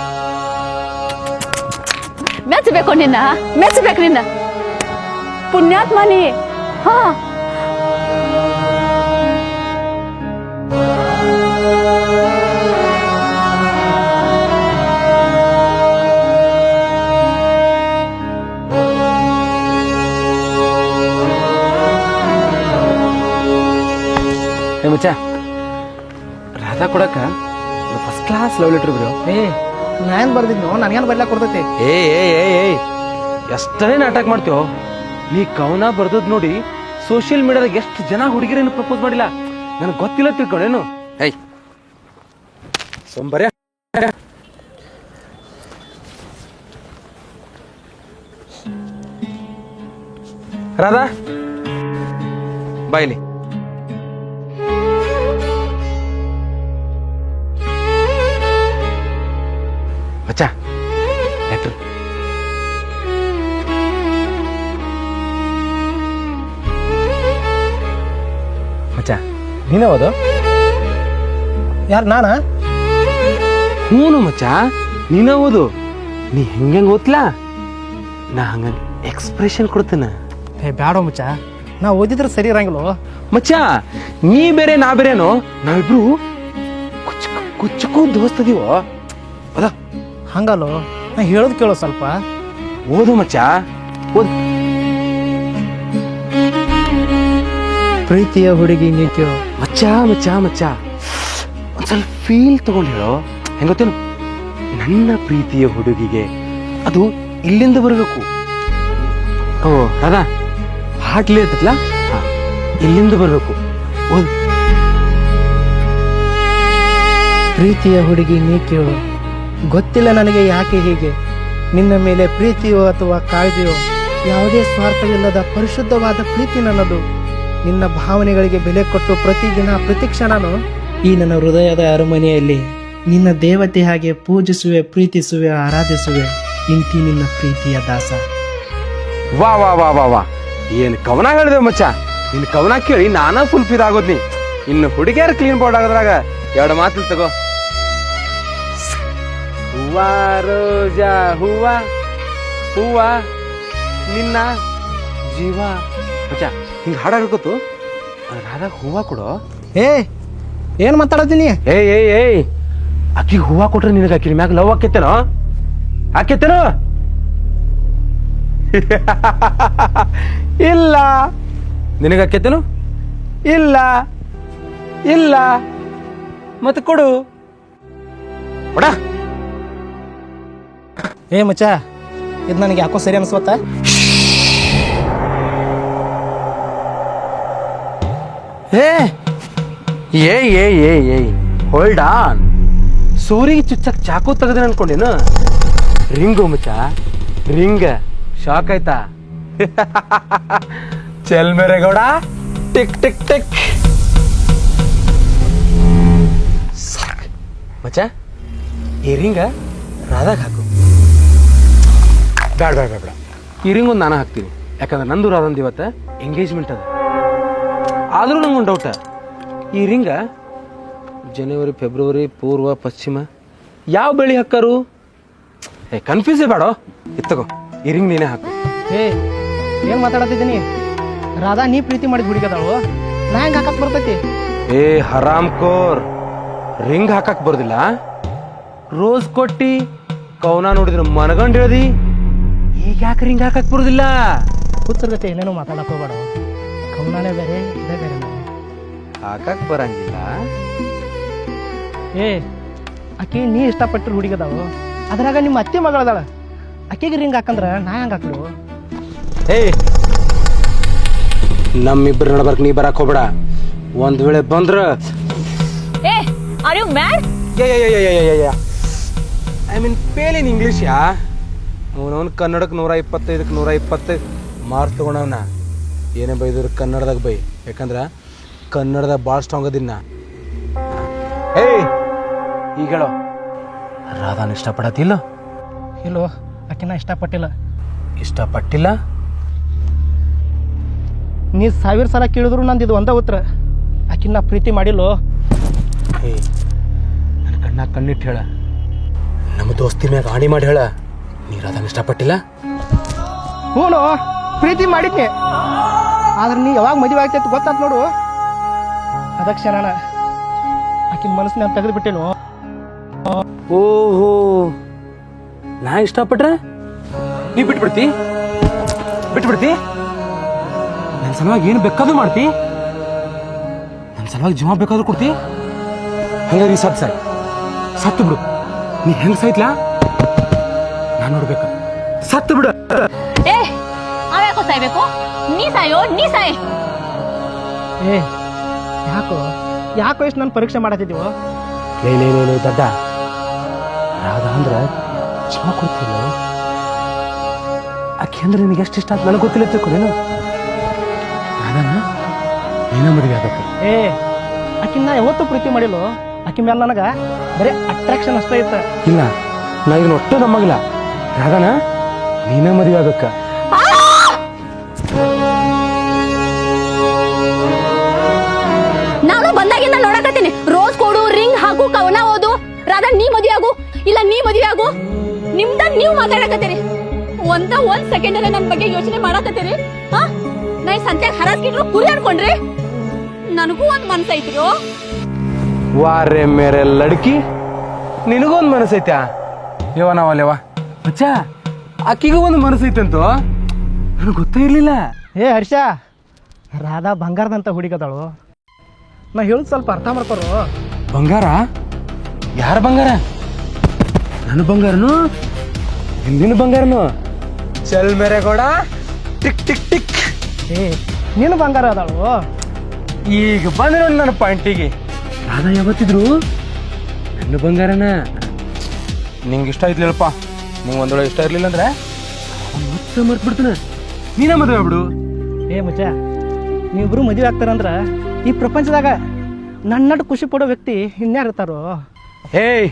ಮೆಚ್ಚಬೇಕು ನಿನ್ನ ಪುಣ್ಯಾತ್ಮ ನೀ. ಹಾ ಮಚ್ಚ ರಾಧಾ ಕೊಡಕ ಫಸ್ಟ್ ಕ್ಲಾಸ್ ಲವ್ ಲೆಟರ್ ಬಿಡು. ನಾ ಏನ್ ಬರ್ದಿದ್ನು ನನಗೇನು ಬರ್ಲಾಕ್ ಕೊಡ್ತೈತಿ? ಎಷ್ಟೇ ನಾಟಕ ಮಾಡ್ತೀವೋ ನೀ ಕವನ ಬರ್ದದ್ ನೋಡಿ ಸೋಷಿಯಲ್ ಮೀಡಿಯಾದಾಗ ಎಷ್ಟು ಜನ ಹುಡುಗಿರೇನು ಪ್ರಪೋಸ್ ಮಾಡಿಲ್ಲ ನನಗೆ ಗೊತ್ತಿಲ್ಲ ತಿಳ್ಕೊಂಡೇನು. ಸೋಂಬರ್ಯ ರಾಧಾ ಬಾಯ್ಲಿ. ಮಚ್ಚ ಲೆಟರ್. ಮಚ್ಚ ನೀನೇ ಓದು. ಯಾರು ನಾನ? ಹ್ಞೂ ಮಚ್ಚ ನೀನೇ ಓದು. ನೀ ಹೆಂಗೆ ಓದ್ಲಾ ನಾ ಹಂಗ ಎಕ್ಸ್ಪ್ರೆಷನ್ ಕೊಡ್ತೇನೆ. ಬ್ಯಾಡೋ ಮಚ್ಚ, ನಾ ಓದಿದ್ರೆ ಸರಿ ಇರಂಗಿಲ್ಲ. ಮಚ್ಚ ನೀ ಬೇರೆ ನಾ ಬೇರೆನೋ, ನಾವಿಬ್ರು ಕುಚ್ಚಕ್ಕೂ ದೋಸ್ತದೀವೋ. ಅದ ಹಂಗಲ್ಲೋ, ನಾ ಹೇಳೋದು ಕೇಳೋ ಸ್ವಲ್ಪ. ಓದು ಮಚ್ಚ ಓದು. ಪ್ರೀತಿಯ ಹುಡುಗಿ ನೀ ಕೇಳು. ಮಚ್ಚ ಮಚ್ಚ ಮಚ್ಚ ಒಂದ್ ಸ್ವಲ್ಪ ಫೀಲ್ ತಗೊಂಡು ಹೇಳೋ. ಹೆಂಗ ಗೊತ್ತೇನು, ನನ್ನ ಪ್ರೀತಿಯ ಹುಡುಗಿಗೆ ಅದು ಇಲ್ಲಿಂದ ಬರಬೇಕು. ಓ ರಾಧಾ ಹಾಟ್ಲಿ ಇರ್ತೈತಲ್ಲ, ಇಲ್ಲಿಂದ ಬರಬೇಕು. ಓದು. ಪ್ರೀತಿಯ ಹುಡುಗಿ ನೀ ಕೇಳು, ಗೊತ್ತಿಲ್ಲ ನನಗೆ ಯಾಕೆ ಹೀಗೆ. ನಿನ್ನ ಮೇಲೆ ಪ್ರೀತಿಯೋ ಅಥವಾ ಕಾಳಜಿಯೋ, ಯಾವುದೇ ಸ್ವಾರ್ಥವಿಲ್ಲದ ಪರಿಶುದ್ಧವಾದ ಪ್ರೀತಿ ನನ್ನದು. ನಿನ್ನ ಭಾವನೆಗಳಿಗೆ ಬೆಲೆ ಕೊಟ್ಟು ಪ್ರತಿದಿನ ಪ್ರತಿಕ್ಷಣನು ಈ ನನ್ನ ಹೃದಯದ ಅರಮನೆಯಲ್ಲಿ ನಿನ್ನ ದೇವತೆ ಹಾಗೆ ಪೂಜಿಸುವೆ, ಪ್ರೀತಿಸುವೆ, ಆರಾಧಿಸುವೆ. ಇಂತಿ ನಿನ್ನ ಪ್ರೀತಿಯ ದಾಸ. ವಾ ವಾ ವಾ ವಾ ವಾ ಏನ್ ಕವನ ಹೇಳಿದೆ ಮಚ್ಚ. ನಿನ್ ಕವನ ಕೇಳಿ ನಾನಾ ಫುಲ್ ಫೀಲ್ ಆಗೋದ್ನಿ. ಇನ್ನು ಹುಡುಗಿಯರ್ ಕ್ಲೀನ್ ಬೋರ್ಡ್ ಆಗೋದ್ರಾಗ ಎರಡು ಮಾತು ತಗೋ. ಹೂವ ರೋಜಾ ಹೂವ ಹೂವ ನಿನ್ನ ಜೀವ. ಮಚ್ಚ ಹಿಂಗ ಹಾಡಾಡ್ಕೊತು ರಾಧಾ ಹೂವ ಕೊಡೋ. ಏನ್ ಮಾತಾಡತೀನಿ? ಏಯ್ ಅಕ್ಕಿ ಹೂವ ಕೊಟ್ರೆ ನಿನಗೆ ಅಕ್ಕಿ ಮ್ಯಾಗ ಲವ್ ಆಕೇತೇನೋ? ಆಕೇತೇನೋ? ಇಲ್ಲ. ನಿನಗೆ ಆಕೇತೇನು? ಇಲ್ಲ ಇಲ್ಲ. ಮತ್ತೆ ಕೊಡು. ಮಚ್ಚ ಇದು ನನಗೆ ಯಾಕೋ ಸರಿ ಅನ್ಸ್ವತ್ತ. Hold on. ಸೂರಿಗೆ ಚುಚ್ಚಕ್ ಚಾಕು ತೆಗದ್ರೆ ಅನ್ಕೊಂಡೇನು? ರಿಂಗು ಮಚ್ಚ ರಿಂಗ್. ಶಾಕ್ ಆಯ್ತಾ? ಚಲ್ ಮೇರೆ ಗೌಡ ಟಿಕ್ ಟಿಕ್ ಟಿಕ್. ಮಚ್ಚ ಈ ರಿಂಗ ರಾಧಾಗ್ ಹಾಕು. ಬೇಡ ಬೇಡ ಬೇಡ, ಈ ರಿಂಗ್ ಒಂದು ನಾನು ಹಾಕ್ತೀನಿ. ಯಾಕಂದ್ರೆ ನಂದು ರಾಧಂದು ಇವತ್ತ ಎಂಗೇಜ್ಮೆಂಟ್ ಅದ. ಆದ್ರೂ ನಂಗೊಂದು ಡೌಟ, ಈ ರಿಂಗ ಜನವರಿ ಫೆಬ್ರವರಿ ಪೂರ್ವ ಪಶ್ಚಿಮ ಯಾವ ಬೆಳಿ ಹಾಕಾರು? ಕನ್ಫ್ಯೂಸೇ ಬೇಡ, ಇತ್ತಗೋ ಈ ರಿಂಗ್ ನೀನೇ ಹಾಕು. ಏನ್ ಮಾತಾಡತಿದ್ದೀನಿ? ರಾಧಾ ನೀ ಪ್ರೀತಿ ಮಾಡಿದ್ ಹುಡುಗದಾಳು, ನಾ ಹೆಂಗ್ ಹಾಕಕ್ ಬರ್ತೈತಿ? ಹರಾಮ್ ಕೋರ್, ರಿಂಗ್ ಹಾಕಕ್ ಬರೋದಿಲ್ಲ? ರೋಸ್ ಕೊಟ್ಟಿ ಕವನ ನೋಡಿದ್ರೆ ಮನಗಂಡ್ ಹೇಳ್ದಿ, ಈಗ ಯಾಕೆ ರಿಂಗ್ ಹಾಕಕ್ ಬರೋದಿಲ್ಲ? ಕೂತರ ಜೊತೆ ಏನೇನೋ ಮಾತಾಡಕ್ ಹೋಗ್ಬೇಡ. ಕವನಾನೇ ಬೇರೆ, ಇದೇ ಬೇರೆ. ಹಾಕಕ್ ಬರಂಗಿಲ್ಲ. ಆಕಿ ನೀ ಇಷ್ಟಪಟ್ಟಿರು ಹುಡುಗದಾವು, ಅದ್ರಾಗ ನಿಮ್ಮ ಅತ್ತಿ ಮಗಳದಾಳ. ಆಕೆಗೆ ರಿಂಗ್ ಹಾಕಂದ್ರ ನಾ ಹೆಂಗ್ ಹಾಕ್ಲು? ನಮ್ಮಿಬ್ಬರು ನಡ್ಬರ್ಕ್ ನೀ ಬರಕ್ ಹೋಗ್ಬೇಡ. ಒಂದ್ ವೇಳೆ ಬಂದ್ರ I mean fail in English. ಅವನವನ್ ಕನ್ನಡಕ್ಕೆ 125ಕ್ಕೆ 125 ಮಾರ್ಕ್ಸ್ ತಗೊಂಡವನ. ಏನೇ ಬೈದ್ರು ಕನ್ನಡದಾಗ ಬೈ, ಯಾಕಂದ್ರ ಕನ್ನಡದಾಗ ಭಾಳ ಸ್ಟ್ರಾಂಗ್ ಅದಿನ್ನ. ಈಗ ಹೇಳೋ, ರಾಧಾನ ಇಷ್ಟಪಡತ್ತಿಲ್ಲ? ಇಲ್ಲೋ, ಆಕಿನ ಇಷ್ಟಪಟ್ಟಿಲ್ಲ. ಇಷ್ಟಪಟ್ಟಿಲ್ಲ? ನೀ 1000 ಸಲ ಕೇಳಿದ್ರು ನಂದು ಇದು ಒಂದೇ ಉತ್ತರ, ಆಕಿನ ಪ್ರೀತಿ ಮಾಡಿಲ್ಲೋ. ಏ ನನ್ನ ಕಣ್ಣಾಗ ಕಣ್ಣಿಟ್ಟು ಹೇಳ, ನಮ್ಮ ದೋಸ್ತಿ ಮ್ಯಾಗ ಆಣಿ ಮಾಡಿ ಹೇಳ, ನೀ ರಾಧಾನ ಇಷ್ಟಪಟ್ಟಿಲ್ಲ? ಹ್ಞೂ, ಪ್ರೀತಿ ಮಾಡಿದ್ನಿ. ಆದ್ರೆ ನೀ ಯಾವಾಗ ಮದುವೆ ಆಗ್ತೈತೆ ಗೊತ್ತಾತ್ ನೋಡು, ಅದಕ್ಕೆ ಕ್ಷಣನ ಆಕಿನ ಮನಸ್ಸಿನ ತೆಗೆದು ಬಿಟ್ಟೇನು. ಓಹೋ, ನಾ ಇಷ್ಟಪಟ್ರೆ ನೀ ಬಿಟ್ಬಿಡ್ತಿ? ನನ್ನ ಸಲುವಾಗಿ ಏನು ಬೇಕಾದ್ರೂ ಮಾಡ್ತಿ? ನನ್ನ ಸಲುವಾಗಿ ಜೀವ ಬೇಕಾದ್ರೂ ಕೊಡ್ತಿ? ಹಂಗಾರೆ ಈ ಸತ್ತು ಬಿಡು. ನೀ ಹೆಂಗ್ ಸಾಯ್ತ್ಲಾ ನಾನು ನೋಡ್ಬೇಕ. ಸತ್ತು ಬಿಡು. ಏ ಅವ್ಯಾಕೋ ಸಾಯ್ಬೇಕು? ನೀ ಸಾಯ್. ಏ ಯಾಕೋ ಇಷ್ಟು ನಾನು ಪರೀಕ್ಷೆ ಮಾಡತ್ತಿದ್ದೀವೋ? ಲೇ ದಡ್ಡ, ರಾಧಾ ಅಂದ್ರೆ ಜೀವ ಕೊಡ್ತಿಲ್ಲ. ಆಕೆ ಅಂದ್ರೆ ನಿನಗೆ ಎಷ್ಟು ಇಷ್ಟ ಅಂತ ನನಗೆ ಗೊತ್ತಿಲ್ಲ ತಿಳ್ಕೊನೇನು? ರಾಧಾನ ನೀನ ಮದುವೆ ಆಗಬೇಕು. ಏ ಆಕಿನ ಯಾವತ್ತೂ ಪ್ರೀತಿ ಮಾಡಿಲ್ಲ. ಆಕಿ ಮೇಲೆ ನನಗೆ ಬರೀ ಅಟ್ರಾಕ್ಷನ್ ಅಷ್ಟೇ ಇತ್ತು. ಇಲ್ಲ, ನಾ ಇದನ್ನ ಒಟ್ಟು ನಮ್ಮಗಿಲ್ಲ. ರಾಧಾನ ನೀನ ಮದುವೆ ಆಗಕ್ಕ. ನಾನು ಬಂದಾಗಿಂದ ನೋಡಕತ್ತೀನಿ, ರೋಸ್ ಕೊಡು, ರಿಂಗ್ ಹಾಕು, ಕವನ ಓದು, ರಾಧಾ ನೀ ಮದುವೆ ಆಗು, ಇಲ್ಲ ನೀ ಮದುವೆ ಆಗು. ನಿಮ್ದ ನೀವು ಮಾತಾಡಕತ್ತೀರಿ. ಒಂದ್ ಸೆಕೆಂಡ್ ನನ್ನ ಬಗ್ಗೆ ಯೋಚನೆ ಮಾಡಕತ್ತೀರಿ. ನಾ ಈ ಸಂತ್ಯಾಗ ಹರಾಸ್ಕಿಟ್ರು ಕುರಿ ಅನ್ಕೊಂಡ್ರಿ. ನನಗೂ ಒಂದ್ ಮನ್ಸ ಐತ್ರಿ. ವಾರೆ ಮೇರೆ ಲಡ್ಕಿ, ನಿನಗೊಂದು ಮನಸ್ಸೈತ್ಯಾ? ನಾವಲ್ಲೇವ ಅಚ್ಚ, ಆಕಿಗೂ ಒಂದು ಮನಸ್ಸೈತಂತೂ ನನಗೆ ಗೊತ್ತೇ ಇರ್ಲಿಲ್ಲ. ಏ ಹರ್ಷ, ರಾಧಾ ಬಂಗಾರದಂತ ಹುಡುಗದಳು. ನಾ ಹೇಳುದು ಸ್ವಲ್ಪ ಅರ್ಥ ಮಾಡ್ಕೊರು. ಬಂಗಾರ? ಯಾರ ಬಂಗಾರ? ನನ್ನ ಬಂಗಾರನು? ಹಿಂದಿನ ಬಂಗಾರನು? ಚಲ್ ಮೇರೆ ಗೋಡ, ಟಿಕ್ ಟಿಕ್ ಟಿಕ್. ಏ ನೀನು ಬಂಗಾರ ಅದಾಳು. ಈಗ ಬಂದ್ರೆ ನೋಡಿ ನನ್ನ ಪಾಯಿಂಟಿಗೆ. ರಾಧಾ ಯಾವತ್ತಿದ್ರು ನನ್ನ ಬಂಗಾರನ. ನಿಂಗೆ ಇಷ್ಟ ಇರ್ಲಿಲ್ಲಪ್ಪ, ನಿಂಗೆ ಒಂದೊಳಗೆ ಇಷ್ಟ ಇರ್ಲಿಲ್ಲ ಅಂದ್ರೆ ಮತ್ತೆ ಮರ್ತ್ಬಿಡ್ತಾನೆ. ನೀನ ಮದುವೆ ಆಗ್ಬಿಡು. ಏ ಮಚ್ಚ, ನೀವಿಬ್ರು ಮದುವೆ ಆಗ್ತಾರಂದ್ರ ಈ ಪ್ರಪಂಚದಾಗ ನನ್ನಟ್ಟು ಖುಷಿ ಪಡೋ ವ್ಯಕ್ತಿ ಇನ್ಯಾರು ಇರ್ತಾರೋ? ಏಯ್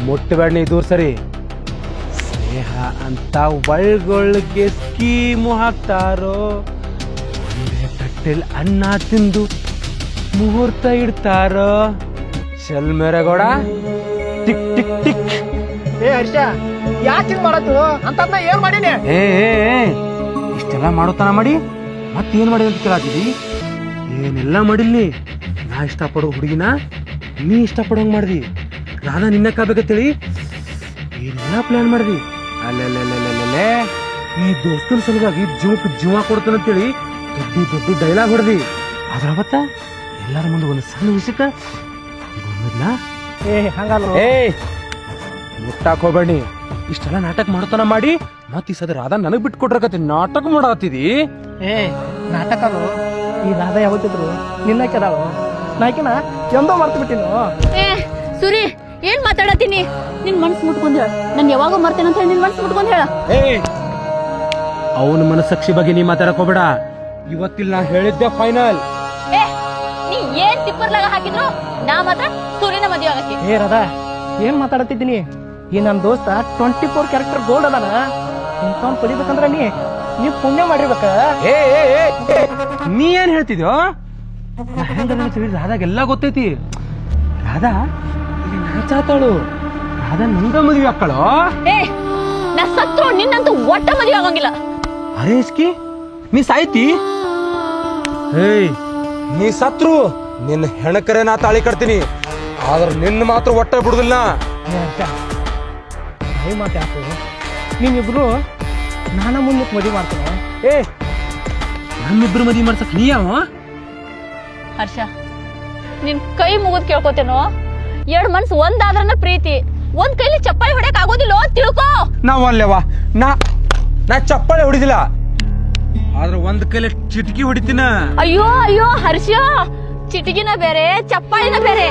ಮುಟ್ಟಬೇಡ, ನೀ ದೂರ ಸರಿ. ಸ್ನೇಹ ಅಂತ ಒಳ್ಗೊಳ್ಗೆ ಸ್ಕೀಮು ಹಾಕ್ತಾರೋ, ಒಂದೇ ತಟ್ಟೆಲ್ ಅನ್ನ ತಿಂದು ಮುಹೂರ್ತ ಇಡ್ತಾರೋ. ಚಲ್ ಮೇರೆಗೌಡ, ಟಿಕ್ ಟಿಕ್ ಟಿಕ್. ಏ ಹರ್ಷ, ಯಾಕೆ ಮಾಡತ್ತು ಅಂತ ಏನ್ ಮಾಡೀನಿ? ಏ ಇಷ್ಟೆಲ್ಲ ಮಾಡೋತನ ಮಾಡಿ ಮತ್ತೇನ್ ಮಾಡಿ ಅಂತ ಕೇಳಾತಿದಿ? ಏನೆಲ್ಲ ಮಾಡಿಲ್ಲಿ. ನಾ ಇಷ್ಟಪಡೋ ಹುಡುಗಿನ ನೀ ಇಷ್ಟಪಡೋಂಗ್ ಮಾಡ್ದಿ. ರಾಧಾ ನಿನ್ನ ಕಾಬೇಕಂತೇಳಿ ಏನೆಲ್ಲ ಪ್ಲಾನ್ ಮಾಡ್ದಿ. ಅಲ್ಲೆಲ್ಲೆಲ್ಲೆಲ್ಲೆಲ್ಲೆ, ಈ ದೋಸ್ತನ ಸಲುವಾಗಿ ಜೀವ ಕೊಡ್ತಾನಂತೇಳಿ ದೊಡ್ಡ ಡೈಲಾಗ್ ಹೊಡೆದಿ. ಆದ್ರ ಅವತ್ತ ಎಲ್ಲರ ಮುಂದೆ ಒಂದು ಸಣ್ಣ ವಿಷಯಕ್ಕ ಏ ಹಂಗಲ್ಲ. ಏ ಮುಟ್ಟಾಕ್ ಹೋಗ್ಬೇಡಿ. ಇಷ್ಟೆಲ್ಲ ನಾಟಕ ಮಾಡ್ತಾನ ಮಾಡಿ ಮತ್ ಈ ಸದ ರಾಧಾ ನನಗ್ ಬಿಟ್ಟು ಕೊಟ್ರಕತಿ ನಾಟಕ ಮಾಡತ್ತಿದಿ. ಏ ನಾಟಕನು ಈ ರಾಧಾ ಯಾವತ್ತಿದ್ರು ನಿನ್ನ ಕೆದಾಳು. ನಾಕಿನ ಎಂದೋ ಮರ್ತು ಬಿಟ್ಟಿನು. ಏ ಸುರಿ, ಏನ್ ಮಾತಾಡತೀನಿ? ನಿನ್ ಮನ್ಸು ಮುಟ್ಕೊಂಡ್ ಹೇಳ. ನನ್ ಯಾವಾಗ ಮರ್ತೇನೆ ಅಂತ ಹೇಳಿ ನಿನ್ ಮನ್ಸು ಮುಟ್ಕೊಂಡ್ ಹೇಳ. ಏ ಅವನ ಮನಸ್ಸಾಕ್ಷಿ ಬಗ್ಗೆ ನೀ ಮಾತಾಡಕ್ ಹೋಗ್ಬೇಡ. ಇವತ್ತಿಲ್ ನಾ ಹೇಳಿದ್ದೆ ಫೈನಲ್. ಏ ನೀ ಏನ್ ತಿಪ್ಪರ್ಲಾಗ ಹಾಕಿದ್ರು ನಾ ಮಾತ್ರ ಸೂರ್ಯನ ಮದುವೆ ಆಗಕ್ಕೆ. ಏ ರಾಧಾ, ಏನ್ ಮಾತಾಡತ್ತಿದ್ದೀನಿ? ಈ ನನ್ನ ದೋಸ್ತ 24 ಕ್ಯಾರೆಕ್ಟರ್ ಗೋಲ್ಡ್ ಅದಾನ. ಇಂಥವ್ನ್ ಪಡಿಬೇಕಂದ್ರ ನೀ ಪುಣ್ಯ ಮಾಡಿರ್ಬೇಕ. ನೀ ಏನ್ ಹೇಳ್ತಿದ್ಯೋ? ಹೆಂಗ ತಿಳಿ ರಾಧಾಗೆಲ್ಲ ಗೊತ್ತೈತಿ. ರಾಧಾ ಇಲ್ಲಿ ನಾಚಾತಾಳು. ರಾಧಾ ನಂಗ ಮದುವೆ ಹಾಕಳೋ. ಏ ನಾ ಸತ್ರು ನಿನ್ನಂತೂ ಒಟ್ಟ ಮದುವೆ ಆಗಂಗಿಲ್ಲ. ಅರೇ ಇಸ್ಕಿ, ನೀ ಸಾಯ್ತಿ? ಏಯ್ ನೀ ಸತ್ರು ನಿನ್ನ ಹೆಣಕರೆ ನಾ ತಾಳಿ ಕಟ್ತೀನಿ, ಆದ್ರೆ ನಿನ್ನ ಮಾತ್ರ ಒಟ್ಟ ಬಿಡುದಿಲ್ಲ. ಮಾತು ಯಾಕು? ನೀವಿಬ್ರು ನಾನ ಮುಂದೆ ಮದುವೆ ಮಾಡ್ತೀನಿ. ಏ ನಮ್ಮಿಬ್ರು ಮದುವೆ ಮಾಡ್ಸಕ್ ನೀ ಯಾವ? ಹರ್ಷ, ನಿನ್ ಕೈ ಮುಗಿದ್ ಕೇಳ್ಕೊತೇನೋ, 2 ಮನ್ಸು ಒಂದಾದ್ರನ ಪ್ರೀತಿ. ಒಂದ್ ಕೈಲಿ ಚಪ್ಪಾಳಿ ಹೊಡ್ಯಕ್ ಆಗೋದಿಲ್ಲ ತಿಳ್ಕೋ. ನಾವ್ ಅಲ್ಲೇವಾ, ನಾ ಚಪ್ಪಾಳೆ ಹೊಡಿದಿಲ್ಲ, ಆದ್ರೆ ಒಂದ್ ಕೈಲಿ ಚಿಟಕಿ ಹೊಡಿತೀನ. ಅಯ್ಯೋ ಹರ್ಷ, ಚಿಟಗಿನ ಬೇರೆ ಚಪ್ಪಾಳಿನ ಬೇರೆ.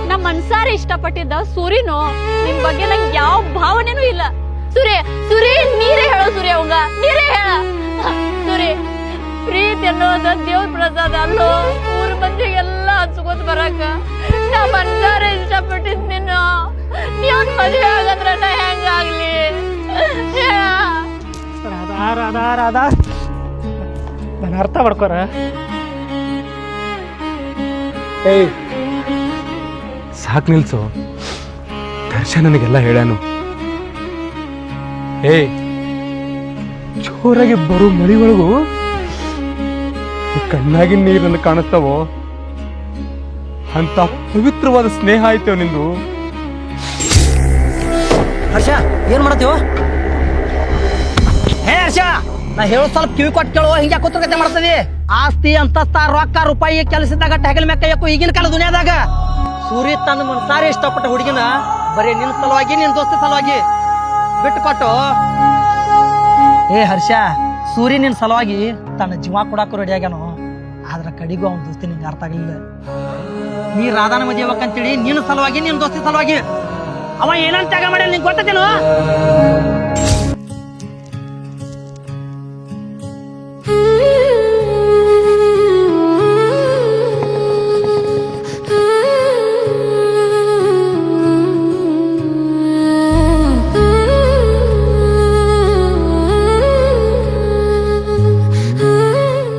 ನಮ್ ಮನ್ಸಾರ ಇಷ್ಟಪಟ್ಟಿದ್ದ ಸೂರಿನು ನಿಮ್ ಬಗ್ಗೆ ನಂಗೆ ಯಾವ ಭಾವನೆನೂ ಇಲ್ಲ. ಸುರಿ ನೀರೇ ಹೇಳೋ ಸೂರ್ಯ, ಅವಂಗ ನೀರೇ ಹೇಳ. ಸೂರಿ, ಪ್ರೀತಿ ಅನ್ನೋದು ದೇವ್ರ ಪ್ರಸಾದ ಅಲ್ಲೋ. ಊರ್ ಮಂದಿಗೆಲ್ಲ ಹಚ್ಕೋತ ಬರಾಕ ನಾ ಮನ್ಸಾರ ಇಷ್ಟಪಟ್ಟಿದ್ ನಿನ್ನ. ನೀವ್ ಮದ್ವೆ ಆಗಂದ್ರ ನಾ ಹೆಂಗಾಗ್ಲಿ ರಾಧಾ ರಾಧಾ ರಾಧಾ ನಾನು ಅರ್ಥ ಮಾಡ್ಕೋರ. ಏಯ್ ಸಾಕ್ ನಿಲ್ಸು. ದರ್ಶನ್ ನನಗೆಲ್ಲ ಹೇಳ್ಯಾನು. ಏಯ್ ಜೋರಾಗಿ ಬರೋ ಮಳಿ ಒಳಗು ಕಣ್ಣಾಗಿನ ನೀರು ನನಗೆ ಕಾಣಿಸ್ತಾವೋ ಅಂತ ಪವಿತ್ರವಾದ ಸ್ನೇಹ ಆಯ್ತೇವ ನಿಂದು. ಹರ್ಷ ಏನ್ ಮಾಡತ್ತೀವ? ಹೇ ಹರ್ಷ, ನಾ ಹೇಳೋ ಸ್ವಲ್ಪ ಕಿವಿ ಕೊಟ್ಟು ಕೇಳುವ. ಹಿಂಗೆ ಕೂತ್ರಗತೆ ಮಾಡ್ತದಿ. ಆಸ್ತಿ ಅಂತಸ್ತ ರೊಕ್ಕ ರೂಪಾಯಿ ಕೆಲಸದಾಗ ಟಗಲ್ ಮೆಕ್ಕಯ್ಯಕ್ಕೂ ಈಗಿನ ಕಾಲ ದುನಿಯಾದಾಗ ಸೂರ್ಯ ತನ್ನ ಮನಸಾರಿ ಇಷ್ಟಪಟ್ಟ ಹುಡುಗಿನ ಬರೀ ನಿನ್ನ ಸಲುವಾಗಿ ನಿನ್ನ ದೋಸ್ತಿ ಸಲುವಾಗಿ ಬಿಟ್ಟು ಕೊಟ್ಟು. ಏ ಹರ್ಷ, ಸೂರ್ಯ ನಿನ್ನ ಸಲುವಾಗಿ ತನ್ನ ಜೀವ ಕೊಡಾಕು ರೆಡಿ ಆಗ್ಯಾನೋ. ಆದ್ರ ಕಡಿಗೂ ಅವನ ದೋಸ್ತಿ ನಿಂಗೆ ಅರ್ಥ ಆಗಲಿಲ್ಲ. ನೀ ರಾಧಾನ ಮದುವೆ ಹೋಗಂತೇಳಿ ನಿನ್ನ ಸಲುವಾಗಿ ನಿನ್ನ ದೋಸ್ತಿ ಸಲುವಾಗಿ ಅವ ಏನಂತ ತ್ಯಾಗ ಮಾಡ್ಯಾನ ನಿಂಗೆ ಗೊತ್ತೇನು?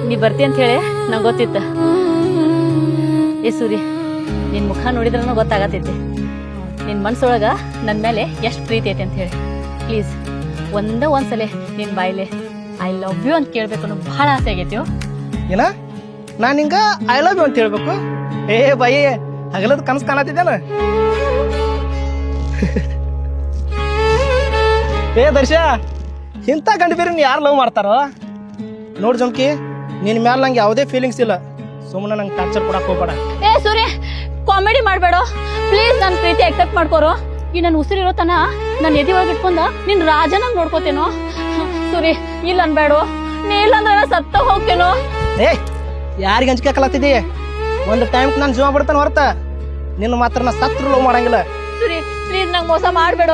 ನೀ ಬರ್ತಿ ಅಂತ ಹೇಳಿ ನಂಗೆ ಗೊತ್ತಿತ್ತ. ಏ ಸೂರಿ, ನಿನ್ ಮುಖ ನೋಡಿದ್ರೂ ಗೊತ್ತಾಗತೈತಿ ನಿನ್ ಮನ್ಸೊಳಗ ನನ್ನ ಮೇಲೆ ಎಷ್ಟು ಪ್ರೀತಿ ಐತಿ ಅಂತ ಹೇಳಿ. ಪ್ಲೀಸ್ ಒಂದ್ಸಲ ನಿನ್ ಬಾಯಿಲೆ ಐ ಲವ್ ಯು ಅಂತ ಕೇಳ್ಬೇಕು ಅನ್ನೋ ಬಹಳ ಆಸೆ ಆಗೈತಿಯೋ. ಏನ ನಾನು ಹಿಂಗ ಐ ಲವ್ ಯು ಅಂತ ಹೇಳ್ಬೇಕು? ಏ ಬಾಯಿ, ಹಗಲದ ಕನಸು ಕಾಣತಿದ್ದೇನ? ಏ ದರ್ಶ, ಇಂಥ ಗಂಡ ಬೇರೆ ಯಾರು ಲವ್ ಮಾಡ್ತಾರೋ? ನೋಡ್ ಜಮ್ಕಿ, ನಿನ್ ಮ್ಯಾಲ ನಂಗೆ ಯಾವುದೇ ಫೀಲಿಂಗ್ಸ್ ಇಲ್ಲ. ಸುಮ್ಮನೆ ನಂಗೆ ಟಾರ್ಚರ್ ಕೊಡಕ್ ಹೋಗ್ಬೇಡ. ಏ ಸೂರ್ಯ, ಕಾಮಿಡಿ ಮಾಡ್ಬೇಡ ಪ್ಲೀಸ್. ನನ್ನ ಪ್ರೀತಿ ಅಕ್ಸೆಪ್ಟ್ ಮಾಡ್ಕೋರು. ಈ ನನ್ನ ಉಸಿರಿರೋ ತನ ನನ್ನ ಎದಿ ಒಳಗೆ ಇಟ್ಕೊಂಡ ನಿನ್ ರಾಜನಂಗ್ ನೋಡ್ಕೋತೇನೋ. ಸೂರಿ, ಇಲ್ಲ ಅನ್ಬೇಡ. ನೀ ಇಲ್ಲ ಅಂದ್ರೆ ನಾ ಸತ್ತ ಹೋಗ್ತೇನೋ. ಏ ಯಾರಿಗೆ ಅಂಜಿಕೆ ಹಾಕಲತ್ತಿದಿ? ಒಂದು ಟೈಮ್ ನಾನು ಜೀವ ಬಿಡ್ತಾನೆ ಹೊರತ ನಿನ್ನ ಮಾತ್ರ ನಾ ಸತ್ರು ಲವ್ ಮಾಡಂಗಿಲ್ಲ. ಸೂರಿ ಪ್ಲೀಸ್, ನಂಗೆ ಮೋಸ ಮಾಡ್ಬೇಡ.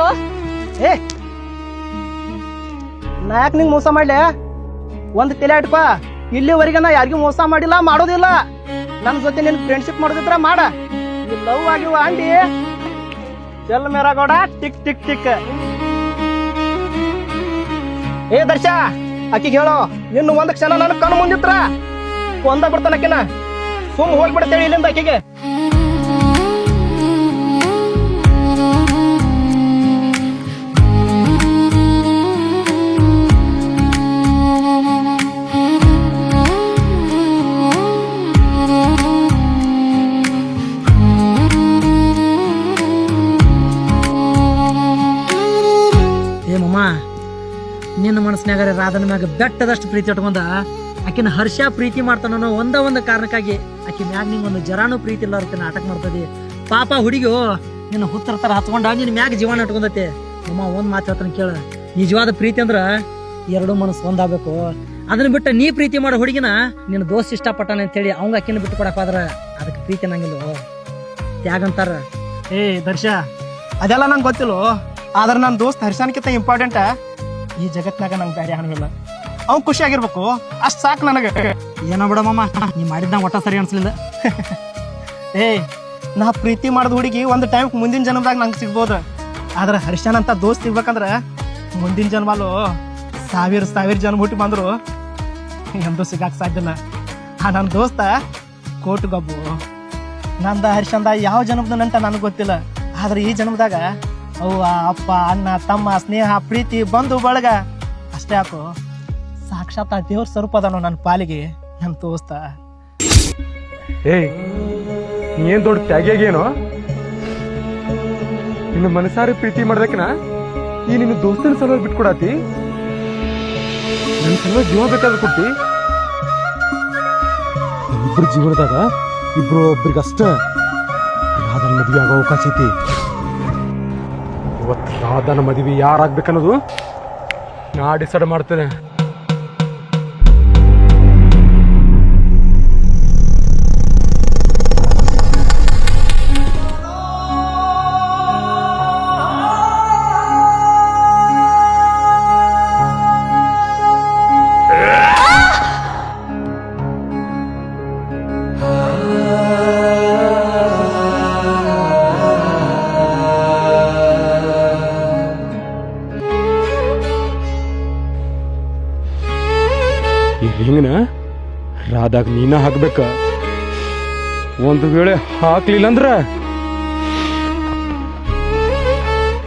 ಏ ನಾ ಯಾಕೆ ನಿಂಗೆ ಮೋಸ ಮಾಡ್ಲೆ? ಒಂದು ತಲೆ ಇಟ್ಕೋ, ಇಲ್ಲಿವರೆಗೆ ನಾ ಯಾರಿಗೂ ಮೋಸ ಮಾಡಿಲ್ಲ, ಮಾಡೋದಿಲ್ಲ. ನನ್ನ ಜೊತೆ ನಿನ್ ಫ್ರೆಂಡ್ಶಿಪ್ ಮಾಡೋದಿದ್ರ ಮಾಡ. ಈ ಲವ್ ಆಗಿವ ಅಂಡಿ ಚೆಲ್ ಮೇರಾಗೌಡ ಟಿಕ್ ಟಿಕ್ ಟಿಕ್. ಏ ದರ್ಶ, ಆಕಿಗೆ ಹೇಳೋ ಇನ್ನು ಒಂದ್ ಕ್ಷಣ ನನ್ನ ಕಣ್ಣು ಮುಂದಿತ್ರ ಕೊಂದ ಬಿಡ್ತಾನಕಿನ. ಸುಮ್ ಹೋಗ್ಬಿಡ್ತೇಳಿ ಇಲ್ಲಿಂದ ಆಕಿಗೆ. ನಿನ್ನ ಮನಸ್ಸಿನಾಗ ರಾಧನ ಮ್ಯಾಗ ಬೆಟ್ಟದಷ್ಟು ಪ್ರೀತಿ ಇಟ್ಕೊಂಡ ಆಕಿನ ಹರ್ಷ ಪ್ರೀತಿ ಮಾಡ್ತಾನೋ ಒಂದ ಕಾರಣಕ್ಕಾಗಿ ಆಕಿ ಮ್ಯಾಗ ನಿಂಗೊಂದು ಜರಾನು ಪ್ರೀತಿ ಇಲ್ಲ ಅವ್ರ ನಾಟಕ ಮಾಡ್ತದಿ. ಪಾಪ ಹುಡುಗಿ ನಿನ್ನ ಹುತ್ತರ ತರ ಹತ್ಕೊಂಡ ನಿನ್ನ ಮ್ಯಾಗ ಜೀವನ ಇಟ್ಕೊಂಡತಿ. ಅಮ್ಮ ಒಂದ್ ಮಾತು ಹೇಳ್ತಾನೆ ಕೇಳ, ನಿಜವಾದ ಪ್ರೀತಿ ಅಂದ್ರ ಎರಡು ಮನಸ್ಸು ಒಂದಾಗಬೇಕು. ಅದನ್ನ ಬಿಟ್ಟು ನೀ ಪ್ರೀತಿ ಮಾಡೋ ಹುಡುಗಿನ ನಿನ್ನ ದೋಸ್ತ್ ಇಷ್ಟಪಟ್ಟಾನೆ ಅಂತೇಳಿ ಅವಂಗ ಆಕಿನ ಬಿಟ್ಟು ಕೊಡಕ್ ಹೋದ್ರ ಅದಕ್ಕೆ ಪ್ರೀತಿ ಅನ್ನಂಗಿಲ್ಲ, ತ್ಯಾಗ ಅಂತಾರ. ಏ ದರ್ಶ, ಅದೆಲ್ಲ ನಂಗೆ ಗೊತ್ತಿಲ್ಲ. ಆದ್ರೆ ನನ್ನ ದೋಸ್ತ್ ಹರ್ಷನ್ಕಿಂತ ಇಂಪಾರ್ಟೆಂಟ್ ಈ ಜಗತ್ನಾಗ ನಂಗೆ ಬೇರೆ ಹಣವಿಲ್ಲ. ಅವ್ನು ಖುಷಿ ಆಗಿರ್ಬೇಕು, ಅಷ್ಟು ಸಾಕು ನನಗೆ. ಏನೋ ಬಿಡಮ್ಮ, ನೀ ಮಾಡಿದ್ನ ಒಟ್ಟ ಸರಿ ಅನ್ಸ್ಲಿಲ್ಲ. ಏ ನಾ ಪ್ರೀತಿ ಮಾಡಿದ ಹುಡುಗಿ ಒಂದು ಟೈಮ್ ಮುಂದಿನ ಜನ್ಮದಾಗ ನಂಗೆ ಸಿಗ್ಬೋದು. ಆದ್ರೆ ಹರ್ಷನ್ ಅಂತ ದೋಸ್ತ್ ಸಿಗ್ಬೇಕಂದ್ರೆ ಮುಂದಿನ ಜನ್ಮಲು ಸಾವಿರ ಜನ್ಮ ಹುಟ್ಟಿ ಬಂದ್ರು ಎಂದೂ ಸಿಗಾಕ ಸಾಧ್ಯ ಇಲ್ಲ. ನನ್ನ ದೋಸ್ತ ಕೋಟಿ ಗಬ್ಬು. ನಂದ ಹರ್ಷಂದ ಯಾವ ಜನ್ಮದ ನಂಟ ನನಗೆ ಗೊತ್ತಿಲ್ಲ. ಆದ್ರೆ ಈ ಜನ್ಮದಾಗ ಅವ್ವ ಅಪ್ಪ ಅಣ್ಣ ತಮ್ಮ ಸ್ನೇಹ ಪ್ರೀತಿ ಬಂಧು ಬಳಗ ಅಷ್ಟೇ ಯಾಕೋ ಸಾಕ್ಷಾತ್ ಆ ದೇವ್ರ ಸ್ವರೂಪ ಅದನು ನನ್ನ ಪಾಲಿಗೆ ನನ್ನ ದೋಸ್ತ. ಏಯ್ ನೀನ್ ದೊಡ್ಡ ತ್ಯಾಗೇಗೇನೋ? ನಿನ್ನ ಮನಸಾರಿ ಪ್ರೀತಿ ಮಾಡ್ದಕ್ಕಿನ ಈ ನಿನ್ನ ದೋಸ್ತನ ಸಲುವಾಗಿ ಬಿಟ್ಕೊಡತಿ. ನನ್ನ ಸಲುವಾಗಿ ಜೀವ ಬೇಕಾದ್ರೆ ಕೊಟ್ಟಿ. ಇಬ್ರು ಜೀವನದಾಗ ಇಬ್ರು ಒಬ್ರಿಗಷ್ಟ ರಾಧನ ಮದುವೆ ಆಗೋ ಅವಕಾಶ ಐತಿ. ಇವತ್ತು ರಾಧನ ಮದುವೆ ಯಾರಾಗ್ಬೇಕನ್ನೋದು ನಾ ಡಿಸೈಡ್ ಮಾಡ್ತೇನೆ. ಈ ರಿಂಗ್ನ ರಾಧಾಗ ನೀನ ಹಾಕ್ಬೇಕ. ಒಂದು ವೇಳೆ ಹಾಕ್ಲಿಲ್ಲ ಅಂದ್ರ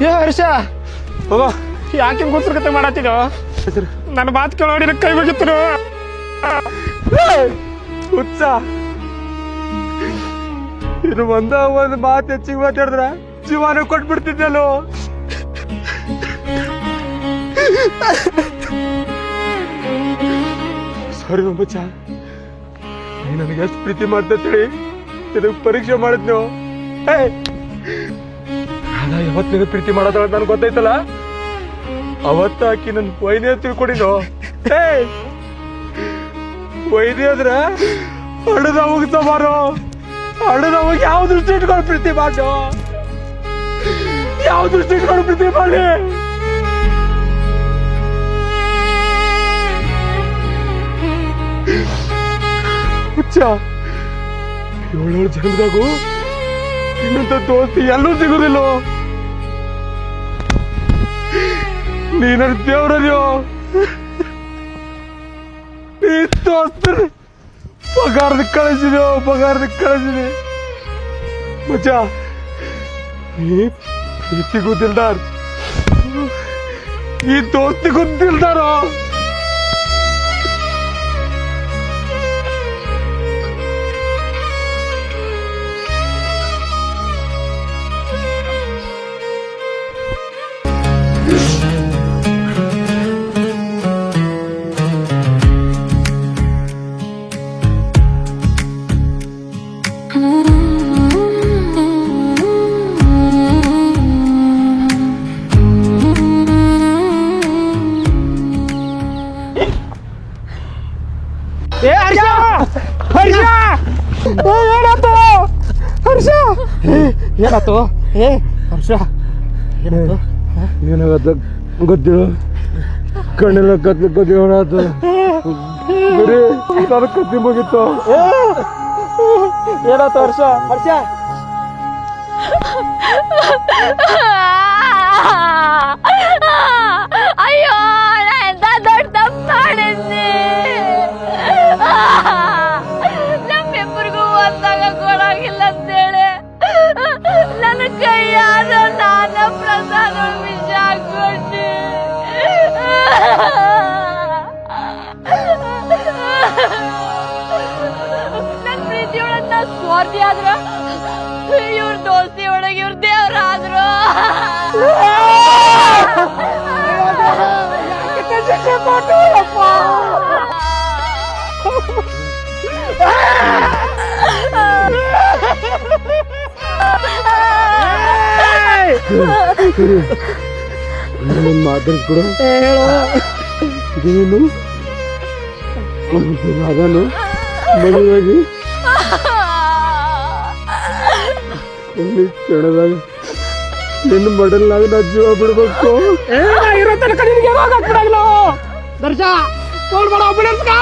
ಏ ಹರ್ಷ ಹೋಗೋ, ಯಾಕೆ ಗುಸ್ರ ಕತೆ ಮಾಡತ್ತಿದೋ? ನನ್ನ ಮಾತು ಕೇಳೋಡಿ ಕೈ ಮುಗಿತರು. ಹುಚ್ಚ, ಇದು ಒಂದು ಮಾತು ಹೆಚ್ಚಿಗೆ ಮಾತಾಡಿದ್ರ ಜೀವನ ಕೊಟ್ಬಿಡ್ತಿದ್ದಲ್ಲೋ. ಸಾರಿ ಮಚ್ಚ, ನೀ ನನಗೆ ಎಷ್ಟು ಪ್ರೀತಿ ಮಾಡ್ತೇಳಿ ಇದಕ್ಕೆ ಪರೀಕ್ಷೆ ಮಾಡಿದ್ನು. ರಾಧಾ ಯಾವತ್ತು ನಿನಗೆ ಪ್ರೀತಿ ಮಾಡೋದ ನನ್ಗೆ ಗೊತ್ತೈತಲ್ಲ, ಅವತ್ತ ಆಕಿ ನನ್ ವೈದ್ಯ ತಿಳ್ಕೊಂಡಿನೋ. ವೈದ್ಯ ಆದ್ರ ಹಣದವಾಗ ಸಮಾರೋ, ಹಣದವಾಗ ಯಾವ ದೃಷ್ಟಿ ಇಟ್ಕೊಂಡು ಪ್ರೀತಿ ಮಾಡೋ, ಯಾವ ದೃಷ್ಟಿ ಇಟ್ಕೊಂಡು ಪ್ರೀತಿ ಮಾಡಿ. ಹುಚ್ಚ, 7 ಜನ್ಮದಾಗೂ ಇನ್ನಂತ ದೋಸ್ತಿ ಎಲ್ಲೂ ಸಿಗುದಿಲ್ಲ. ನೀ ನನ್ನ ದೇವ್ರದ್ಯೋ, ನೀ ದೋಸ್ತ ಪಗಾರದ ಕಳಿಸಿದ್ಯೋ, ಪಗಾರದ ಕಳಿಸಿದೆ ಮಚ್ಚ. ನೀ ಪ್ರೀತಿಗೂ ದಿಲ್ದಾರ್, ಈ ದೋಸ್ತಿಗೂ ದಿಲ್ದಾರೋ. ಏ ಹರ್ಷ, ಹರ್ಷ, ಏನಾಯ್ತು ಹರ್ಷ? ಏನಾಯ್ತು? ಏ ಹರ್ಷ, ಏನಾಯ್ತು? ಏನಾಗತ್ತ ಗೊತ್ತಿಲ್ಲ, ಕಣ್ಣೆಲ್ಲ ಕತ್ತಿ ಹೊರಾತು, ಬರೀ ನನ್ನ ಕತ್ತಿ ಮುಗಿತ್ತು. ಏನಾಯ್ತು ಹರ್ಷ? ಹರ್ಷ, ಅಯ್ಯೋ, ನಾ ಎಂತ ದೊಡ್ಡ ತಪ್ಪು ಮಾಡಿದ್ನಿ. ನಮ್ಮಿಬ್ಬರಿಗೂ ಒಂದಾಗ ಕೊಡಾಗಿಲ್ಲ ಅಂತೇಳಿ ನನ್ನ ಕೈಯಾದ ನಾನ ಪ್ರಸಾದ ವಿಷ ಹಾಕೊಂಡೆ. ನನ್ನ ಪ್ರೀತಿ ಒಳಗ್ ನಾ ಸ್ವಾರ್ಥಿ ಆದ್ರ, ಇವ್ರ ದೋಸ್ತಿ ಒಳಗೆ ಇವ್ರ ದೇವ್ರಾದ್ರು. ಮಾತಾಡ್ಕೊಡು. ನೀನು ರಾಧಾನು ಮದುವಾಗಿ ಇಲ್ಲಿ ಕ್ಷಣದಾಗ ನಿನ್ನ ಮಡಲ್ನಾಗ ನಾ ಜೀವ ಬಿಡ್ಬೇಕು. ಇರೋ ತನಕ ನಿನಗೆ ಯಾವಾಗ ಹಾಕ್ಬಿಡಾಗಿಲ್ಲ ದರ್ಶ. ಫೋನ್ ಮಾಡೋ ಆಂಬುಲೆನ್ಸ್ ಕಾ.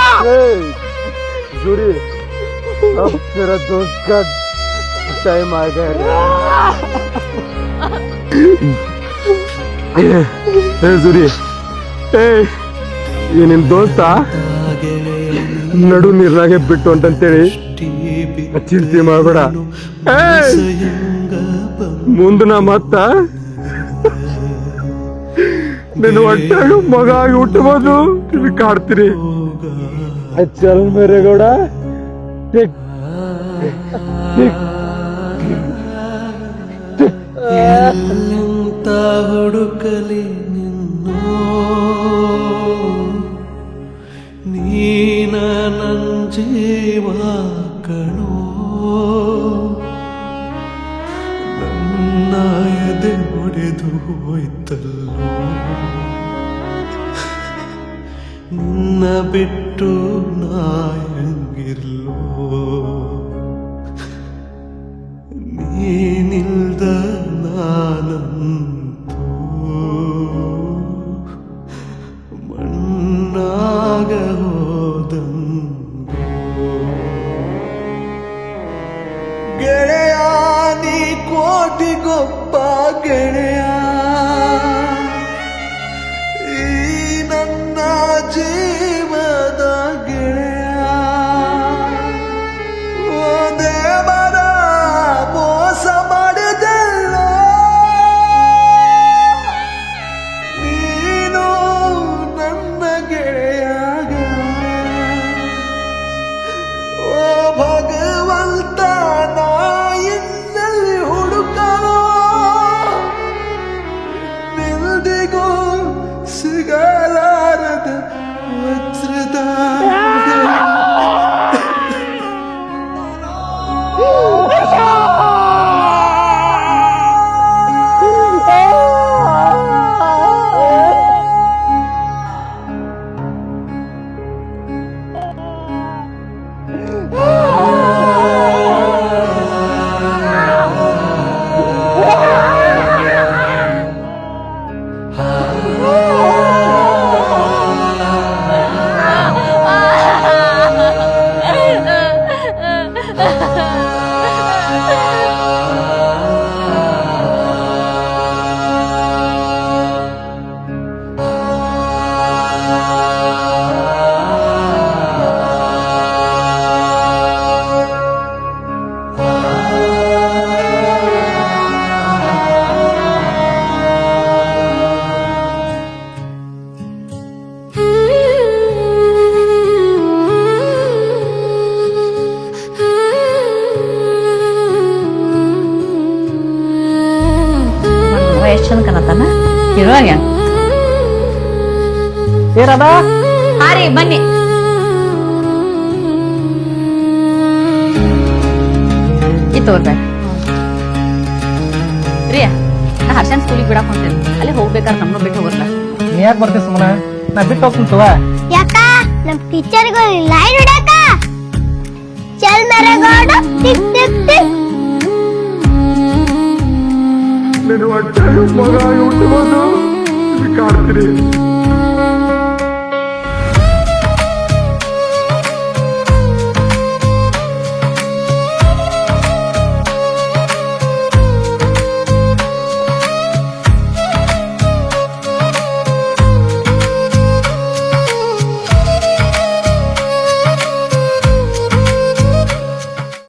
जुड़ी अब तेरा दोस्त का टाइम आ गया. जुड़ी ಈ ನಿನ್ ದೋಸ್ತ ನಡು ನೀರ್ನಾಗೆ ಬಿಟ್ಟು ಅಂತಂತೇಳಿ ಚಿಂತೆ ಮಾಡಬೇಡ. ಮುಂದ ನಾ ಮತ್ತ ನಿನ್ನ ಹೊಟ್ಟಾಗ ಮಗ ಆಗಿ ಹುಟ್ಟಬಹುದು ಕಾಡ್ತೀರಿ. ಚಲ್ ಮೇರೆ ಗೌಡ, ಟಿಕ್ ಟಿಕ್ ಎಂತ ಹುಡುಕಲಿ ನಿನ್ನೋ, ನೀನ ನನ್ ಜೀವ ಕಣೋ, ನನ್ನ ಎದೆ ಒಡೆದು ಹೋಯ್ತಲ್ಲೋ, ನಿನ್ನ ಬಿಟ್ಟು ನಾ ಹೆಂಗಿರ್ಲೋ, ನೀನಿಲ್ದ ನಾನಂತೂ ಮಣ್ಣಾಗ ಹೋದಂಗೋ. ಗೆಳೆಯ ನೀ ಕೋಟಿಗೊಬ್ಬ ಗೆಳೆಯ, ಈ ನನ್ನ ಜೀವದ ಎಷ್ಟು ಚಂದ ಕನತಾನ ಇರುವಾಗ ಏರದ ಹಾ ರೀ ಬನ್ನಿ ತಗೋರ್ಬೇಕ ರೀ ನಾ ಹರ್ಷನ್ ಸ್ಕೂಲಿಗೆ ಬಿಡಾಕ್ ಹೊಂಟೇನೆ ಅಲ್ಲಿ ಹೋಗ್ಬೇಕಾದ್ರೆ ನಮ್ಮನ್ನು ಬಿಟ್ಟು ಹೋಗಲ್ಲ ನೀ ಯಾಕೆ ಬರ್ತೀವಿ ಸುಮ್ಮನ ನಾ ಬಿಟ್ಟು ಹೋಗ್ತೀನಿ ತವ ಯಾಕ ನಮ್ ಟೀಚರ್ಗೂ ಲೈನ್ ಹೊಡ್ಯಾಕ ಚಲ್ ಮೇರೆ ಗೋಡ ಟಿಕ್ ಟಿಕ್ ಟಿಕ್ ಮಗ ಹುಟ್ಟು ಬಂದು ಕಾಡ್ತೀನಿ